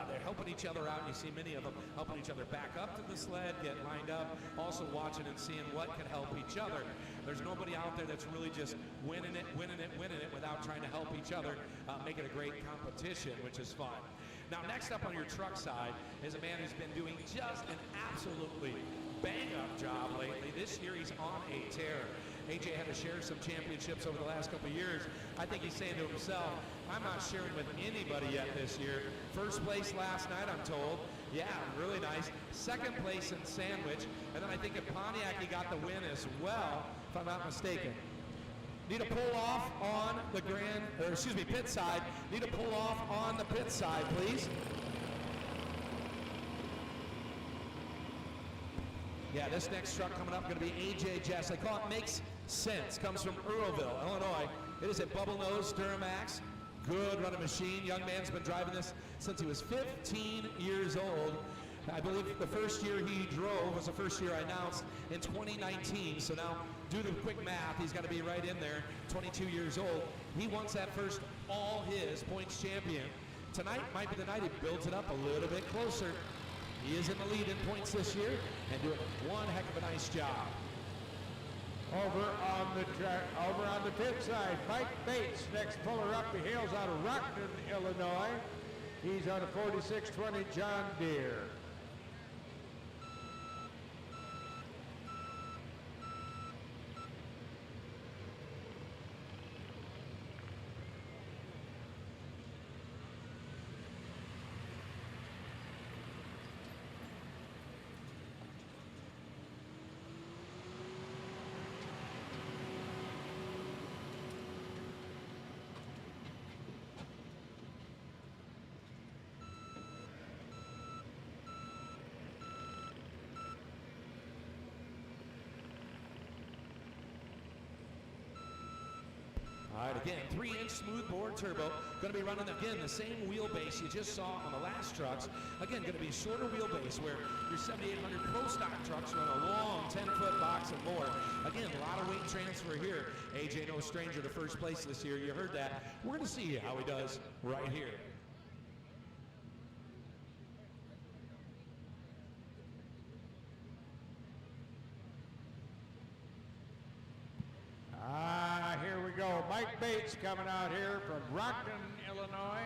They're helping each other out. You see many of them helping each other back up to the sled, get lined up, also watching and seeing what can help each other. There's nobody out there that's really just winning it without trying to help each other, make it a great competition, which is fun. Now, next up on your truck side is a man who's been doing just an absolutely bang-up job lately. This year he's on a tear. AJ had to share some championships over the last couple of years. I think he's saying to himself, I'm not sharing with anybody yet this year. First place last night, I'm told. Yeah, really nice. Second place in Sandwich. And then I think in Pontiac he got the win as well, if I'm not mistaken. Need to pull off on the pit side. Need to pull off on the pit side, please. Yeah, this next truck coming up going to be AJ Jess. They call it Makes Sense. Comes from Earlville, Illinois. It is a bubble nose Duramax. Good running machine. Young man's been driving this since he was 15 years old. I believe the first year he drove was the first year I announced in 2019. So now, do the quick math, he's got to be right in there, 22 years old. He wants that first all his points champion. Tonight might be the night he builds it up a little bit closer. He is in the lead in points this year and doing one heck of a nice job. Over on the track, over on the pit side, Mike Bates, next puller up. He hails out of Rockton, Illinois. He's on a 4620 John Deere. All right, again, 3-inch smoothbore turbo. Going to be running, again, the same wheelbase you just saw on the last trucks. Again, going to be shorter wheelbase where your 7,800 Pro Stock trucks run a long 10-foot box and more. Again, a lot of weight transfer here. AJ, no stranger to first place this year. You heard that. We're going to see how he does right here. Here we go. Mike Bates coming out here from Rockton, Illinois.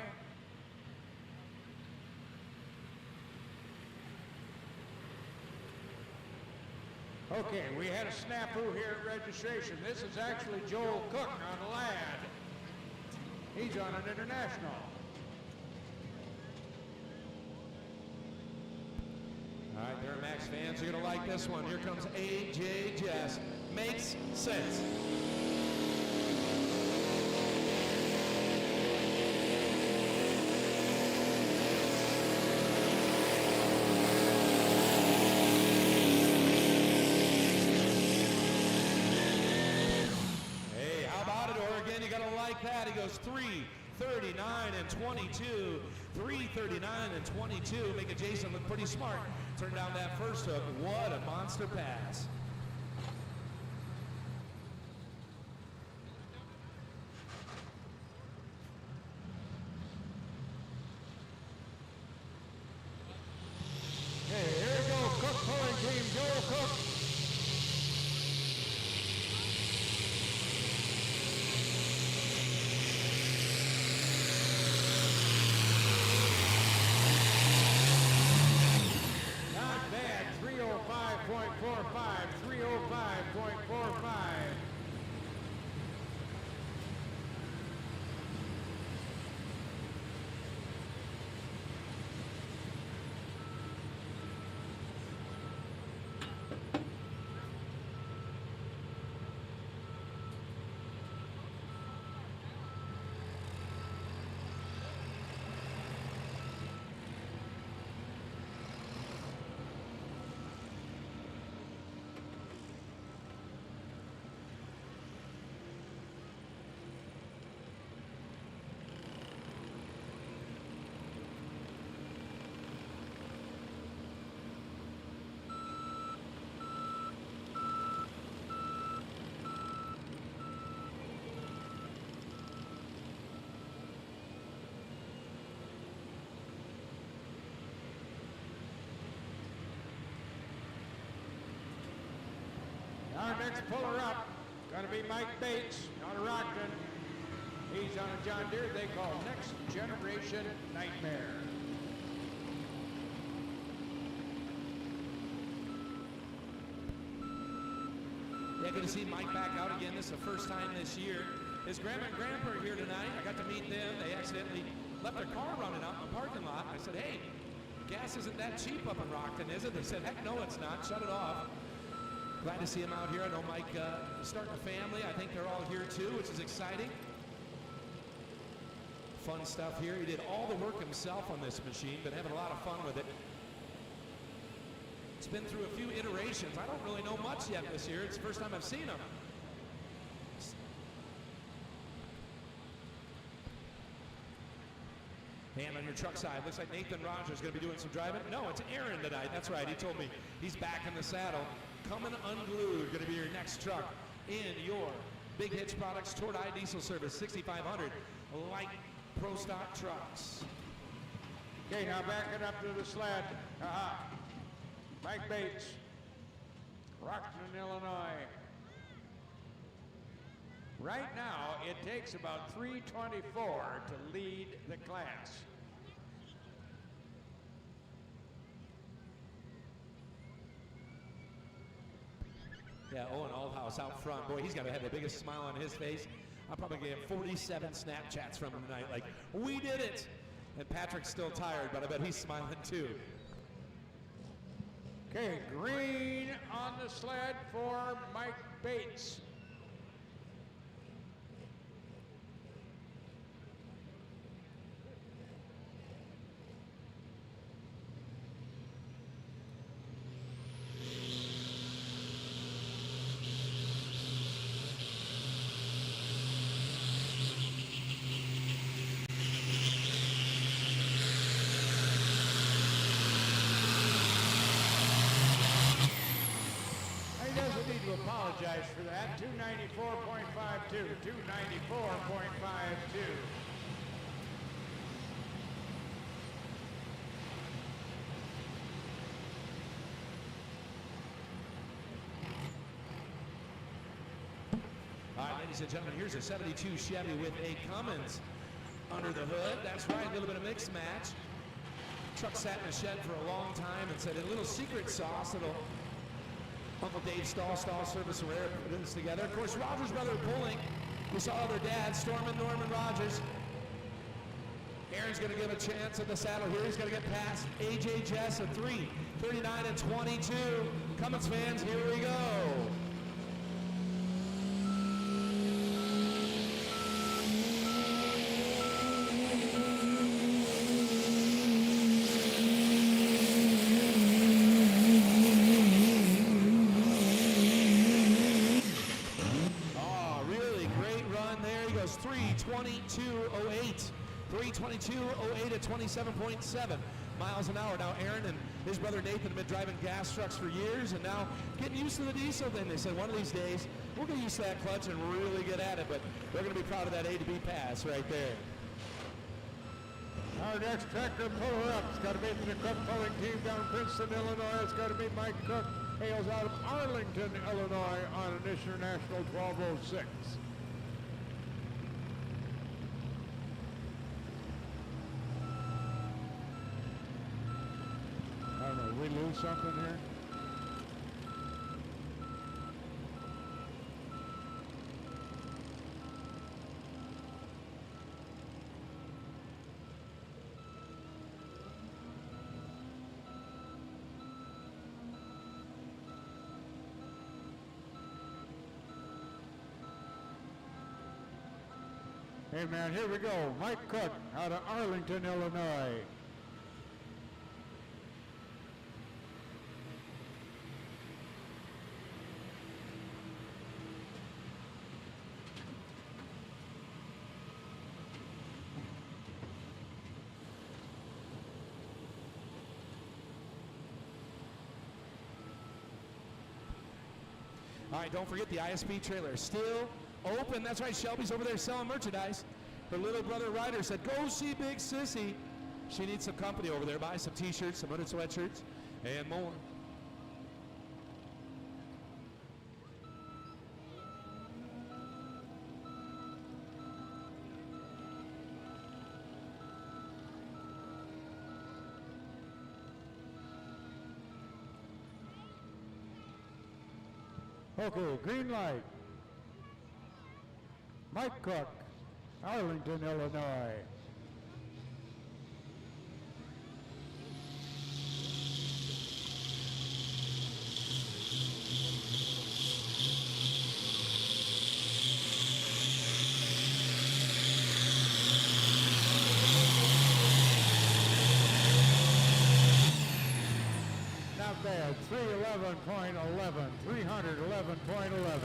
Okay, we had a snafu here at registration. This is actually Joel Cook on a lad. He's on an international. All right, Duramax fans, you're going to like this one. Here comes A.J. Jess. Makes sense. Hey, how about it, Oregon? You got to like that. He goes 3:39 and 22. 3:39 and 22. Making Jason look pretty smart. Turn down that first hook. What a monster pass. Hey, here we go. Cook pulling team, Joel Cook. Not bad. 305.45. 305.45. Our next puller up, going to be Mike Bates out of Rockton. He's on a John Deere they call Next Generation Nightmare. Yeah, good to see Mike back out again. This is the first time this year. His grandma and grandpa are here tonight. I got to meet them. They accidentally left their car running out in the parking lot. I said, hey, gas isn't that cheap up in Rockton, is it? They said, heck no, it's not. Shut it off. Glad to see him out here. I know Mike is starting a family. I think they're all here too, which is exciting. Fun stuff here. He did all the work himself on this machine, but having a lot of fun with it. It's been through a few iterations. I don't really know much yet this year. It's the first time I've seen him. And on your truck side, looks like Nathan Rogers is going to be doing some driving. No, it's Aaron tonight. That's right. He told me he's back in the saddle. Coming unglued, going to be your next truck in your Big Hitch Products Toward Eye Diesel Service 6500 light pro stock trucks. Okay, now backing up to the sled. Mike Bates, Rockton, Illinois. Right now, it takes about 3:24 to lead the class. Yeah, Owen Aldhouse out front. Boy, he's got to have the biggest smile on his face. I'll probably get 47 Snapchats from him tonight, like, we did it! And Patrick's still tired, but I bet he's smiling too. Okay, green on the sled for Mike Bates. Apologize for that. 294.52. 294.52. All right, ladies and gentlemen, here's a 72 Chevy with a Cummins under the hood. That's right, a little bit of mixed match. Truck sat in the shed for a long time and said a little secret sauce that'll Uncle Dave Stall Service and Rare putting this together. Of course, Rogers' brother pulling. We saw their dad, Stormin Norman Rogers. Aaron's going to give a chance at the saddle here. He's going to get past AJ Jess at 3:39 and 22. Cummins fans, here we go. Oh, really great run there. He goes 3:22.08. 3:22.08 at 27.7 miles an hour. Now Aaron and his brother Nathan have been driving gas trucks for years and now getting used to the diesel. Then they said one of these days we'll get used to that clutch and really get at it, but they're going to be proud of that A to B pass right there. Our next tractor puller up has got to be the Cook pulling team down Princeton, Illinois. It's got to be Mike Cook, hails out of Arlington, Illinois on an International 1206. I don't know, did we lose something here? Hey man, here we go. Mike Cook out of Arlington, Illinois. All right, don't forget the ISP trailer is still open. That's right, Shelby's over there selling merchandise. Her little brother Ryder said, go see Big Sissy. She needs some company over there. Buy some t-shirts, some hooded sweatshirts, and more. Okay, green light. Mike Cook, Arlington, Illinois. Not bad, 311.11, 311.11.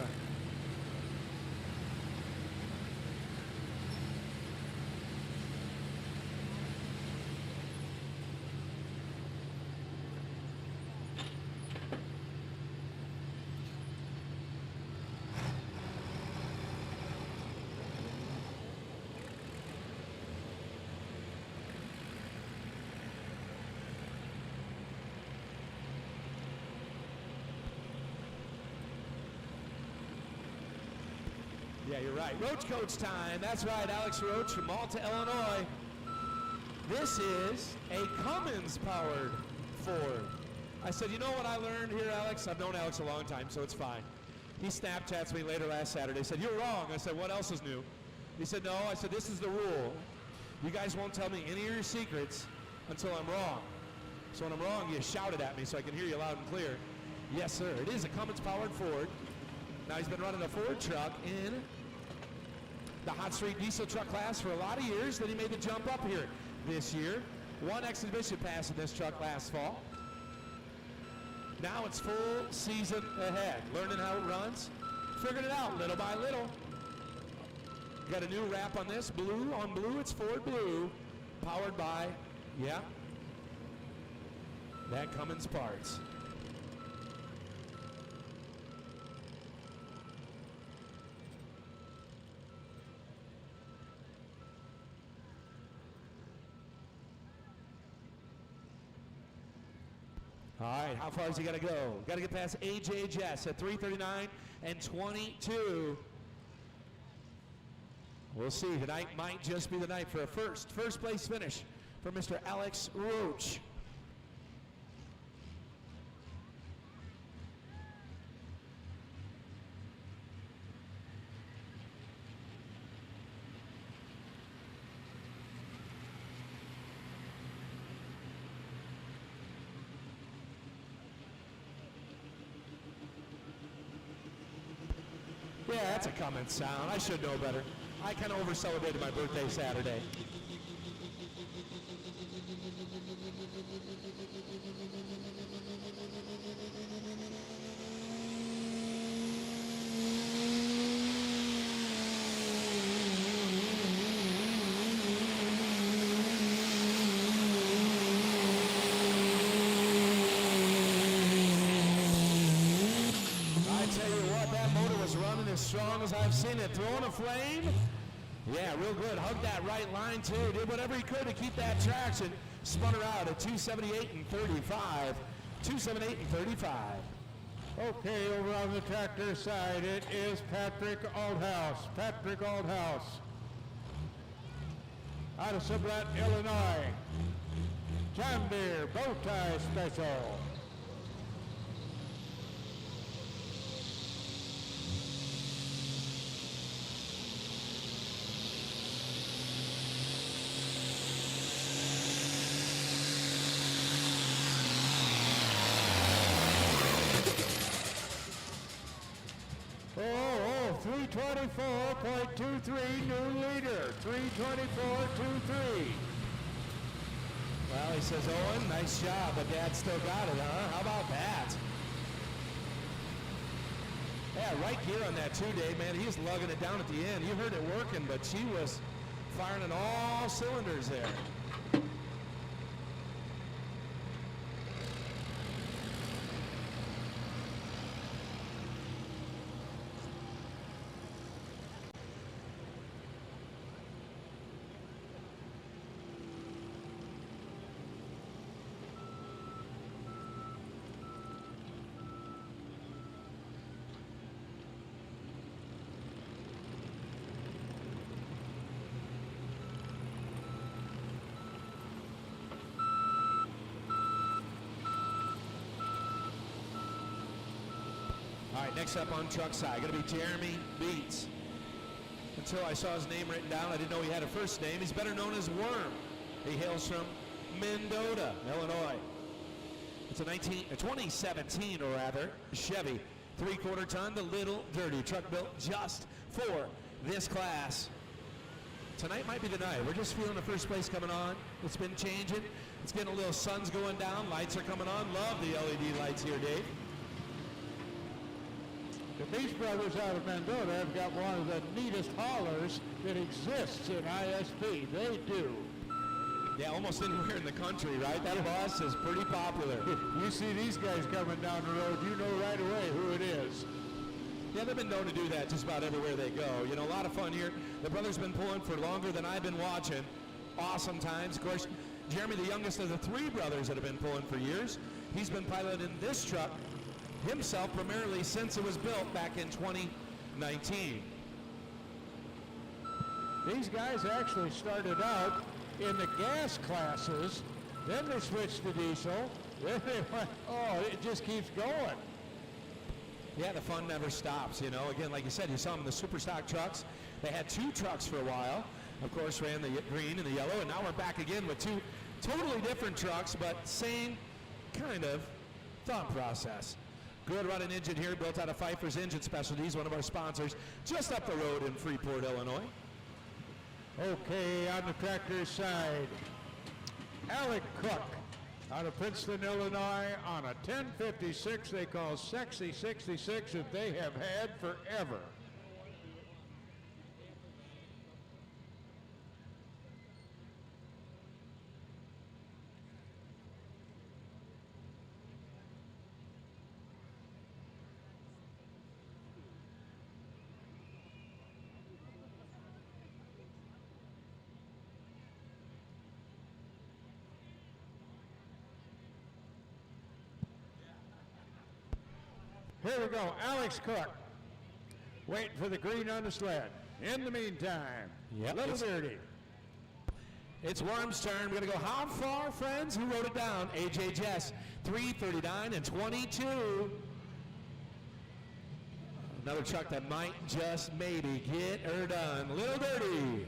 Yeah, you're right. Roach Coach time. That's right, Alex Roach from Malta, Illinois. This is a Cummins-powered Ford. I said, you know what I learned here, Alex? I've known Alex a long time, so it's fine. He Snapchats me later last Saturday. He said, you're wrong. I said, what else is new? He said, no. I said, this is the rule. You guys won't tell me any of your secrets until I'm wrong. So when I'm wrong, you shout it at me so I can hear you loud and clear. Yes, sir. It is a Cummins-powered Ford. Now, he's been running a Ford truck in the hot street diesel truck class for a lot of years. Then he made the jump up here this year. One exhibition pass in this truck last fall. Now it's full season ahead. Learning how it runs. Figured it out little by little. Got a new wrap on this. Blue on blue. It's Ford Blue. Powered by, yeah, that Cummins parts. All right, how far has he got to go? Got to get past AJ Jess at 3:39 and 22. We'll see. Tonight might just be the night for a first place finish for Mr. Alex Roach. Yeah, that's a coming sound. I should know better. I kind of over-celebrated my birthday Saturday. Strong as I've seen it. Throwing a flame. Yeah, real good. Hugged that right line too. Did whatever he could to keep that traction. Spun her out at 278 and 35. 278 and 35. Okay, over on the tractor side, it is Patrick Althouse. Patrick Althouse. Out of Sublette, Illinois. John Deere Bow Tie Special. Oh, 324.23 new leader. 324.23. Well, he says, Owen, nice job, but Dad still got it, huh? How about that? Yeah, right gear on that too, Dave, man. He was lugging it down at the end. You heard it working, but she was firing on all cylinders there. All right, next up on truck side, going to be Jeremy Beats. Until I saw his name written down, I didn't know he had a first name. He's better known as Worm. He hails from Mendota, Illinois. It's a 2017, or rather, Chevy 3/4 ton, the Little Dirty truck built just for this class. Tonight might be the night. We're just feeling the first place coming on. It's been changing. It's getting a little sun's going down. Lights are coming on. Love the LED lights here, Dave. The Beach Brothers out of Mendota have got one of the neatest haulers that exists in ISP. They do. Yeah, almost anywhere in the country, right? That bus is pretty popular. You see these guys coming down the road, you know right away who it is. Yeah, they've been known to do that just about everywhere they go. You know, a lot of fun here. The brothers been pulling for longer than I've been watching. Awesome times. Of course, Jeremy, the youngest of the three brothers that have been pulling for years, he's been piloting this truck himself primarily since it was built back in 2019. These guys actually started out in the gas classes, then they switched to diesel, then they went, oh, it just keeps going. Yeah, the fun never stops, you know. Again, like you said, you saw them in the super stock trucks. They had two trucks for a while. Of course, ran the green and the yellow, and now we're back again with two totally different trucks, but same kind of thought process. Good running engine here, built out of Pfeiffer's Engine Specialties, one of our sponsors, just up the road in Freeport, Illinois. Okay, on the tractor side, Alec Cook out of Princeton, Illinois, on a 1056 they call Sexy 66 that they have had forever. Here we go, Alex Cook, waiting for the green on the sled. In the meantime, Little Dirty. It's Worm's turn. We're going to go how far, friends? Who wrote it down? AJ Jess, 3:39 and 22. Another truck that might just maybe get her done. Little Dirty.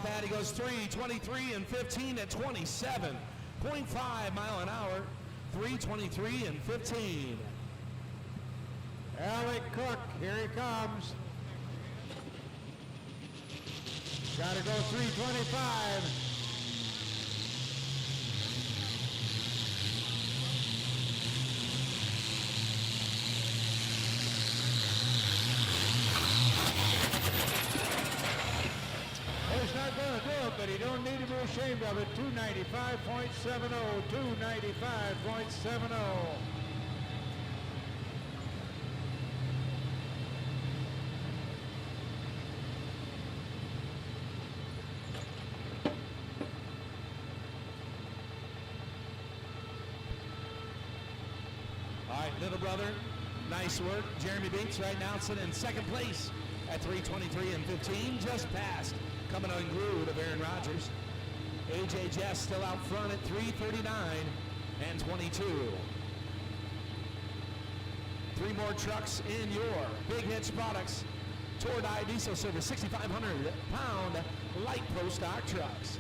about that? He goes 3:23 and 15 at 27.5 mile an hour. 3:23 and 15. Alec Cook, here he comes. Got to go 3:25. He's not going to do it, but he don't need to be ashamed of it. 295.70, 295.70. All right, little brother, nice work. Jeremy Bates right now sitting in second place at 3:23 and 15, just past coming unglued of Aaron Rodgers. AJ Jess still out front at 3:39 and 22. 3 more trucks in your Big Hits Products Tour-Dye Diesel Service 6,500-pound light pro stock trucks.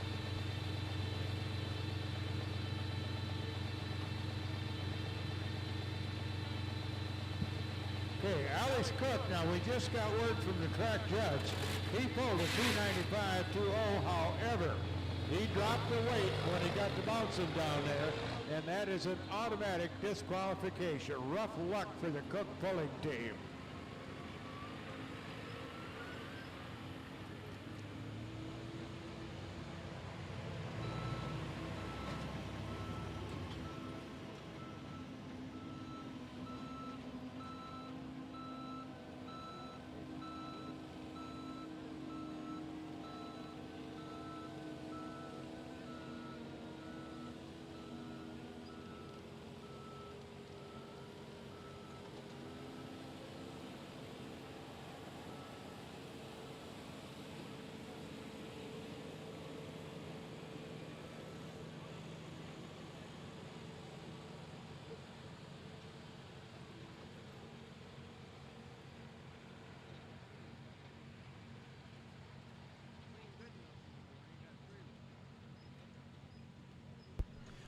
Okay, Alice Cook, now we just got word from the track judge. He pulled a 295.20, however, he dropped the weight when he got to bouncing down there, and that is an automatic disqualification. Rough luck for the Cook pulling team.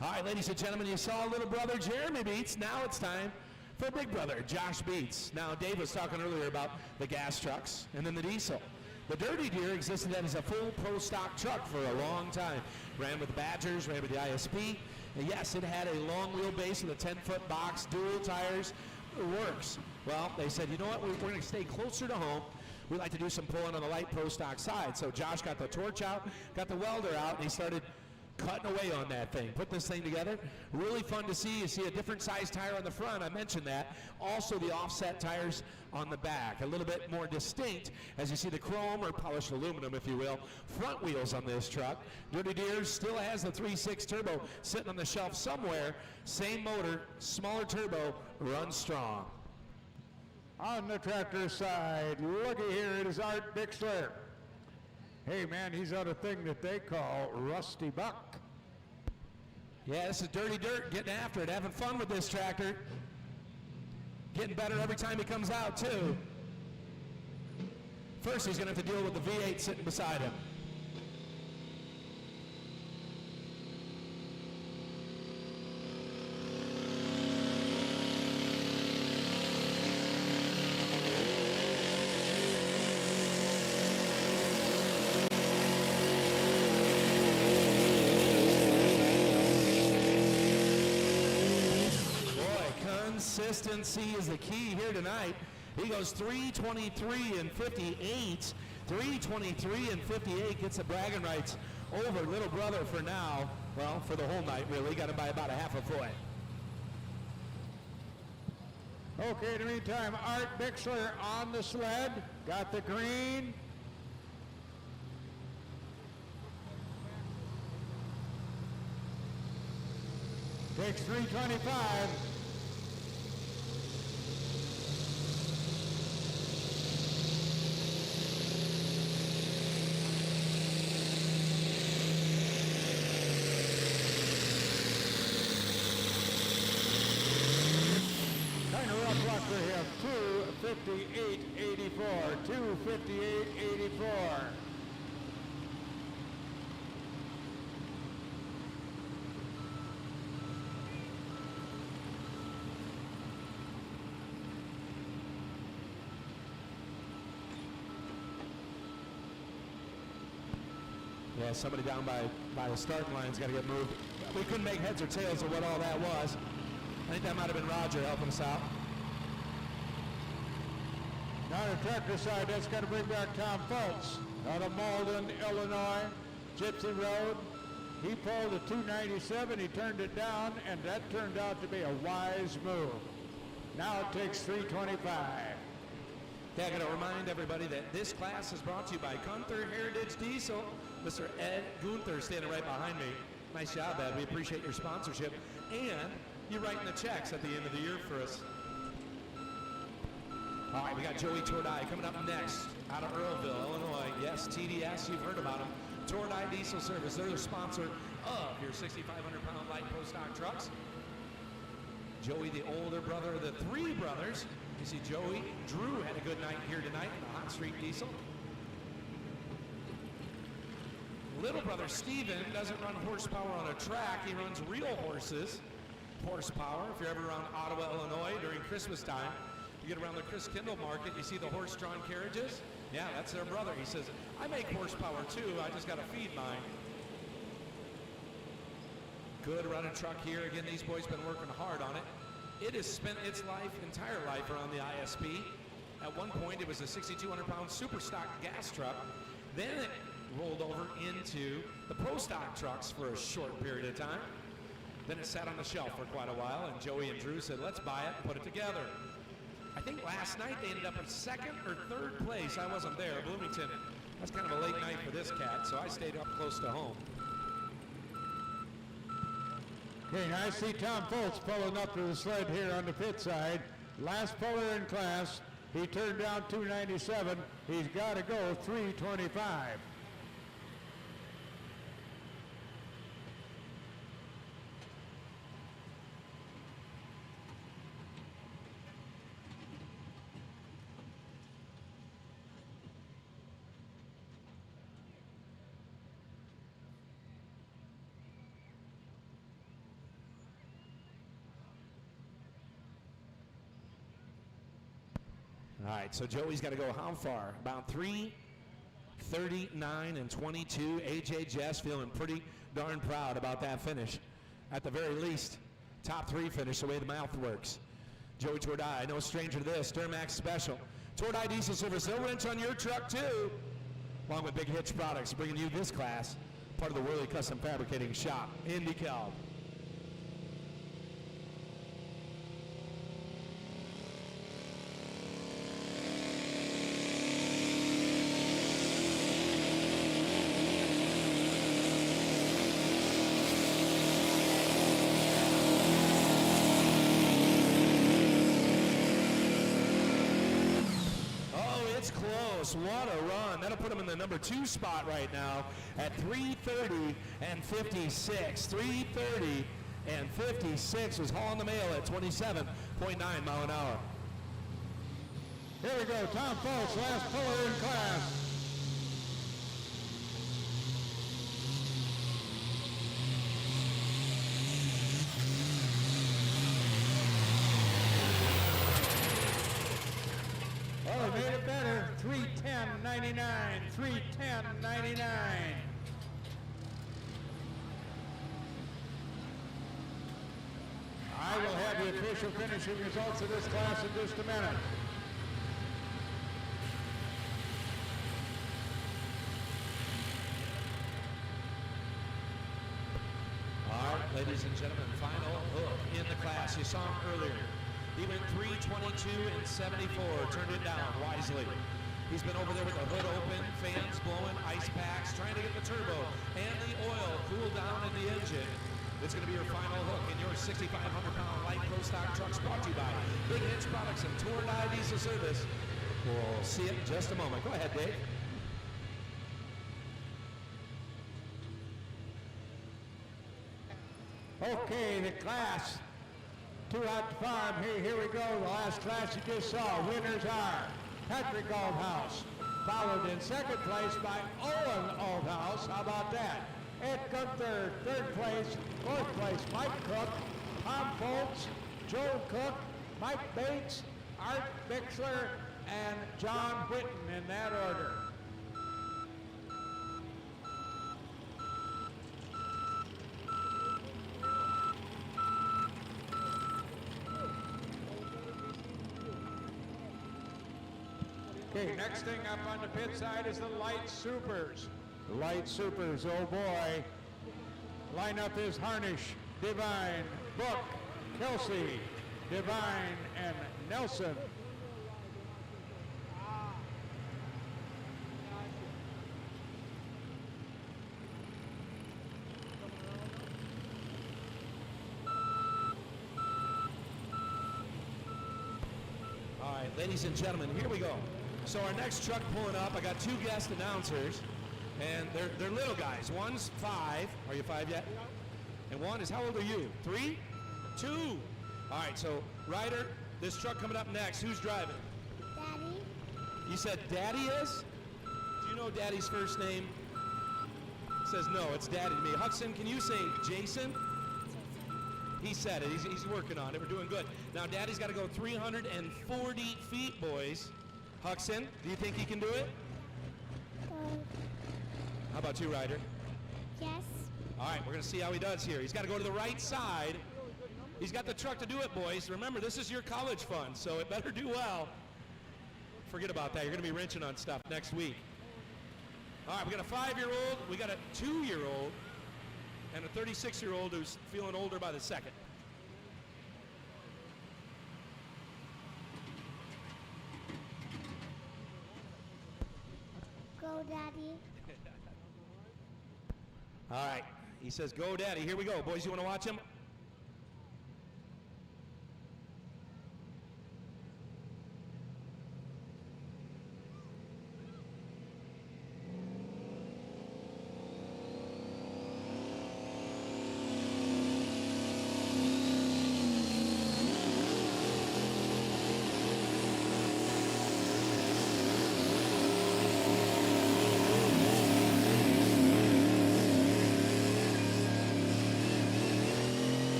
All right, ladies and gentlemen, you saw little brother Jeremy Beats. Now it's time for big brother Josh Beats. Now, Dave was talking earlier about the gas trucks and then the diesel. The Dirty Deer existed as a full pro stock truck for a long time. Ran with the Badgers, ran with the ISP. And yes, it had a long wheelbase with a 10-foot box, dual tires. It works. Well, they said, you know what, we're going to stay closer to home. We like to do some pulling on the light pro stock side. So Josh got the torch out, got the welder out, and he started cutting away on that thing, put this thing together. Really fun to see. You see a different size tire on the front, I mentioned that. Also the offset tires on the back, a little bit more distinct as you see the chrome or polished aluminum, if you will, front wheels on this truck. Dirty Deer still has the 3.6 turbo sitting on the shelf somewhere. Same motor, smaller turbo, runs strong. On the tractor side, looky here, it is Art Bixler. Hey man, he's on a thing that they call Rusty Buck. Yeah, this is Dirty Dirt, getting after it, having fun with this tractor. Getting better every time he comes out, too. First, he's going to have to deal with the V8 sitting beside him. Consistency is the key here tonight. He goes 3:23 and 58. 3:23 and 58 gets the bragging rights over little brother for now. Well, for the whole night, really. Got him by about a half a foot. Okay, in the meantime, Art Bixler on the sled. Got the green. Takes 3:25. For him, 2:58.84, 2:58.84. Yeah, somebody down by the starting line's got to get moved. We couldn't make heads or tails of what all that was. I think that might have been Roger helping us out. Now the tractor side, that's got to bring back Tom Fultz out of Malden, Illinois, Gypsy Road. He pulled a 297, he turned it down, and that turned out to be a wise move. Now it takes 325. Yeah, I got to remind everybody that this class is brought to you by Gunther Heritage Diesel. Mr. Ed Gunther standing right behind me. Nice job, Ed. We appreciate your sponsorship. And you're writing the checks at the end of the year for us. All right, we got Joey Tordai coming up next out of Earlville, Illinois. Yes, TDS, you've heard about them. Tordai Diesel Service, they're the sponsor of your 6,500-pound light post stock trucks. Joey, the older brother of the three brothers. You see Joey, Drew had a good night here tonight in the Hot Street Diesel. Little brother Steven doesn't run horsepower on a track, he runs real horses. Horsepower, if you're ever around Ottawa, Illinois during Christmas time, you get around the Chris Kindle Market, you see the horse-drawn carriages? Yeah, that's their brother. He says, I make horsepower too, I just got to feed mine. Good running truck here. Again, these boys been working hard on it. It has spent its entire life around the ISP. At one point, it was a 6,200-pound super stock gas truck. Then it rolled over into the pro stock trucks for a short period of time. Then it sat on the shelf for quite a while, and Joey and Drew said, let's buy it and put it together. I think last night they ended up in second or third place. I wasn't there. Bloomington, that's kind of a late night for this cat, so I stayed up close to home. Okay, now I see Tom Fultz pulling up to the sled here on the pit side. Last puller in class. He turned down 297. He's got to go 325. All right, so Joey's got to go how far? About 3:39 and 22. AJ Jess feeling pretty darn proud about that finish. At the very least, top three finish, the way the mouth works. Joey Tordai, no stranger to this. Duramax Special. Tordai Diesel Service, they'll wrench on your truck too. Along with Big Hitch Products, bringing you this class, part of the Worley Custom Fabricating Shop in DeKalb. What a run. That'll put him in the number 2 spot right now at 3:30 and 56. 3:30 and 56 was hauling the mail at 27.9 mile an hour. Here we go, Tom Fultz, last puller in class. Oh, made it better. 3:10.99. 3:10.99. I will have the official finishing results of this class in just a minute. All right, ladies and gentlemen, final hook in the class. You saw him earlier. He went 3:22 and 74, turned it down wisely. He's been over there with the hood open, fans blowing, ice packs, trying to get the turbo and the oil cooled down in the engine. It's going to be your final hook in your 6,500-pound light pro stock trucks, brought to you by Big Hitch Products and Tordai Diesel Service. We'll see it in just a moment. Go ahead, Dave. Okay, the class. 2 out the farm. Here we go. The last class you just saw. Winners are Patrick Althouse, followed in second place by Owen Althouse. How about that? Ed Gunther, third place. Fourth place, Mike Cook, Tom Fultz, Joe Cook, Mike Bates, Art Bixler, and John Whitten in that order. Okay, next thing up on the pit side is the Light Supers. The Light Supers, oh boy. Lineup is Harnish, Divine, Book, Kelsey, Divine, and Nelson. All right, ladies and gentlemen, here we go. So our next truck pulling up, I got two guest announcers, and they're little guys. One's 5. Are you 5 yet? And one is, how old are you? 3? 2. All right, so Ryder, this truck coming up next, who's driving? Daddy. You said Daddy is? Do you know Daddy's first name? Says no, it's Daddy to me. Hudson, can you say Jason? He said it. He's working on it. We're doing good. Now, Daddy's got to go 340 feet, boys. Huxon, do you think he can do it? Go. How about you, Ryder? Yes. All right, we're going to see how he does here. He's got to go to the right side. He's got the truck to do it, boys. Remember, this is your college fund, so it better do well. Forget about that. You're going to be wrenching on stuff next week. All right, we got a 5-year-old, we got a 2-year-old, and a 36-year-old who's feeling older by the second. Go, Daddy. All right, he says, go, Daddy. Here we go. Boys, you want to watch him?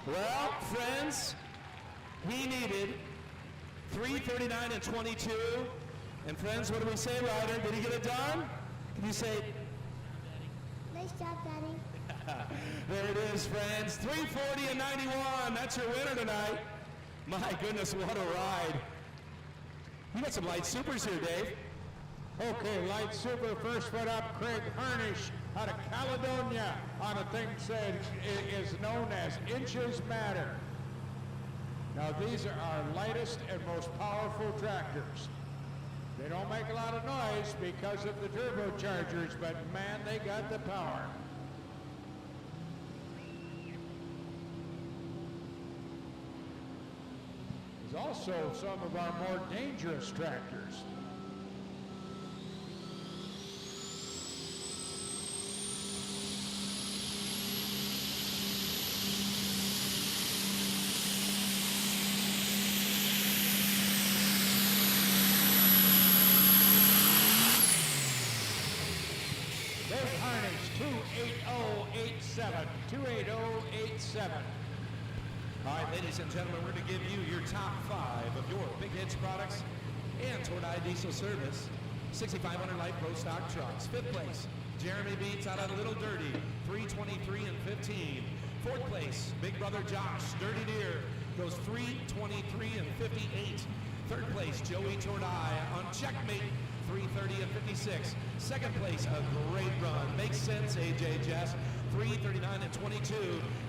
Well, friends, we needed 3:39 and 22. And friends, what do we say, Ryder? Did he get it done? Can you say, Nice job, Daddy. there it is, friends. 3:40 and 91. That's your winner tonight. My goodness, what a ride. You got some light supers here, Dave. Okay, Light Super, first one up, Craig Harnish out of Caledonia on a thing said is known as Inches Matter. Now these are our lightest and most powerful tractors. They don't make a lot of noise because of the turbochargers, but man, they got the power. There's also some of our more dangerous tractors. Craig Harnish, 28087. All right, ladies and gentlemen, we're going to give you your top 5 of your Big Hits products and Tordai Diesel Service 6500 light pro stock trucks. 5th place, Jeremy Beats out of Little Dirty, 323 and 15. 4th place, Big Brother Josh, Dirty Deer, goes 323 and 58. 3rd place, Joey Tordai on Checkmate, 330 and 56. 2nd place, a great run. Makes sense, AJ Jess, 339 and 22.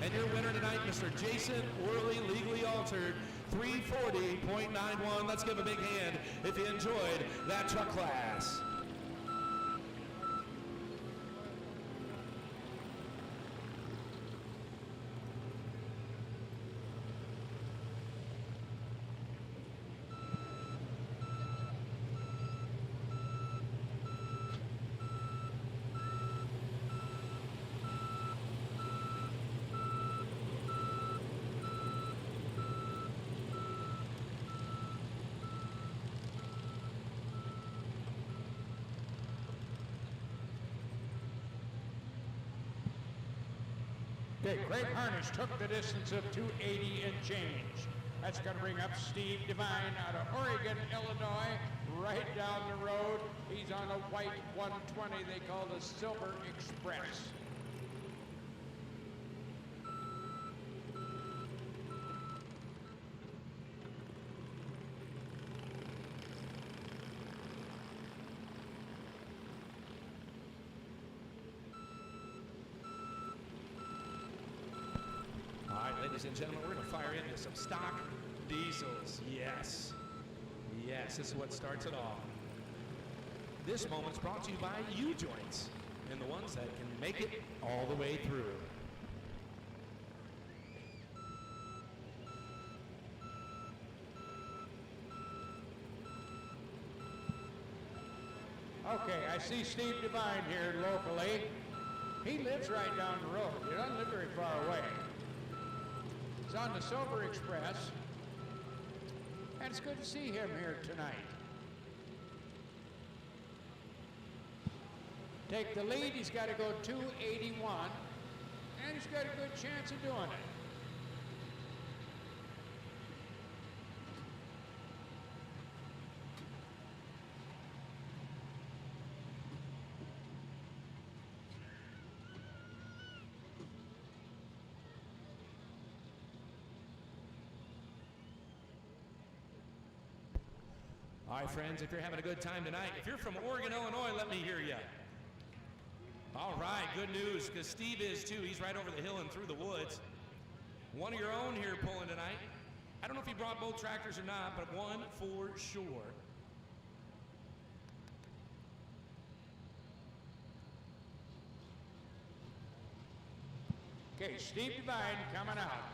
And your winner tonight, Mr. Jason Worley, legally altered, 340.91. Let's give a big hand if you enjoyed that truck class. Okay, Craig Harnish took the distance of 280 and change. That's going to bring up Steve Devine out of Oregon, Illinois, right down the road. He's on a white 120 they call the Silver Express. ladies and gentlemen, we're going to fire into some stock diesels. Yes. Yes, this is what starts it all. This moment's brought to you by U-Joints and the ones that can make it all the way through. Okay, I see Steve Devine here locally. He lives right down the road. He doesn't live very far away. He's on the Silver Express, and it's good to see him here tonight. Take the lead, he's got to go 281, and he's got a good chance of doing it. All right, friends, if you're having a good time tonight, if you're from Oregon, Illinois, let me hear you. All right, good news, because Steve is too. He's right over the hill and through the woods. One of your own here pulling tonight. I don't know if he brought both tractors or not, but one for sure. Okay, Steve Devine coming out.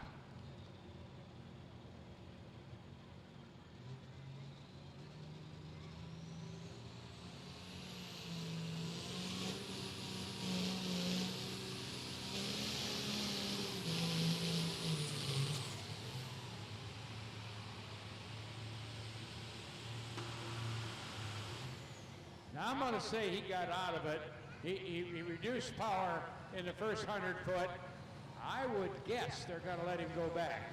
Now, I'm going to say he got out of it. He reduced power in the first 100 foot. I would guess they're going to let him go back.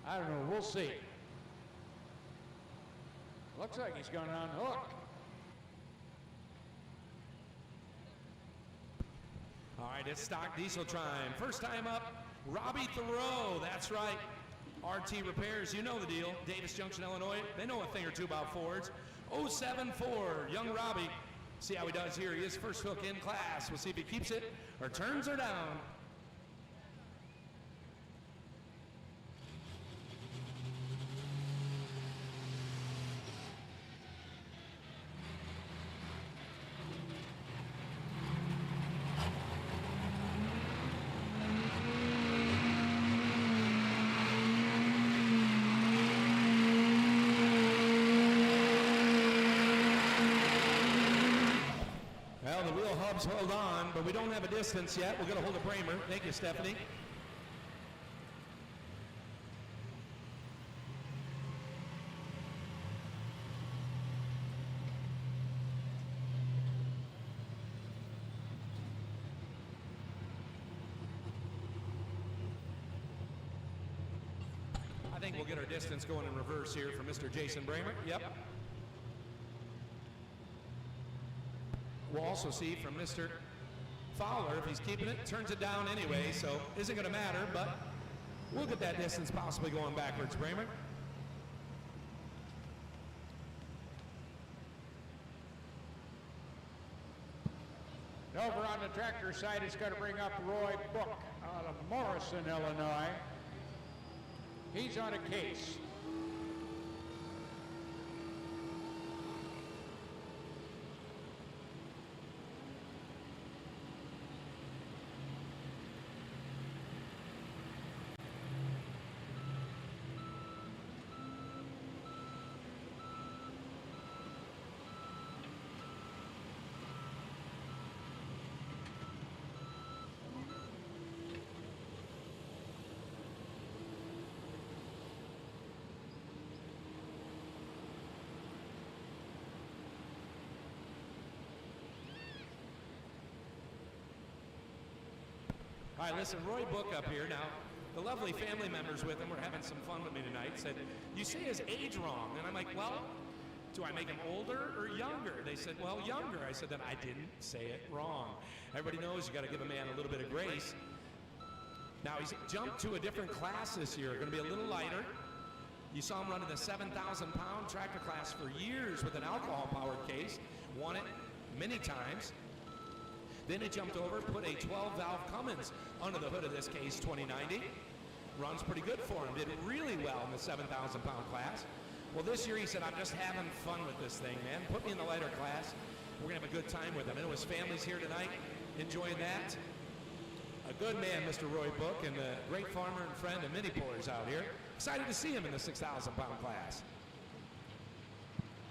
I don't know. We'll see. Looks like he's going on hook. All right, it's stock diesel time. First time up, Robbie Thoreau. That's right. RT Repairs, you know the deal. Davis Junction, Illinois. They know a thing or two about Fords. 074, young Robbie. See how he does here. He is first hook in class. We'll see if he keeps it or turns her down. Hold on, but we don't have a distance yet. We're going to hold a Bramer. Thank you, Stephanie. I think we'll get our distance going in reverse here for Mr. Jason Bramer. Yep. We'll also see from Mr. Fowler, if he's keeping it, turns it down anyway, so isn't going to matter, but we'll get that distance possibly going backwards, Bramer. Over on the tractor side, it's going to bring up Roy Book out of Morrison, Illinois. He's on a case. All right, listen, Roy Book up here. Now, the lovely family members with him were having some fun with me tonight. Said, you say his age wrong. And I'm like, well, do I make him older or younger? They said, well, younger. I said, then I didn't say it wrong. Everybody knows you got to give a man a little bit of grace. Now, he's jumped to a different class this year, going to be a little lighter. You saw him running the 7,000-pound tractor class for years with an alcohol-powered case. Won it many times. Then he jumped over, put a 12-valve Cummins under the hood of this Case 2090. Runs pretty good for him. Did really well in the 7,000-pound class. Well, this year he said, I'm just having fun with this thing, man. Put me in the lighter class. We're going to have a good time with him. I know his family's here tonight enjoying that. A good man, Mr. Roy Book, and a great farmer and friend and mini pullers out here. Excited to see him in the 6,000-pound class.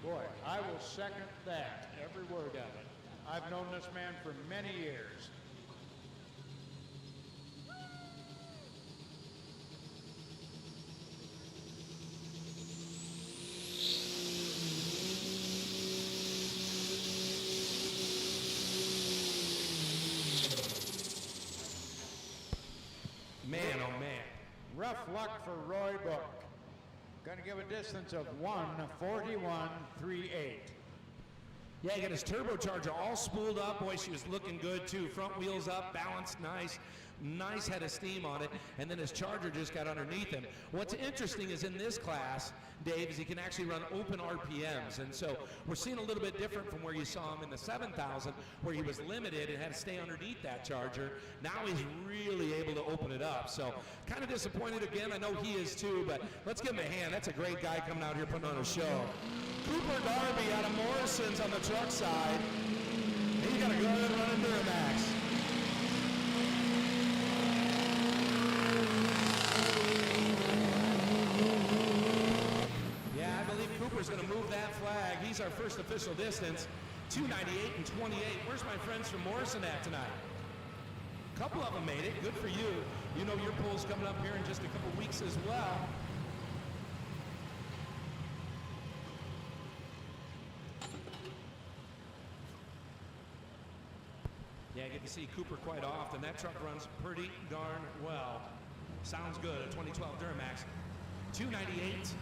Boy, I will second that, every word of it. I've known this man for many years. Man, oh man. Rough luck for Roy Book. Going to give a distance of 1:41.38. Yeah, he got his turbocharger all spooled up. Boy, she was looking good too. Front wheels up, balanced nice. Nice head of steam on it, and then his charger just got underneath him. What's interesting is in this class, Dave, is he can actually run open RPMs, and so we're seeing a little bit different from where you saw him in the 7,000, where he was limited and had to stay underneath that charger. Now he's really able to open it up, so kind of disappointed again. I know he is too, but let's give him a hand. That's a great guy coming out here putting on a show. Cooper Darby out of Morrison's on the truck side. He's got a good running Duramax. Cooper's going to move that flag. He's our first official distance, 2:98 and 28. Where's my friends from Morrison at tonight? A couple of them made it. Good for you. You know your poll's coming up here in just a couple weeks as well. Yeah, I get to see Cooper quite often. That truck runs pretty darn well. Sounds good. A 2012 Duramax. 2:98.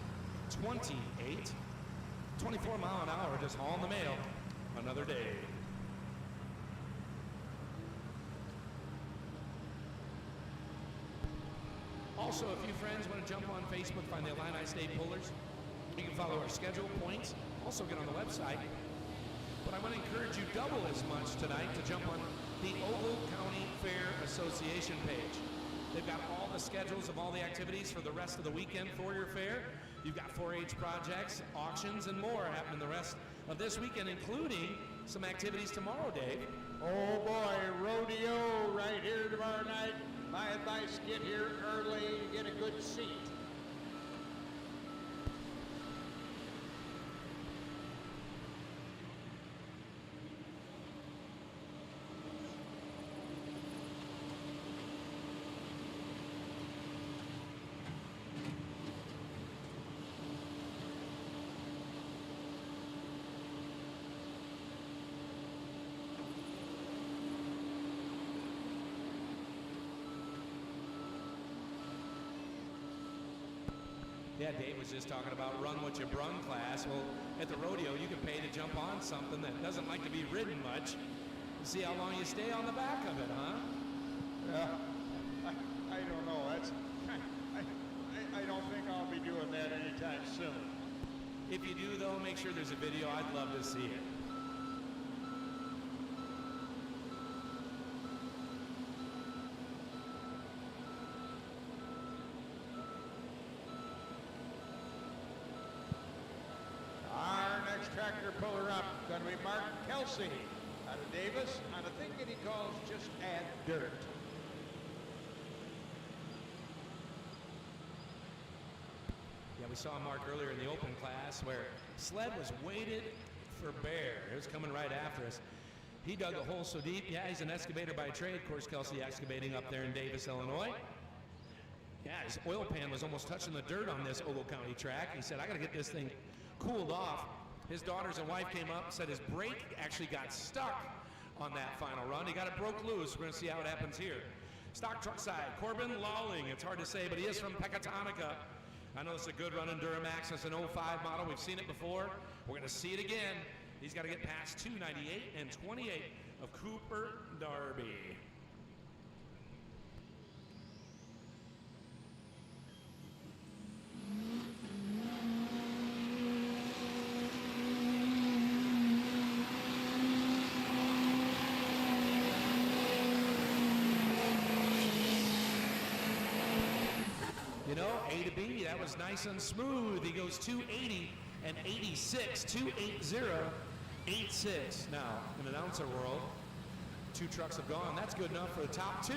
28, 24 mile an hour, just hauling the mail another day. Also, if you friends want to jump on Facebook, find the Illini State Pullers. You can follow our schedule, points, also get on the website. But I want to encourage you double as much tonight to jump on the Ogle County Fair Association page. They've got all the schedules of all the activities for the rest of the weekend for your fair. You've got 4-H projects, auctions, and more happening the rest of this weekend, including some activities tomorrow, Dave. Oh boy, rodeo right here tomorrow night. My advice, get here early, get a good seat. Yeah, Dave was just talking about run what you brung class. Well, at the rodeo, you can pay to jump on something that doesn't like to be ridden much and see how long you stay on the back of it, huh? Yeah, I don't know. I don't think I'll be doing that anytime soon. If you do, though, make sure there's a video. I'd love to see it. Tractor puller up, going to be Mark Kelsey out of Davis on a thing that he calls just add dirt. Yeah, we saw Mark earlier in the open class where sled was weighted for bear. It was coming right after us. He dug a hole so deep. Yeah, he's an excavator by trade. Of course, Kelsey excavating up there in Davis, Illinois. Yeah, his oil pan was almost touching the dirt on this Ogle County track. He said, I got to get this thing cooled off. His daughters and wife came up and said his brake actually got stuck on that final run. He got it broke loose. We're going to see how it happens here. Stock truck side, Corbin Lawling. It's hard to say, but he is from Pecatonica. I know it's a good running Duramax. It's an 05 model. We've seen it before. We're going to see it again. He's got to get past 298 and 28 of Cooper Darby. JB. That was nice and smooth. He goes 280 and 86, 280, 86. Now, in announcer world, 2 trucks have gone. That's good enough for the top 2.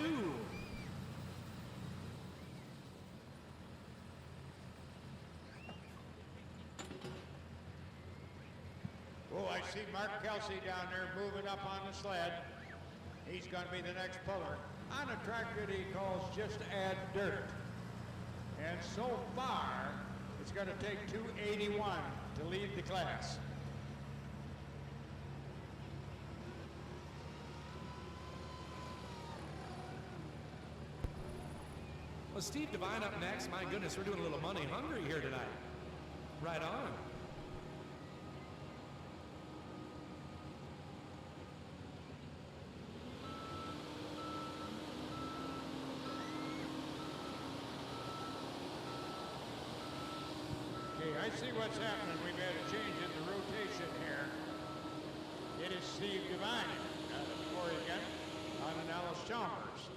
Oh, I see Mark Kelsey down there moving up on the sled. He's going to be the next puller on a track that he calls Just Add Dirt. And so far, it's going to take 281 to lead the class. Well, Steve Devine up next. My goodness, we're doing a little money hungry here tonight. Right on. Okay, I see what's happening. We've had a change in the rotation here. It is Steve Devine out of Oregon on an Alice Chalmers.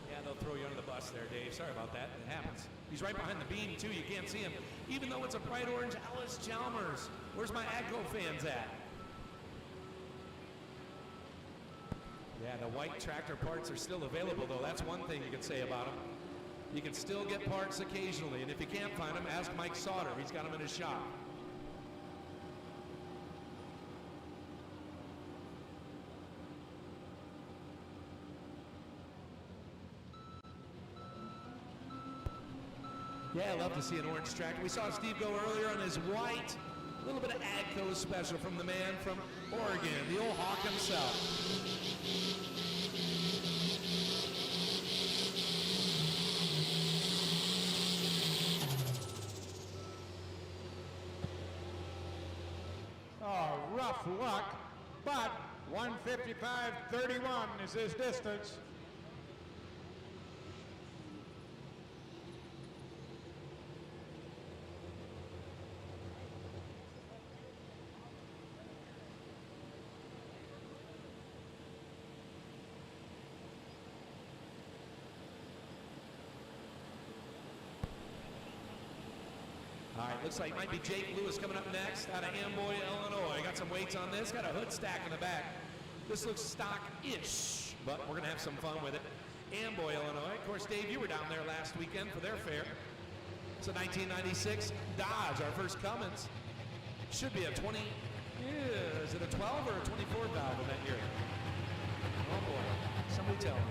Yeah, they'll throw you under the bus there, Dave. Sorry about that. It happens. He's right behind the beam, too. You can't see him. Even though it's a bright orange Alice Chalmers. Where's my AGCO fans at? Yeah, the white tractor parts are still available, though. That's one thing you can say about them. You can still get parts occasionally, and if you can't find them, ask Mike Sauter. He's got them in his shop. Yeah, I love to see an orange tractor. We saw Steve go earlier on his white. A little bit of AGCO special from the man from Oregon, the old hawk himself. Oh, rough luck, but 155.31 is his distance. All right, looks like it might be Jake Lewis coming up next out of Amboy, Illinois. Got some weights on this, got a hood stack in the back. This looks stock-ish, but we're gonna have some fun with it. Amboy, Illinois. Of course, Dave, you were down there last weekend for their fair. It's a 1996 Dodge, our first Cummins. Should be a 20, is it a 12 or a 24 valve in that year? Oh boy, somebody tell me.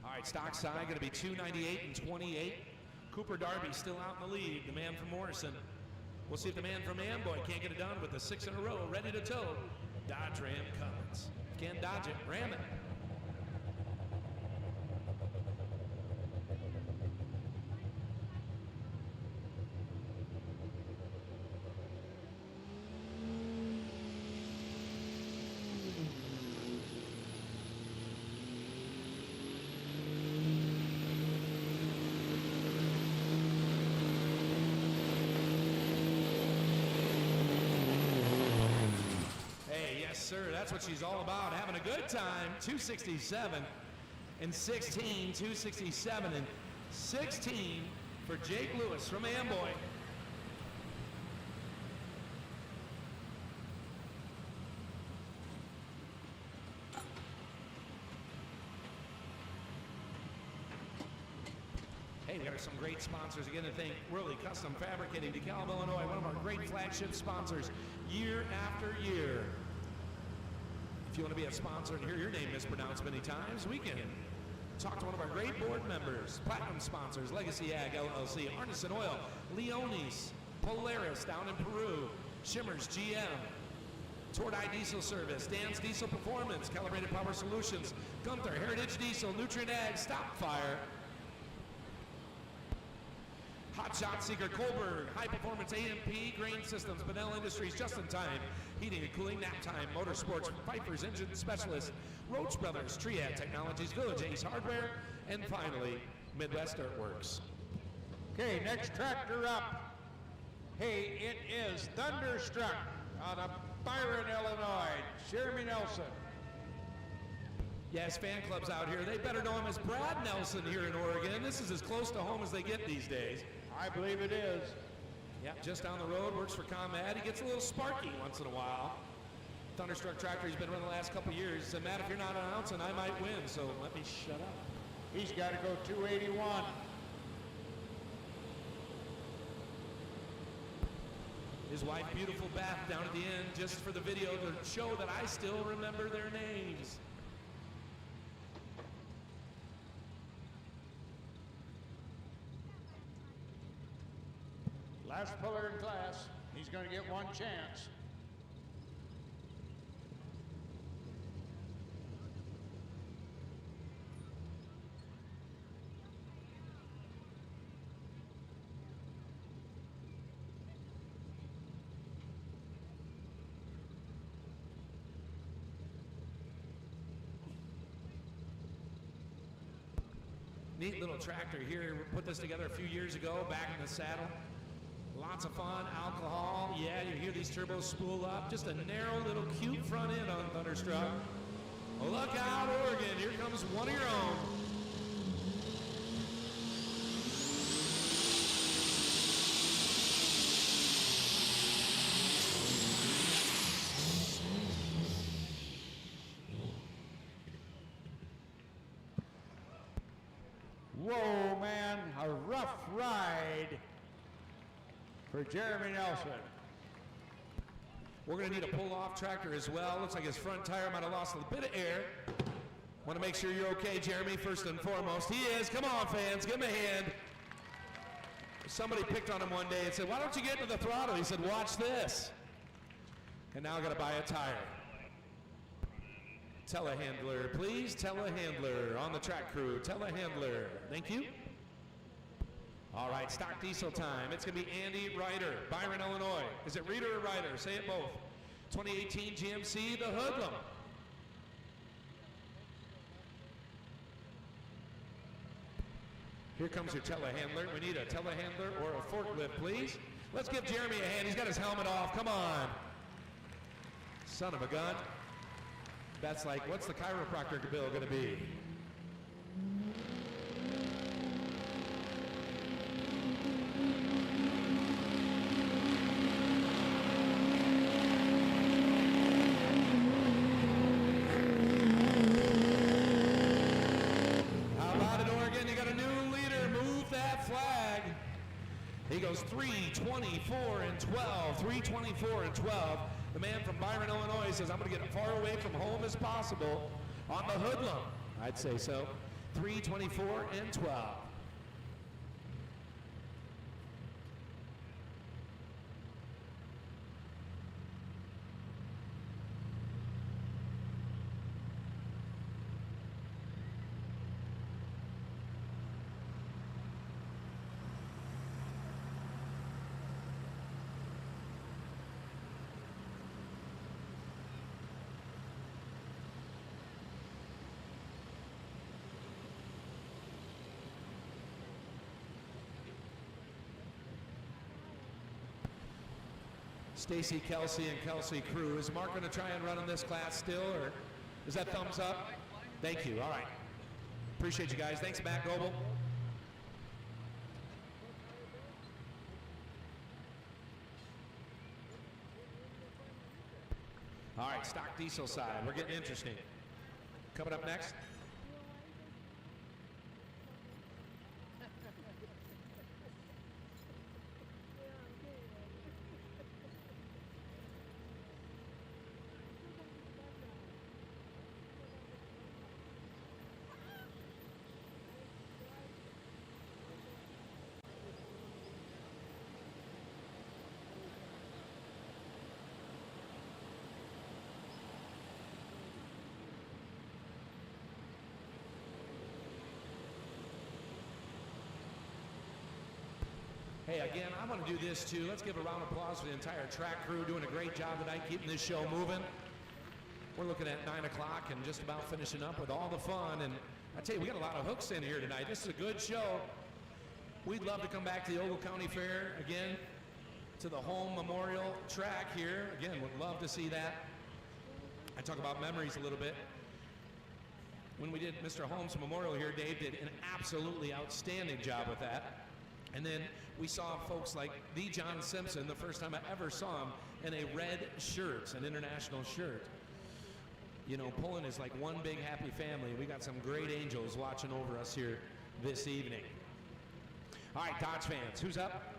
All right, stock side going to be 298 and 28. Cooper Darby still out in the lead, the man from Morrison. We'll see if the man from Amboy can't get it done with the 6 in a row, ready to tow. Dodge Ram Cummins. Can't dodge it, ram it. Sir, that's what she's all about, having a good time. 267 and 16, 267 and 16 for Jake Lewis from Amboy. Hey, there are some great sponsors. Again, to thank Worley Custom Fabricating, DeKalb, Illinois, one of our great flagship sponsors year after year. If you want to be a sponsor and hear your name mispronounced many times, we can talk to one of our great board members, platinum sponsors, Legacy Ag LLC, Artisan Oil, Leonis, Polaris down in Peru, Shimmers GM, Tordai Diesel Service, Dan's Diesel Performance, Calibrated Power Solutions, Gunther, Heritage Diesel, Nutrient Ag, Stop Fire, Hot Shot Seeker Colberg, High Performance AMP, Grain Systems, Benell Industries, Just in Time, Heating and Cooling, Nap Time, Motorsports, Pfeiffer's Engine Specialist, Roach Brothers, Triad Technologies, Village Ace Hardware, and finally, Midwest Earthworks. Okay, next tractor up. Hey, it is Thunderstruck out of Byron, Illinois. Jeremy Nelson. Yes, fan clubs out here, they better know him as Brad Nelson here in Oregon. This is as close to home as they get these days. I believe it is. Yep, just down the road, works for ComEd. He gets a little sparky once in a while. Thunderstruck tractor he's been running the last couple of years. He said, Matt, if you're not announcing, I might win, so let me shut up. He's got to go 281. His wife, beautiful Beth, down at the end, just for the video to show that I still remember their names. Last puller in class. He's going to get one chance. Neat little tractor here. We put this together a few years ago, back in the saddle. Lots of fun, alcohol. Yeah, you hear these turbos spool up. Just a narrow little cute front end on Thunderstruck. Oh, look out, Oregon. Here comes one of your own. Whoa, man, a rough ride for Jeremy Nelson. We're going to need a pull-off tractor as well. Looks like his front tire might have lost a bit of air. Want to make sure you're okay, Jeremy, first and foremost. He is. Come on, fans. Give him a hand. Somebody picked on him one day and said, why don't you get into the throttle? He said, watch this. And now I got to buy a tire. Telehandler, please. Telehandler on the track crew. Telehandler. Thank you. All right, stock diesel time. It's going to be Andy Ryder, Byron, Illinois. Is it Reader or Ryder? Say it both. 2018 GMC, the Hoodlum. Here comes your telehandler. We need a telehandler or a forklift, please. Let's give Jeremy a hand. He's got his helmet off. Come on. Son of a gun. That's like, what's the chiropractor bill going to be? How about it, Oregon? You got a new leader. Move that flag. He goes 3:24 and 12. 3:24 and 12. The man from Byron, Illinois says, I'm going to get as far away from home as possible on the Hoodlum. I'd say so. 3:24 and 12. Stacy Kelsey and Kelsey crew. Is Mark going to try and run in this class still, or is that thumbs up? Thank you. All right. Appreciate you guys. Thanks, Matt Goebel. All right, stock diesel side. We're getting interesting. Coming up next. Hey, again, I want to do this too. Let's give a round of applause for the entire track crew doing a great job tonight, keeping this show moving. We're looking at 9 o'clock and just about finishing up with all the fun. And I tell you, we got a lot of hooks in here tonight. This is a good show. We'd love to come back to the Ogle County Fair again, to the home memorial track here. Again, would love to see that. I talk about memories a little bit. When we did Mr. Holmes Memorial here, Dave did an absolutely outstanding job with that. And then we saw folks like the John Simpson, the first time I ever saw him, in a red shirt, an international shirt. You know, Poland is like one big happy family. We got some great angels watching over us here this evening. All right, Dodge fans, who's up?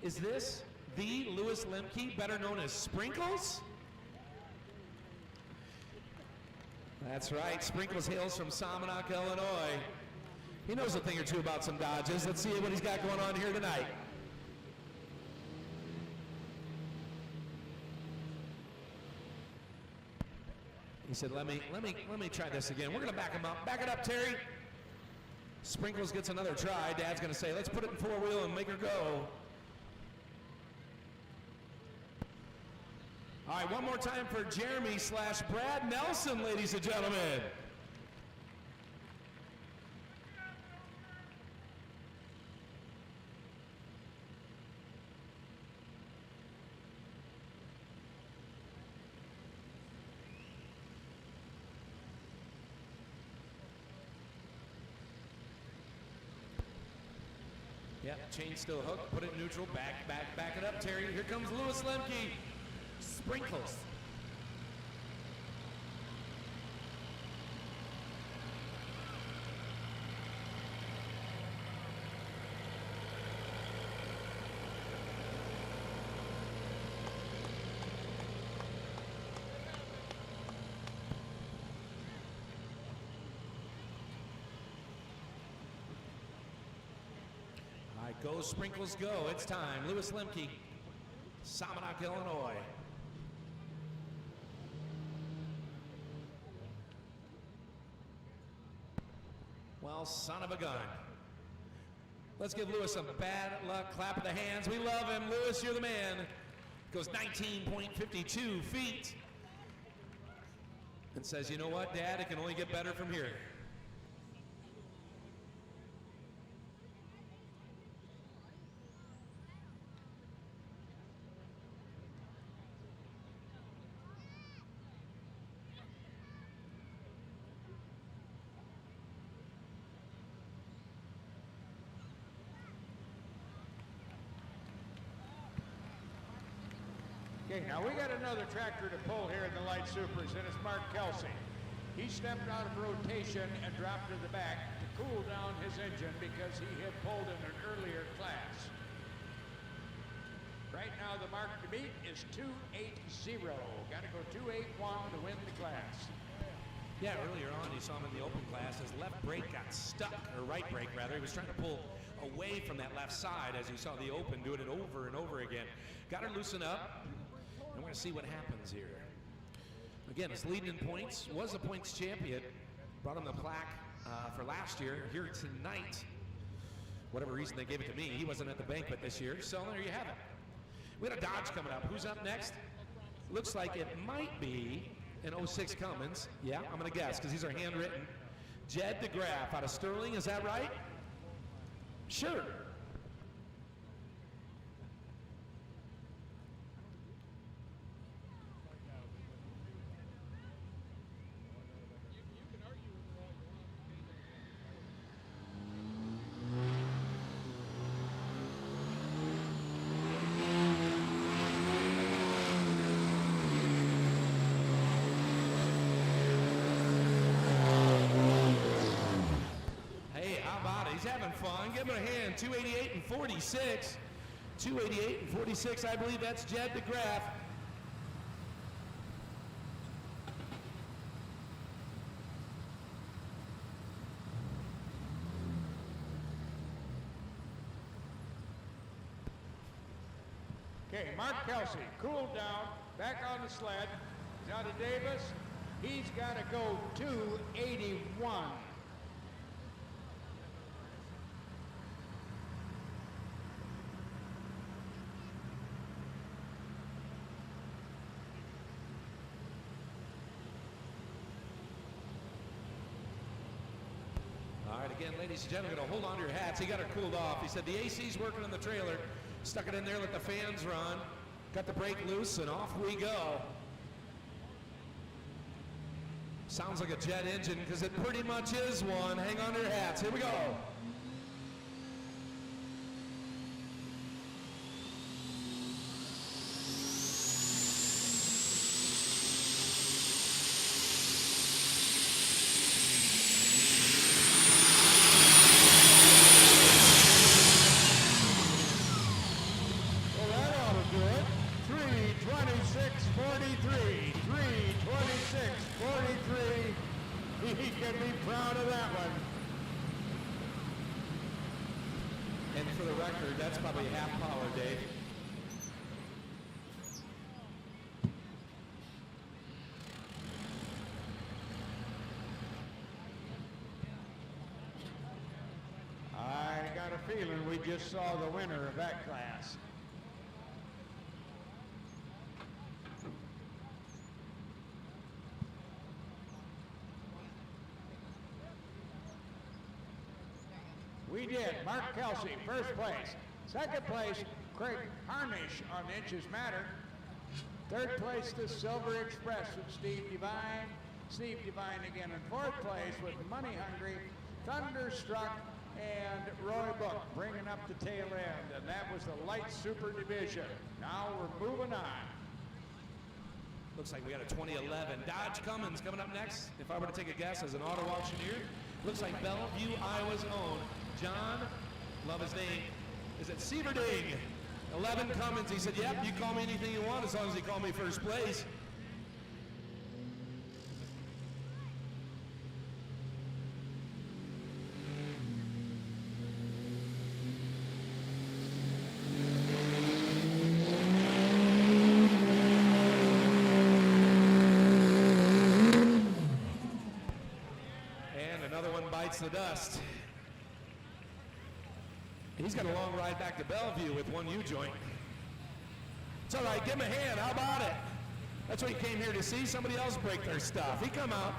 Is this the Louis Lemke, better known as Sprinkles? That's right, Sprinkles hails from Somonauk, Illinois. He knows a thing or two about some Dodges. Let's see what he's got going on here tonight. He said, let me try this again. We're gonna back him up. Back it up, Terry. Sprinkles gets another try. Dad's gonna say, let's put it in four-wheel and make her go. All right, one more time for Jeremy / Brad Nelson, ladies and gentlemen. Yeah, chain still hooked, put it neutral, back it up, Terry. Here comes Louis Lemke. Sprinkles. All right, go Sprinkles, go. It's time. Louis Lemke, Somonauk, Illinois. Well, son of a gun. Let's give Louis some bad luck. Clap of the hands. We love him. Louis, you're the man. Goes 19.52 feet. And says, you know what, Dad? It can only get better from here. Okay, now we got another tractor to pull here in the Light Supers, and it's Mark Kelsey. He stepped out of rotation and dropped to the back to cool down his engine because he had pulled in an earlier class. Right now the mark to beat is 280. Got to go 281 to win the class. Yeah, earlier on you saw him in the open class. His left brake got stuck, or right brake rather. He was trying to pull away from that left side as you saw the open, doing it over and over again. Got her loosened up. And we're going to see what happens here. Again, his leading in points, was a points champion. Brought him the plaque for last year. Here tonight, whatever reason they gave it to me, he wasn't at the banquet this year. So there you have it. We got a Dodge coming up. Who's up next? Looks like it might be an 06 Cummins. Yeah, I'm going to guess because these are handwritten. Jed DeGraff out of Sterling, is that right? Sure. He's having fun. Give him a hand. 288 and 46. 288 and 46. I believe that's Jed DeGraff. Okay, Mark Kelsey, cooled down, back on the sled. Now to Davis. He's got to go 281. again, ladies and gentlemen, gonna hold on to your hats. He got it cooled off. He said the AC's working on the trailer. Stuck it in there, let the fans run. Got the brake loose, and off we go. Sounds like a jet engine, because it pretty much is one. Hang on to your hats. Here we go. Well, that ought to do it. 3:26:43. 3:26:43. He can be proud of that one. And for the record, that's probably half power, Dave. I got a feeling we just saw the winner of that class. We did. Mark Kelsey, first place. Second place, Craig Harnish on Inches Matter. Third place, the Silver Express with Steve Devine. Steve Devine again in fourth place with Money Hungry, Thunderstruck, and Roy Book bringing up the tail end. And that was the light super division. Now we're moving on. Looks like we got a 2011 Dodge Cummins coming up next. If I were to take a guess as an auto auctioneer, looks like Bellevue, Iowa's own John, love his name, is it Sieverding? 11 Cummins. He said, yep, you call me anything you want as long as you call me first place. And another one bites the dust. He's got a long ride back to Bellevue with one U-joint. It's all right, give him a hand, how about it? That's what he came here to see, somebody else break their stuff. He come out,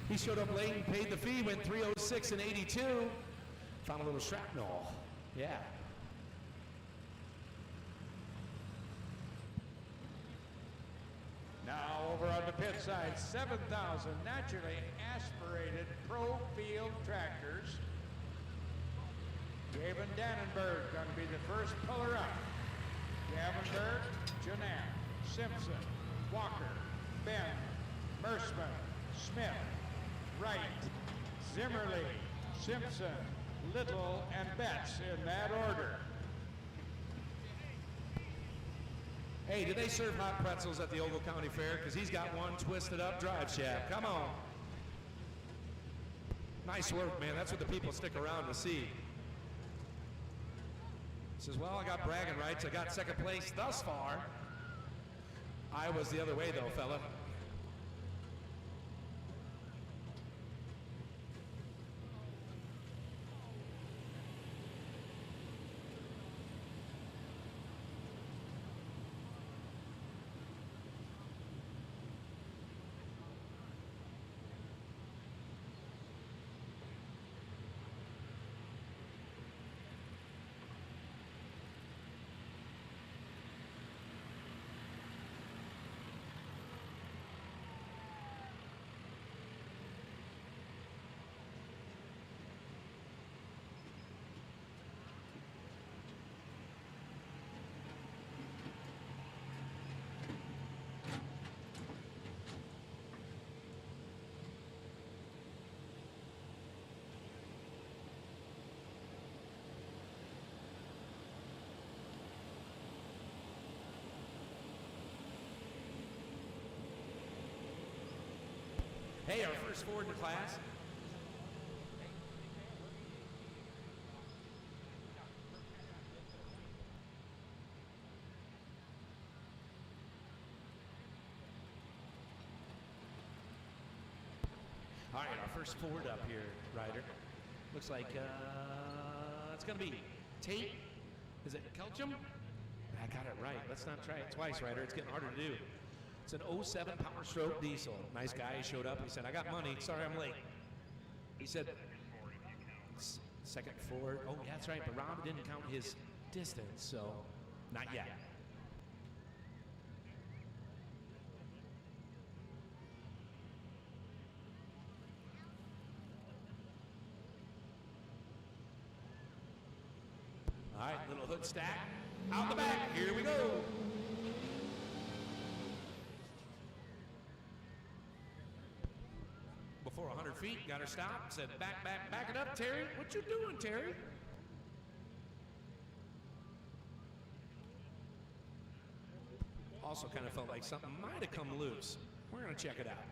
he showed up late and paid the fee, went 306 and 82. Found a little shrapnel, yeah. Now over on the pit side, 7,000 naturally aspirated Pro Field tractors. Gavin Dannenberg going to be the first puller up. Gavenberg, Janan, Simpson, Walker, Ben, Mersman, Smith, Wright, Zimmerly, Simpson, Little, and Betts in that order. Hey, do they serve hot pretzels at the Ogle County Fair? Because he's got one twisted up drive shaft. Come on. Nice work, man. That's what the people stick around to see. Says, well, I got bragging rights. I got second place thus far. I was the other way, though, fella. Hey, our first Ford in class. All right, our first Ford up here, Ryder. Looks like it's going to be Tate. Is it Kelchum? I got it right. Let's not try it twice, Ryder. It's getting harder to do. It's an 07 Power Stroke diesel. Nice guy. He showed up. He said, I got money. Sorry I'm late. He said, Second forward. Oh, yeah, that's right, but Rob didn't count his distance, so not yet. All right, little hood stack. Out the back. Here we go. Before 100 feet, got her stopped. Said, back it up, Terry. What you doing, Terry? Also kind of felt like something might have come loose. We're going to check it out.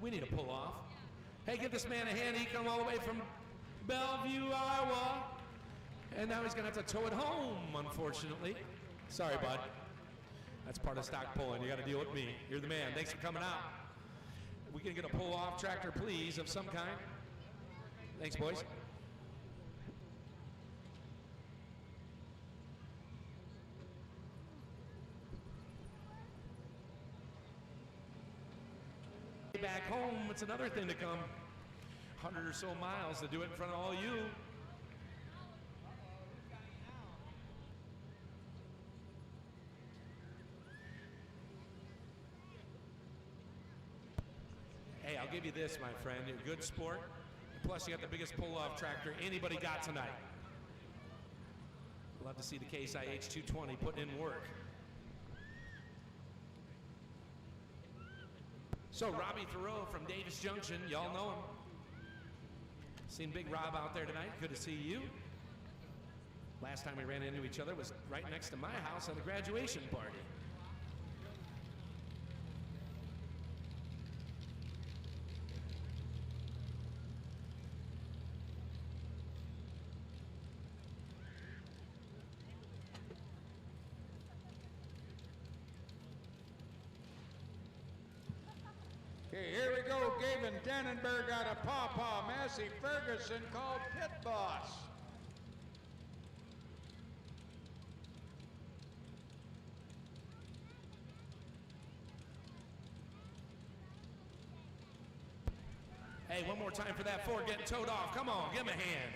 We need to pull off. Hey, give this man a hand. He come all the way from Bellevue, Iowa. And now he's going to have to tow it home, unfortunately. Sorry, bud. That's part of stock pulling. You got to deal with me. You're the man. Thanks for coming out. We can get a pull-off tractor, please, of some kind. Thanks, boys. Back home, it's another thing to come 100 or so miles to do it in front of all you. Hey, I'll give you this, my friend. You're a good sport. Plus, you got the biggest pull-off tractor anybody got tonight. Love to see the Case IH 220 putting in work. So Robbie Thoreau from Davis Junction, y'all know him. Seen Big Rob out there tonight. Good to see you. Last time we ran into each other was right next to my house at a graduation party. Okay, here we go. Gavin Dannenberg out of Pawpaw. Massey Ferguson called pit boss. Hey, one more time for that Ford getting towed off. Come on, give him a hand.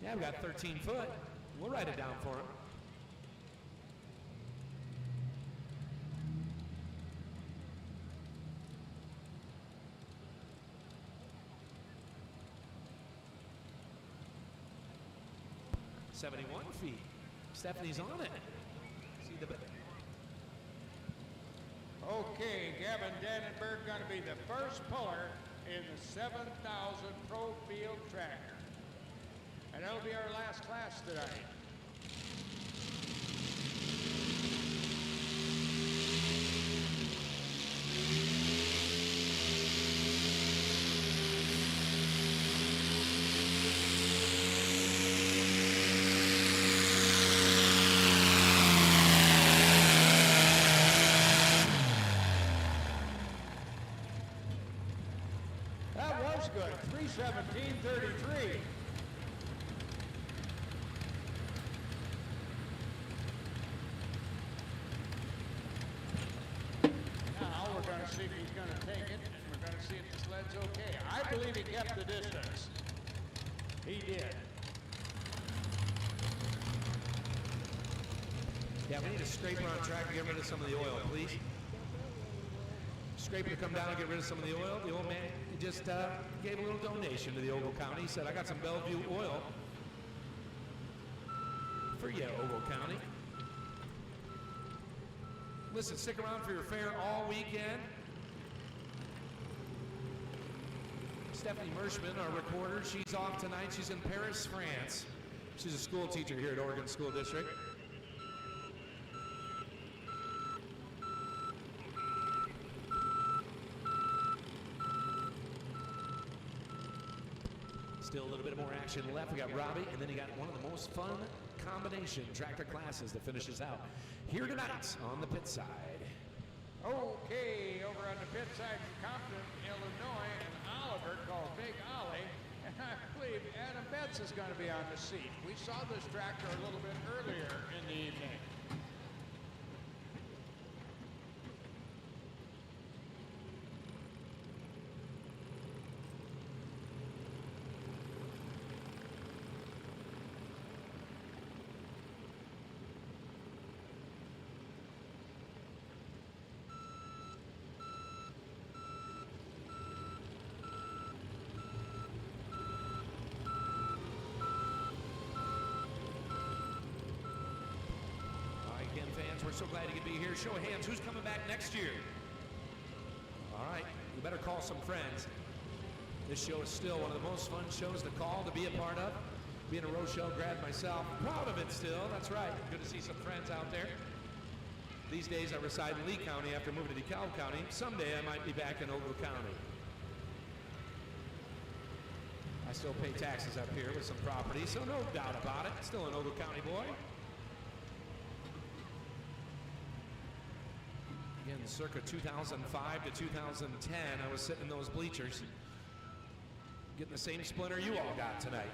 Yeah, we got 13 foot. We'll write it down for him. $71 feet. Stephanie's on it. See the. Okay, Gavin Dannenberg going to be the first puller in the 7,000 Pro Field Tractor. And that'll be our last class tonight. That was good. 3:17:33. See if he's going to take it, and we're going to see if the sled's okay. I believe he kept the distance. He did. Yeah, we need a scraper on track to get rid of some of the oil, please. Scraper to come down and get rid of some of the oil. The old man just gave a little donation to the Ogle County. He said, I got some Bellevue oil for you, Ogle County. Listen, stick around for your fair all weekend. Stephanie Merschman, our reporter, she's off tonight. She's in Paris, France. She's a school teacher here at Oregon School District. Still a little bit more action left. We got Robbie, and then you got one of the most fun combination tractor classes that finishes out here tonight on the pit side. Okay, over on the pit side in Compton, Illinois, and Oliver called Big Ollie. And I believe Adam Betts is going to be on the seat. We saw this tractor a little bit earlier in the evening. We're so glad you could be here. Show of hands, who's coming back next year? All right, you better call some friends. This show is still one of the most fun shows to call, to be a part of. Being a row show grad myself, proud of it still, that's right. Good to see some friends out there. These days I reside in Lee County after moving to DeKalb County. Someday I might be back in Ogle County. I still pay taxes up here with some property, so no doubt about it. Still an Ogle County boy. Again, circa 2005 to 2010, I was sitting in those bleachers, getting the same splinter you all got tonight.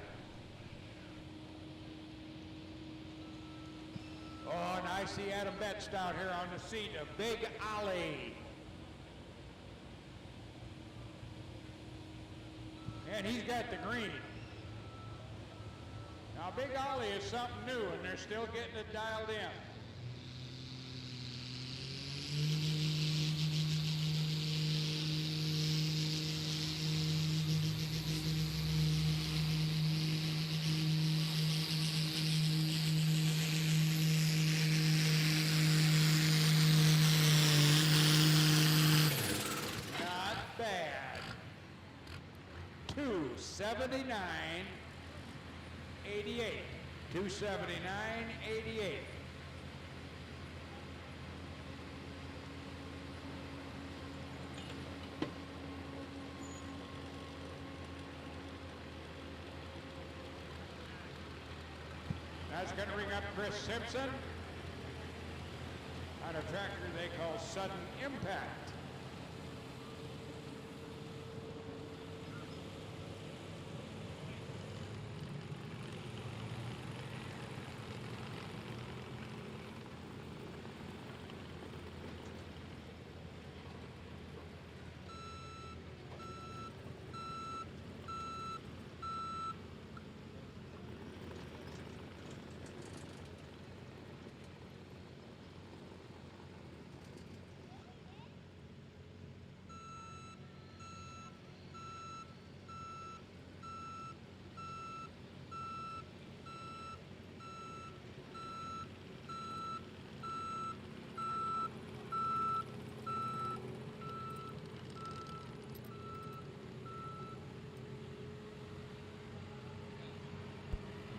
Oh, and I see Adam Betts down here on the seat of Big Ollie. And he's got the green. Now, Big Ollie is something new, and they're still getting it dialed in. Not bad. 279.88. 279.88. That's going to ring up Chris Simpson on a tractor they call Sudden Impact.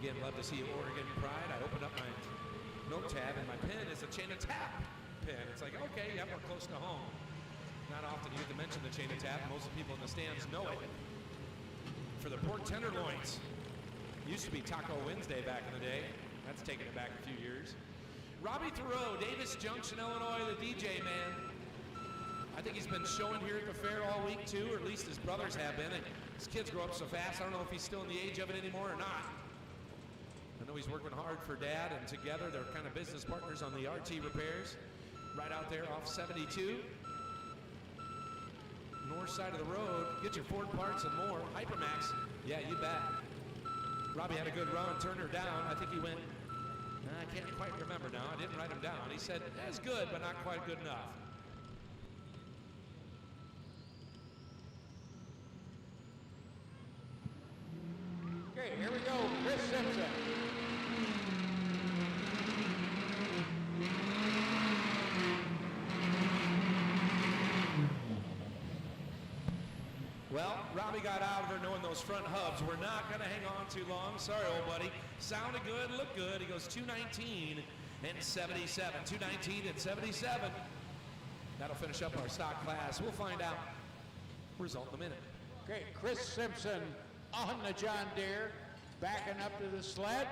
Again, love to see Oregon Pride. I opened up my note tab, and my pen is a chain of tap pen. It's like, okay, yeah, we're close to home. Not often you get to mention the chain of tap. Most people in the stands know it. For the pork tenderloins. Used to be Taco Wednesday back in the day. That's taken it back a few years. Robbie Thoreau, Davis Junction, Illinois, the DJ man. I think he's been showing here at the fair all week too, or at least his brothers have been. And his kids grow up so fast, I don't know if he's still in the age of it anymore or not. I know he's working hard for Dad, and together they're kind of business partners on the RT repairs. Right out there off 72. North side of the road. Get your Ford parts and more. Hypermax. Yeah, you bet. Robbie had a good run, turned her down. I think he went, I can't quite remember now. I didn't write him down. He said, that's good, but not quite good enough. Okay, here we go. Chris Simpson. Well, Robbie got out of there knowing those front hubs were not going to hang on too long. Sorry, old buddy. Sounded good, looked good. He goes 219 and 77. 219 and 77. That'll finish up our stock class. We'll find out result in a minute. Okay, Chris Simpson on the John Deere, backing up to the sled.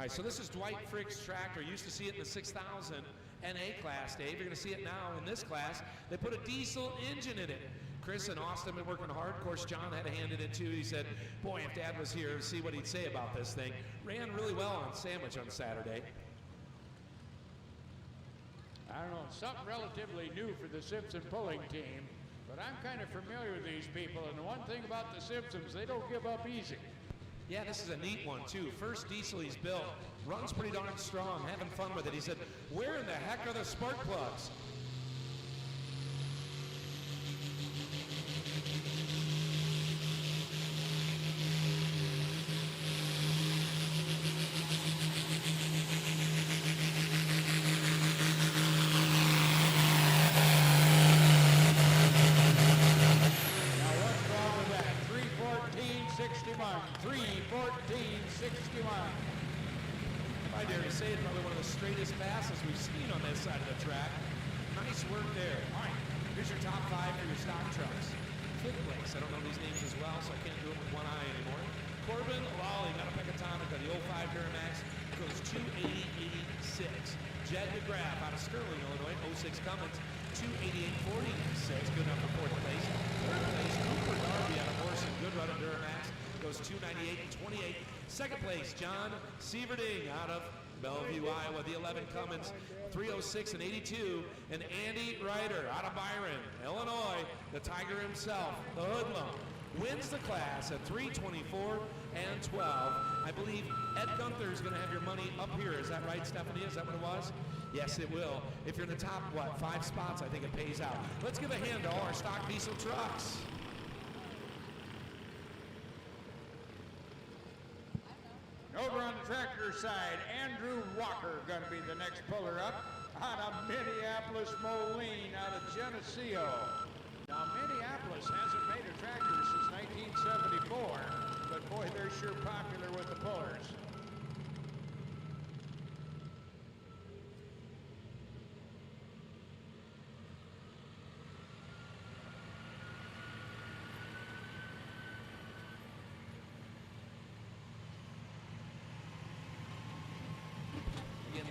All right, so this is Dwight Frick's tractor. You used to see it in the 6000 NA class, Dave. You're going to see it now in this class. They put a diesel engine in it. Chris and Austin have been working hard. Of course, John had a hand in it too. He said, boy, if Dad was here, see what he'd say about this thing. Ran really well on Sandwich on Saturday. I don't know, it's something relatively new for the Simpson pulling team, but I'm kind of familiar with these people, and the one thing about the Simpsons, they don't give up easy. Yeah, this is a neat one too. First diesel he's built. Runs pretty darn strong, having fun with it. He said, where in the heck are the spark plugs? I dare to say it's probably one of the straightest passes we've seen on this side of the track. Nice work there. All right, here's your top 5 for your stock trucks. Fifth place, I don't know these names as well, so I can't do it with one eye anymore. Corbin Lawley, got a Pecatonica, the 05 Duramax, goes 280.86. Jed McGrath out of Sterling, Illinois, 06 Cummins, 288.46, good enough for fourth place. Third place, Cooper Darby out of Morrison, good run at Duramax, goes 298.28. Second place, John Sieverding out of Bellevue, Iowa, the 11 Cummins, 306.82. And Andy Ryder out of Byron, Illinois, the Tiger himself, the Hoodlum, wins the class at 324.12. I believe Ed Gunther is going to have your money up here. Is that right, Stephanie? Is that what it was? Yes, it will. If you're in the top, 5 spots, I think it pays out. Let's give a hand to all our stock diesel trucks. Over on the tractor side, Andrew Walker going to be the next puller up out of Minneapolis, Moline, out of Geneseo. Now, Minneapolis hasn't made a tractor since 1974, but boy, they're sure popular with the pullers.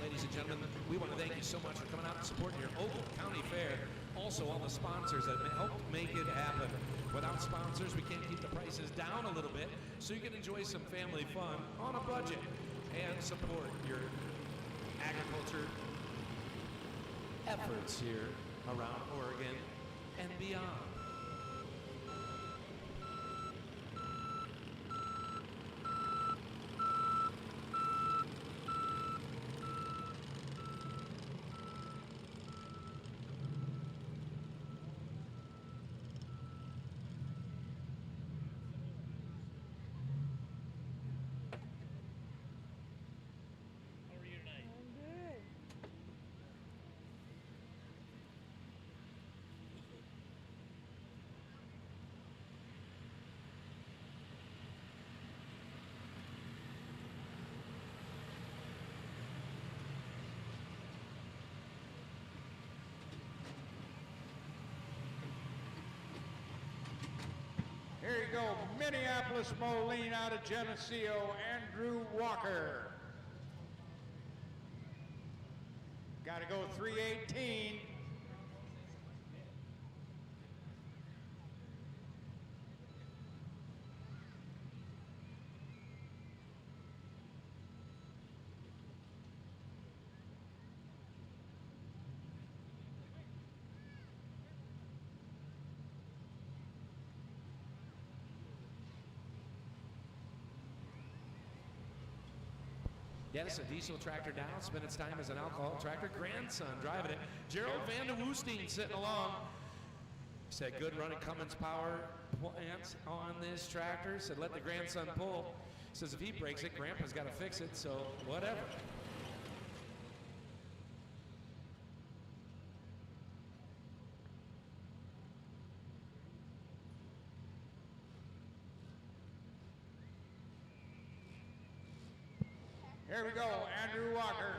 Ladies and gentlemen, we want to thank you so much for coming out and supporting your Ogle County Fair. Also, all the sponsors that helped make it happen. Without sponsors, we can't keep the prices down a little bit, so you can enjoy some family fun on a budget and support your agriculture efforts here around Oregon and beyond. Here you go, Minneapolis, Moline out of Geneseo, Andrew Walker. Got to go 318. Yeah, this is a diesel tractor now. Spent its time as an alcohol tractor. Grandson driving it. Gerald Van de Woestijn sitting along. Said good run at Cummins Power Plants on this tractor. Said let the grandson pull. Says if he breaks it, Grandpa's got to fix it, so whatever. Here we go, Andrew Walker.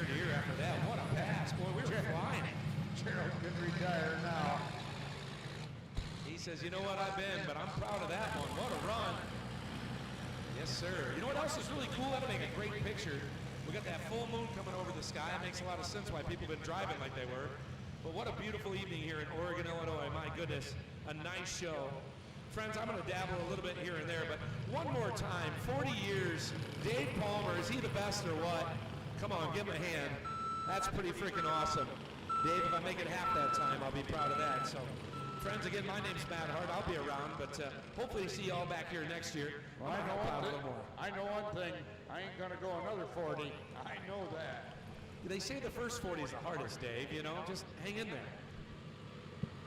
to ear after that. What a pass. Boy, we were flying. Gerald can retire now. He says, you know what, I've been, but I'm proud of that one. What a run. Yes, sir. You know what else is really cool? That'll make a great picture. We got that full moon coming over the sky. It makes a lot of sense why people have been driving like they were. But what a beautiful evening here in Oregon, Illinois. My goodness, a nice show. Friends, I'm going to dabble a little bit here and there, but one more time, 40 years, Dave Palmer, is he the best or what? Come on, give him a hand. That's pretty freaking awesome. Dave, if I make it half that time, I'll be proud of that. So, friends, again, my name's Matt Hart. I'll be around, but hopefully see you all back here next year. Well, I know one thing. I ain't going to go another 40. I know that. They say the first 40 is the hardest, Dave, you know, just hang in there.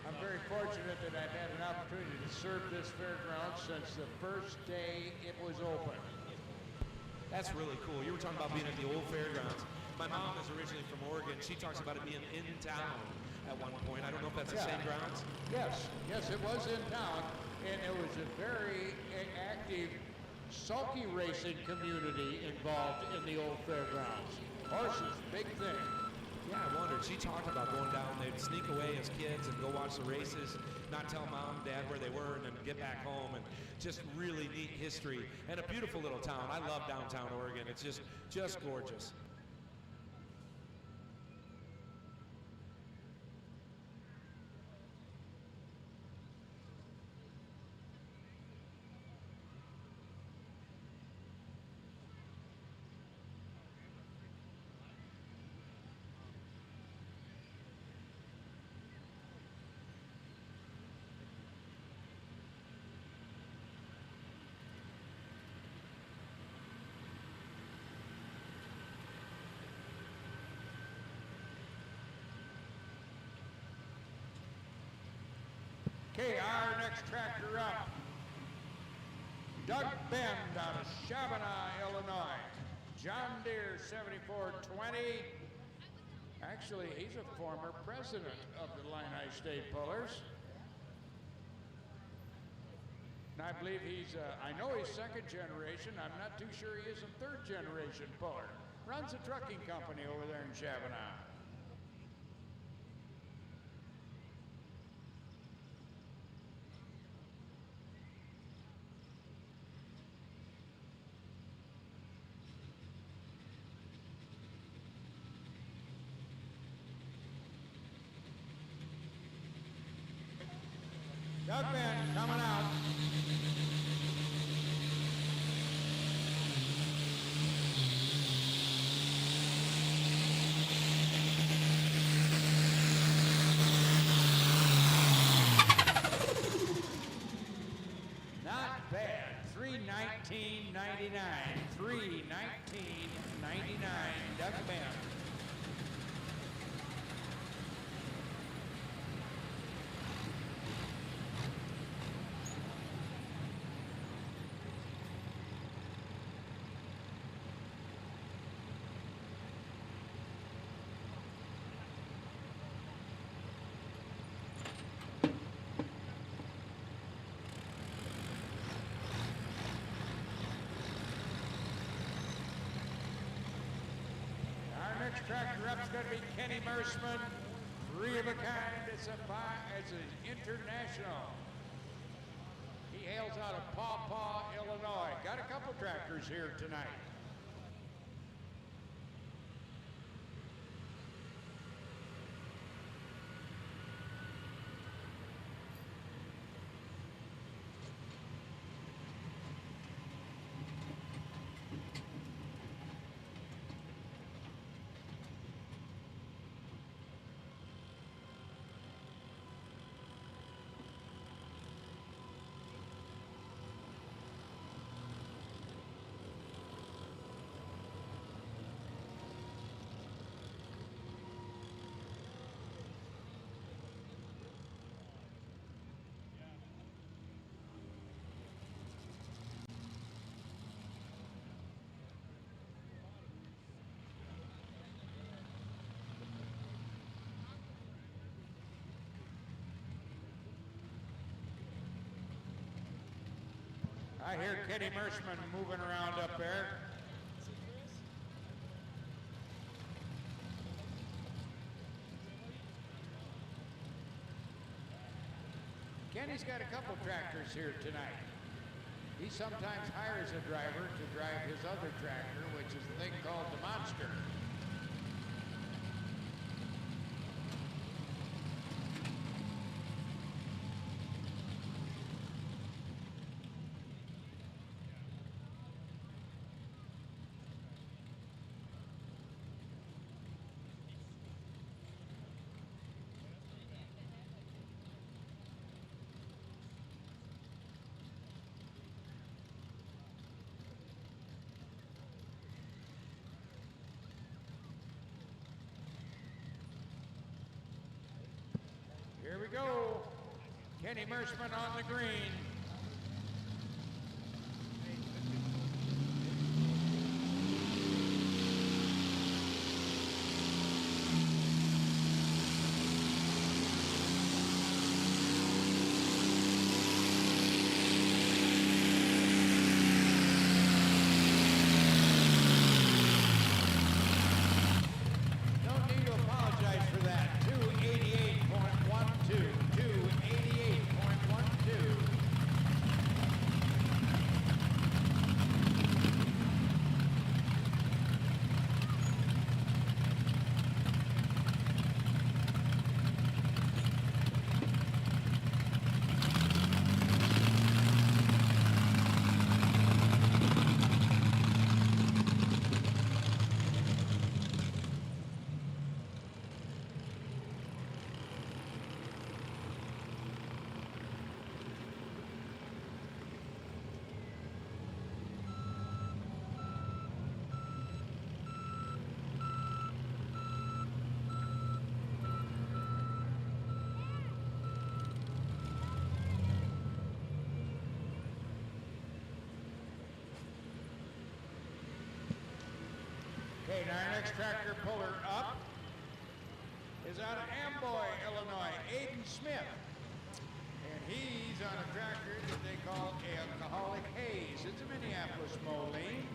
I'm very fortunate that I've had an opportunity to serve this fairground since the first day it was open. That's really cool. You were talking about being at the old fairgrounds. My mom is originally from Oregon. She talks about it being in town at one point. I don't know if that's the same grounds. Yes, it was in town, and there was a very active sulky racing community involved in the old fairgrounds. Horses, big thing. Yeah, I wondered. She talked about going down. They'd sneak away as kids and go watch the races, not tell mom and dad where they were, and then get back home. And just really neat history and a beautiful little town. I love downtown Oregon. It's just gorgeous. Okay, our next tractor up, Doug Bend out of Chaminade, Illinois. John Deere 7420. Actually, he's a former president of the Illini State Pullers. And I believe I know he's second generation. I'm not too sure he is a third generation puller. Runs a trucking company over there in Chaminade. Doug Bend coming out. Not bad. 3:19.99. 3:19.99. Doug Bend. Next tractor up is going to be Kenny Mersman, three of a kind. It's an international. He hails out of Paw Paw, Illinois. Got a couple tractors here tonight. I hear Kenny Mersman moving around up there. Kenny's got a couple tractors here tonight. He sometimes hires a driver to drive his other tractor, which is the thing called the Monster. Here we go. Kenny Merschman on the green. No need to apologize for that. 288.12. 288.12. Okay, now our next tractor puller up is out of Amboy, Illinois, Aiden Smith. And he's on a tractor that they call Alcoholic Haze. It's a Minneapolis Moline.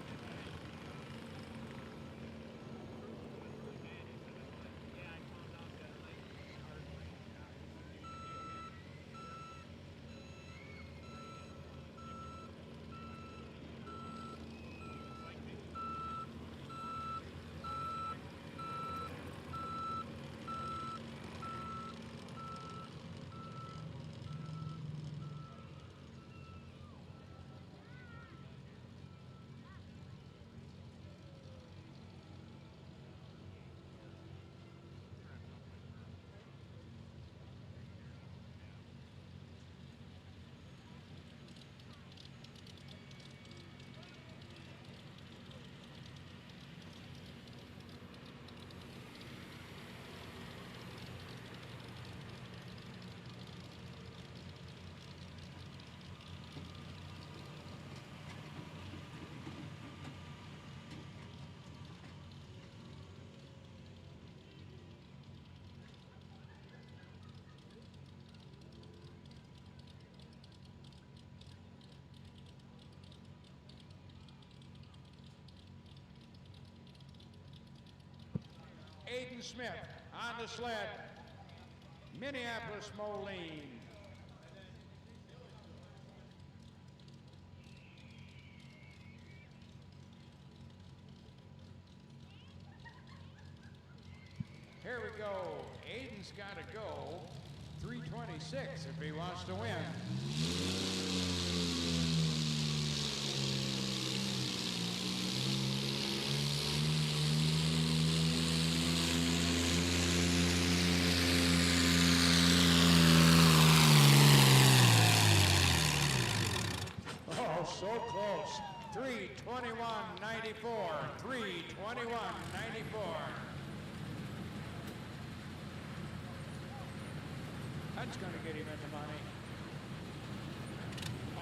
Aiden Smith on the sled, Minneapolis Moline. Here we go. Aiden's got to go 326 if he wants to win. So close. 321.94. 321.94. That's going to get him in the money.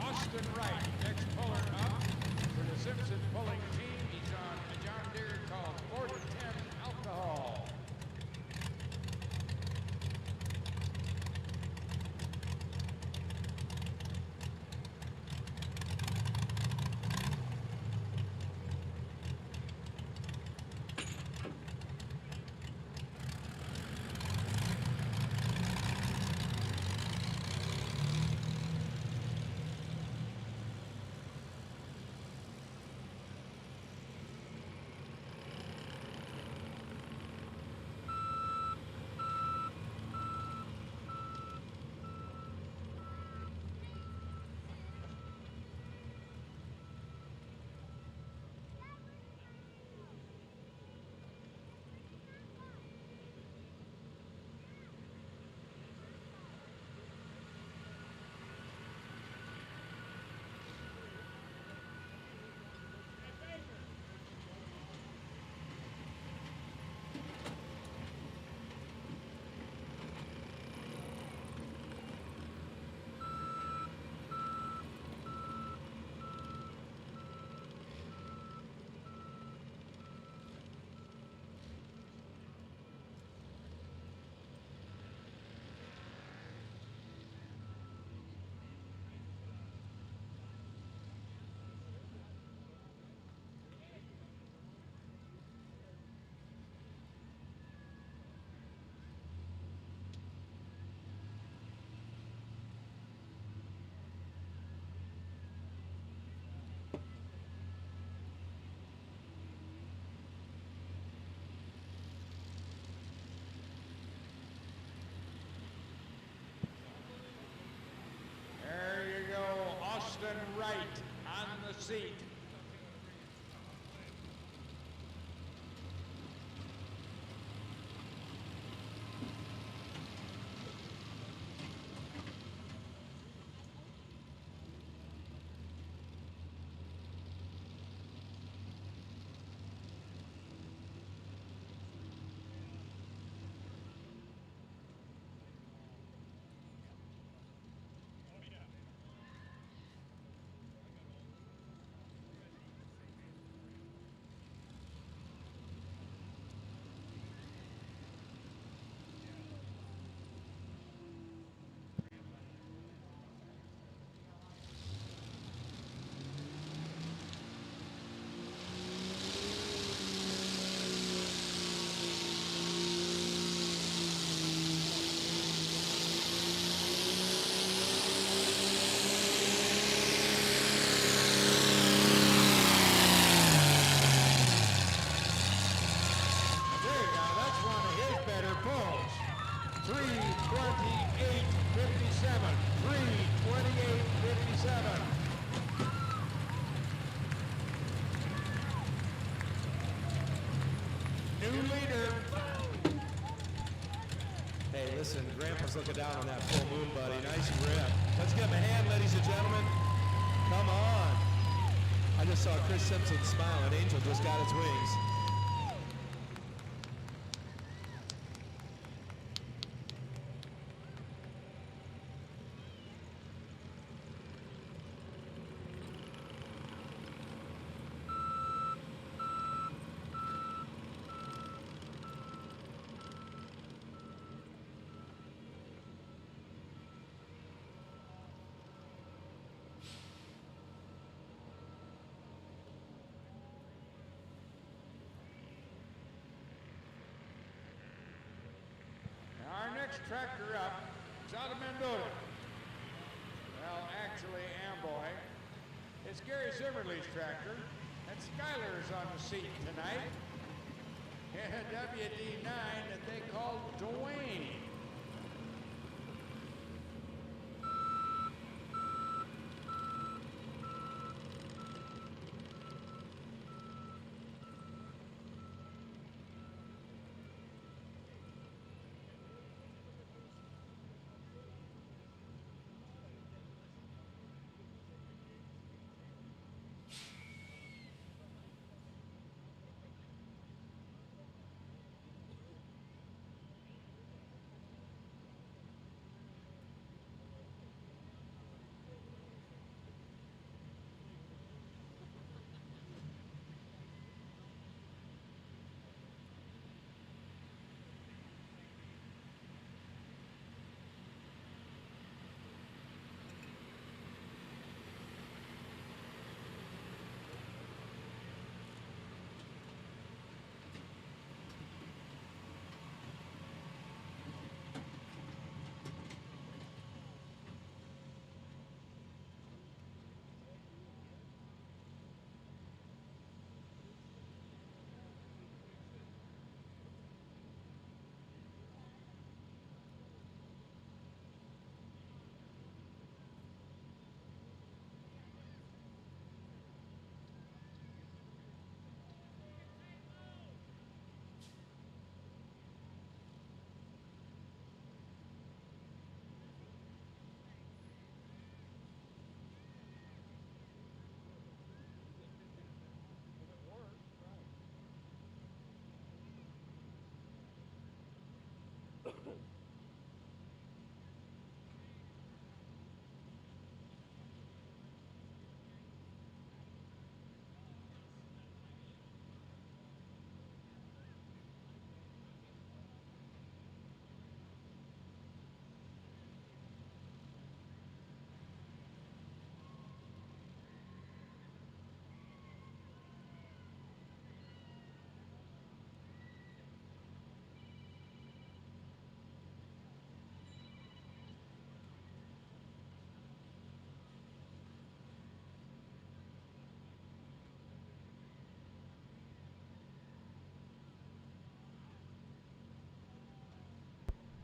Austin Wright, next puller up for the Simpson pulling team. He's on a John Deere called 410 Alcohol. seat. Listen, Grandpa's looking down on that full moon, buddy. Nice rip. Let's give him a hand, ladies and gentlemen. Come on. I just saw Chris Simpson smile. An angel just got its wings. Tractor up. It's out of Mendota. Well, actually, Amboy. It's Gary Zimmerly's tractor. And Skyler's on the seat tonight. And a WD-9 that they call Dwayne.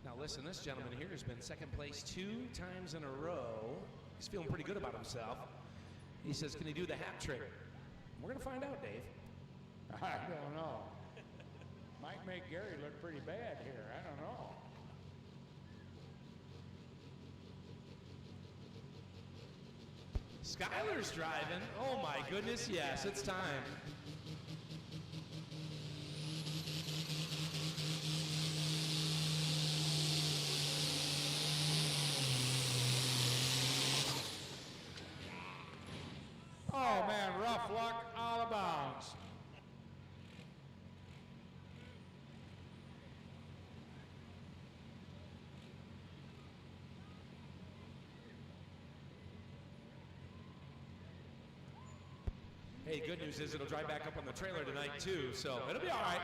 Now listen, this gentleman here has been second place 2 times in a row. He's feeling pretty good about himself. He says, can he do the hat trick? We're going to find out, Dave. I don't know. Might make Gary look pretty bad here. I don't know. Skylar's driving. Oh my goodness, yes, it's time. Oh man, rough luck, out of bounds. Hey, good news is it'll drive back up on the trailer tonight too, so it'll be all right.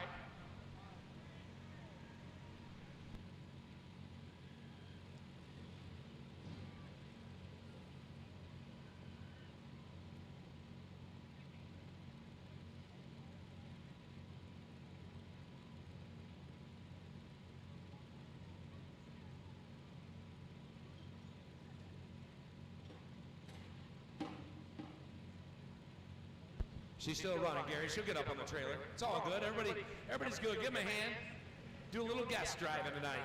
She's still running, Gary. She'll get up on the trailer. It's all good. Everybody's good. Give him a hand. Do a little guest driving tonight.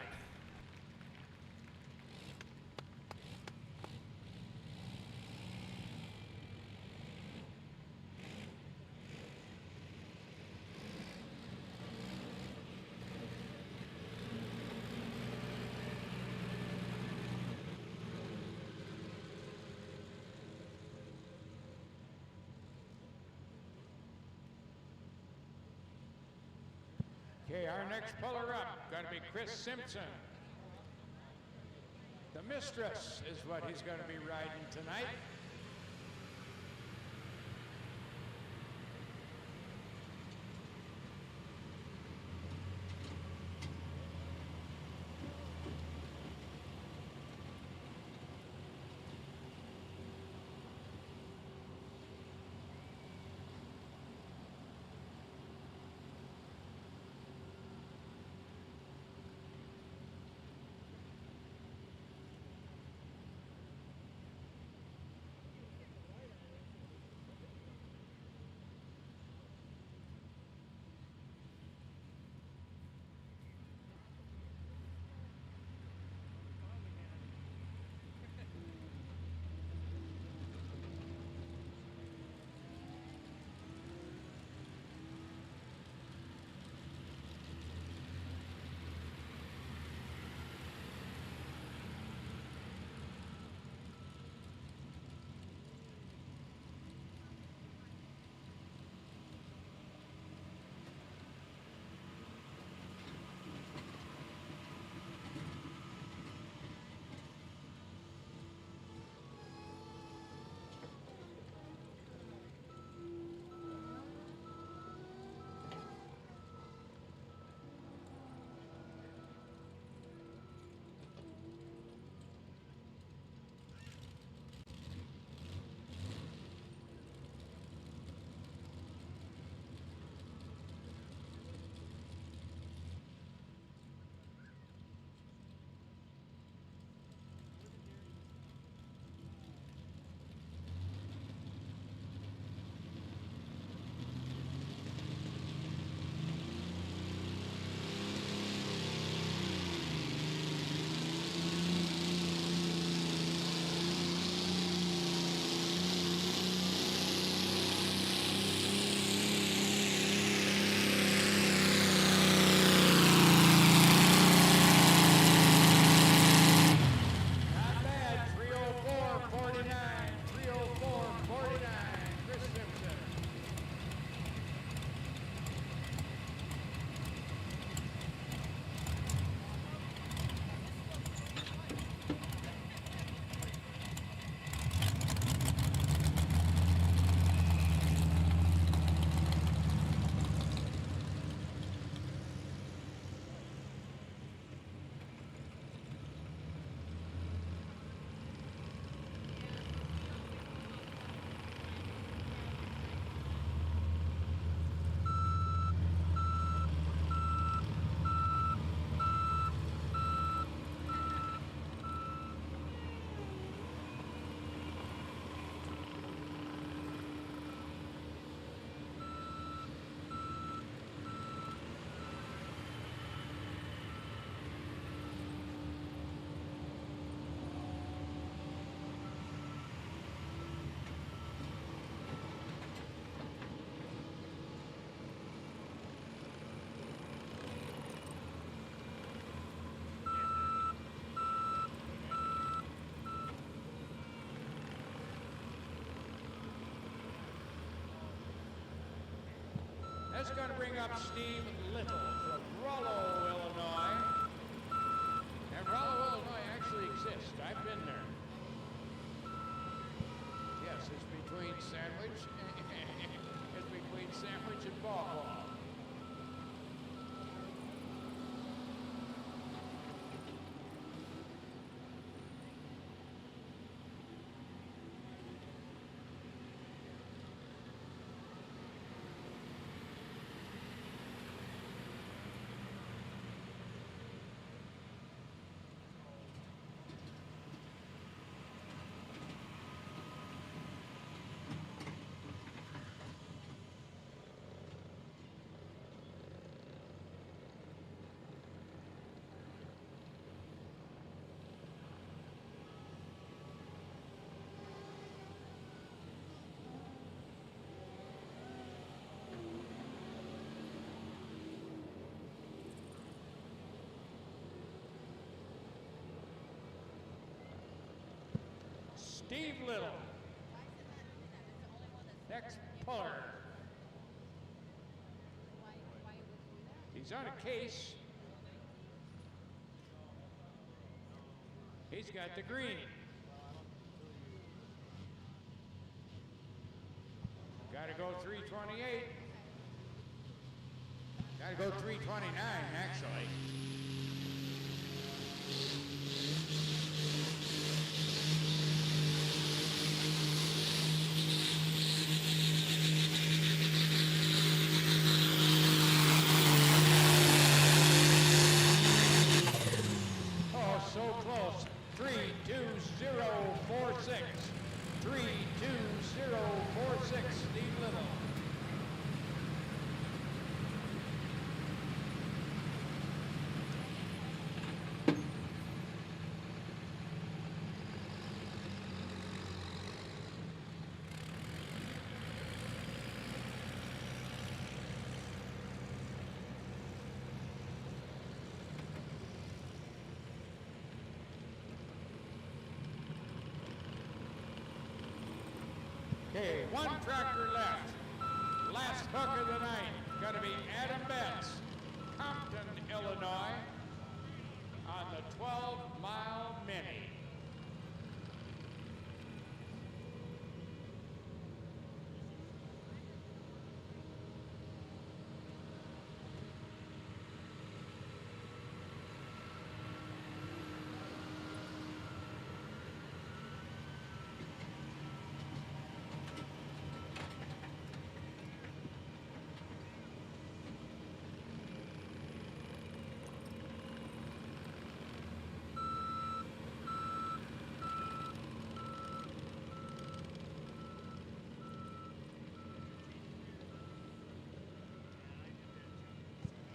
Okay, our next puller up, going to be Chris Simpson. The Mistress is what he's going to be riding tonight. That's going to bring up Steve Little from Rollo, Illinois. And Rollo, Illinois actually exists. I've been there. Yes, it's between Sandwich and Ball. Steve Little. Next puller. He's on a case. He's got the green. Got to go 328. Got to go 329, actually. So close. 32046. 32046. Steve Little. Okay, one tractor left. Last hook of the night. Got to be Adam Betts, Compton, Illinois, on the 12-mile mini.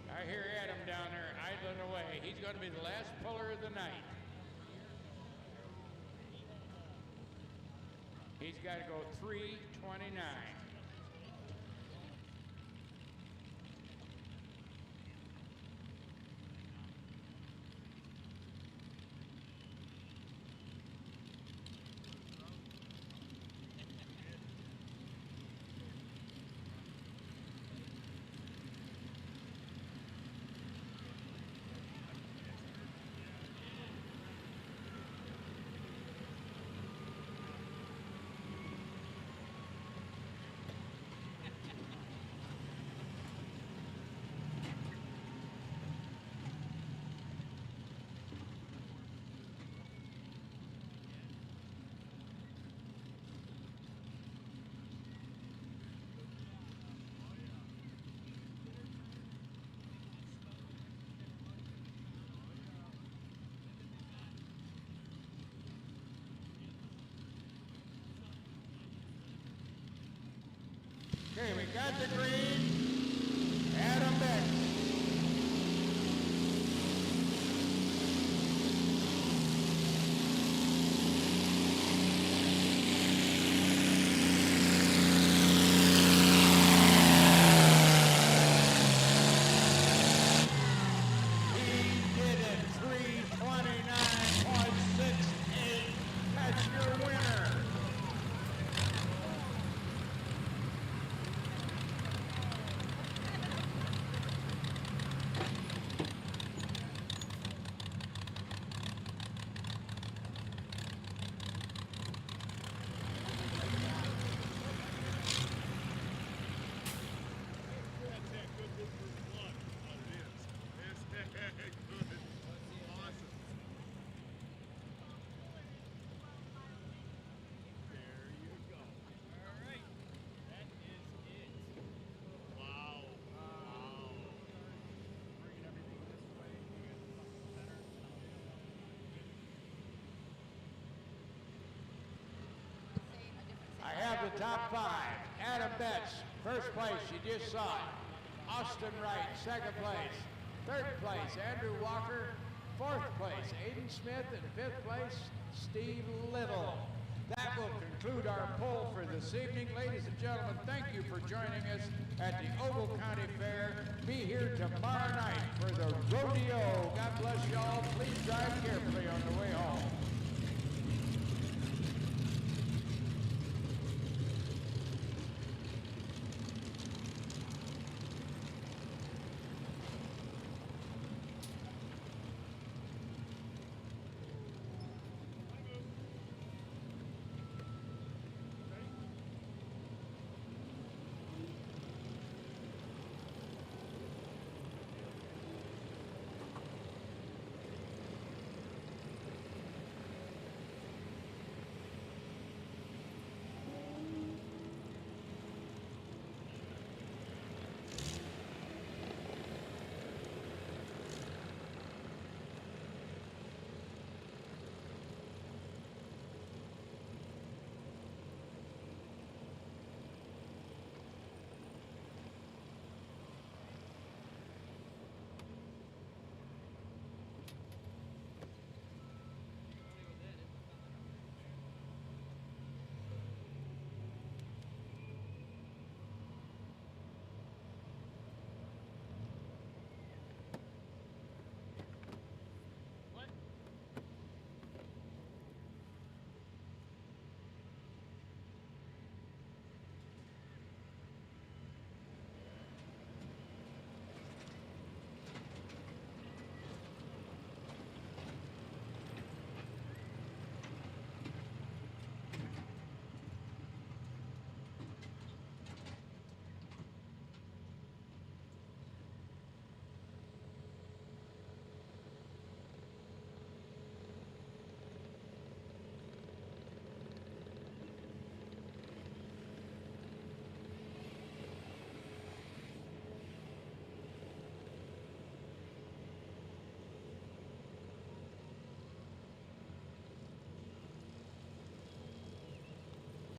I hear Adam down there idling away. He's going to be the last puller of the night. He's got to go 329. Okay, we got the green. Adam Betts. He did it. 329.68. That's your winner. the top 5. Adam Betts, first place, you just saw it. Austin Wright, second place. Third place, Andrew Walker. Fourth place, Aiden Smith. And fifth place, Steve Little. That will conclude our poll for this evening. Ladies and gentlemen, thank you for joining us at the Ogle County Fair. Be here tomorrow night for the rodeo. God bless you all. Please drive carefully on the way home.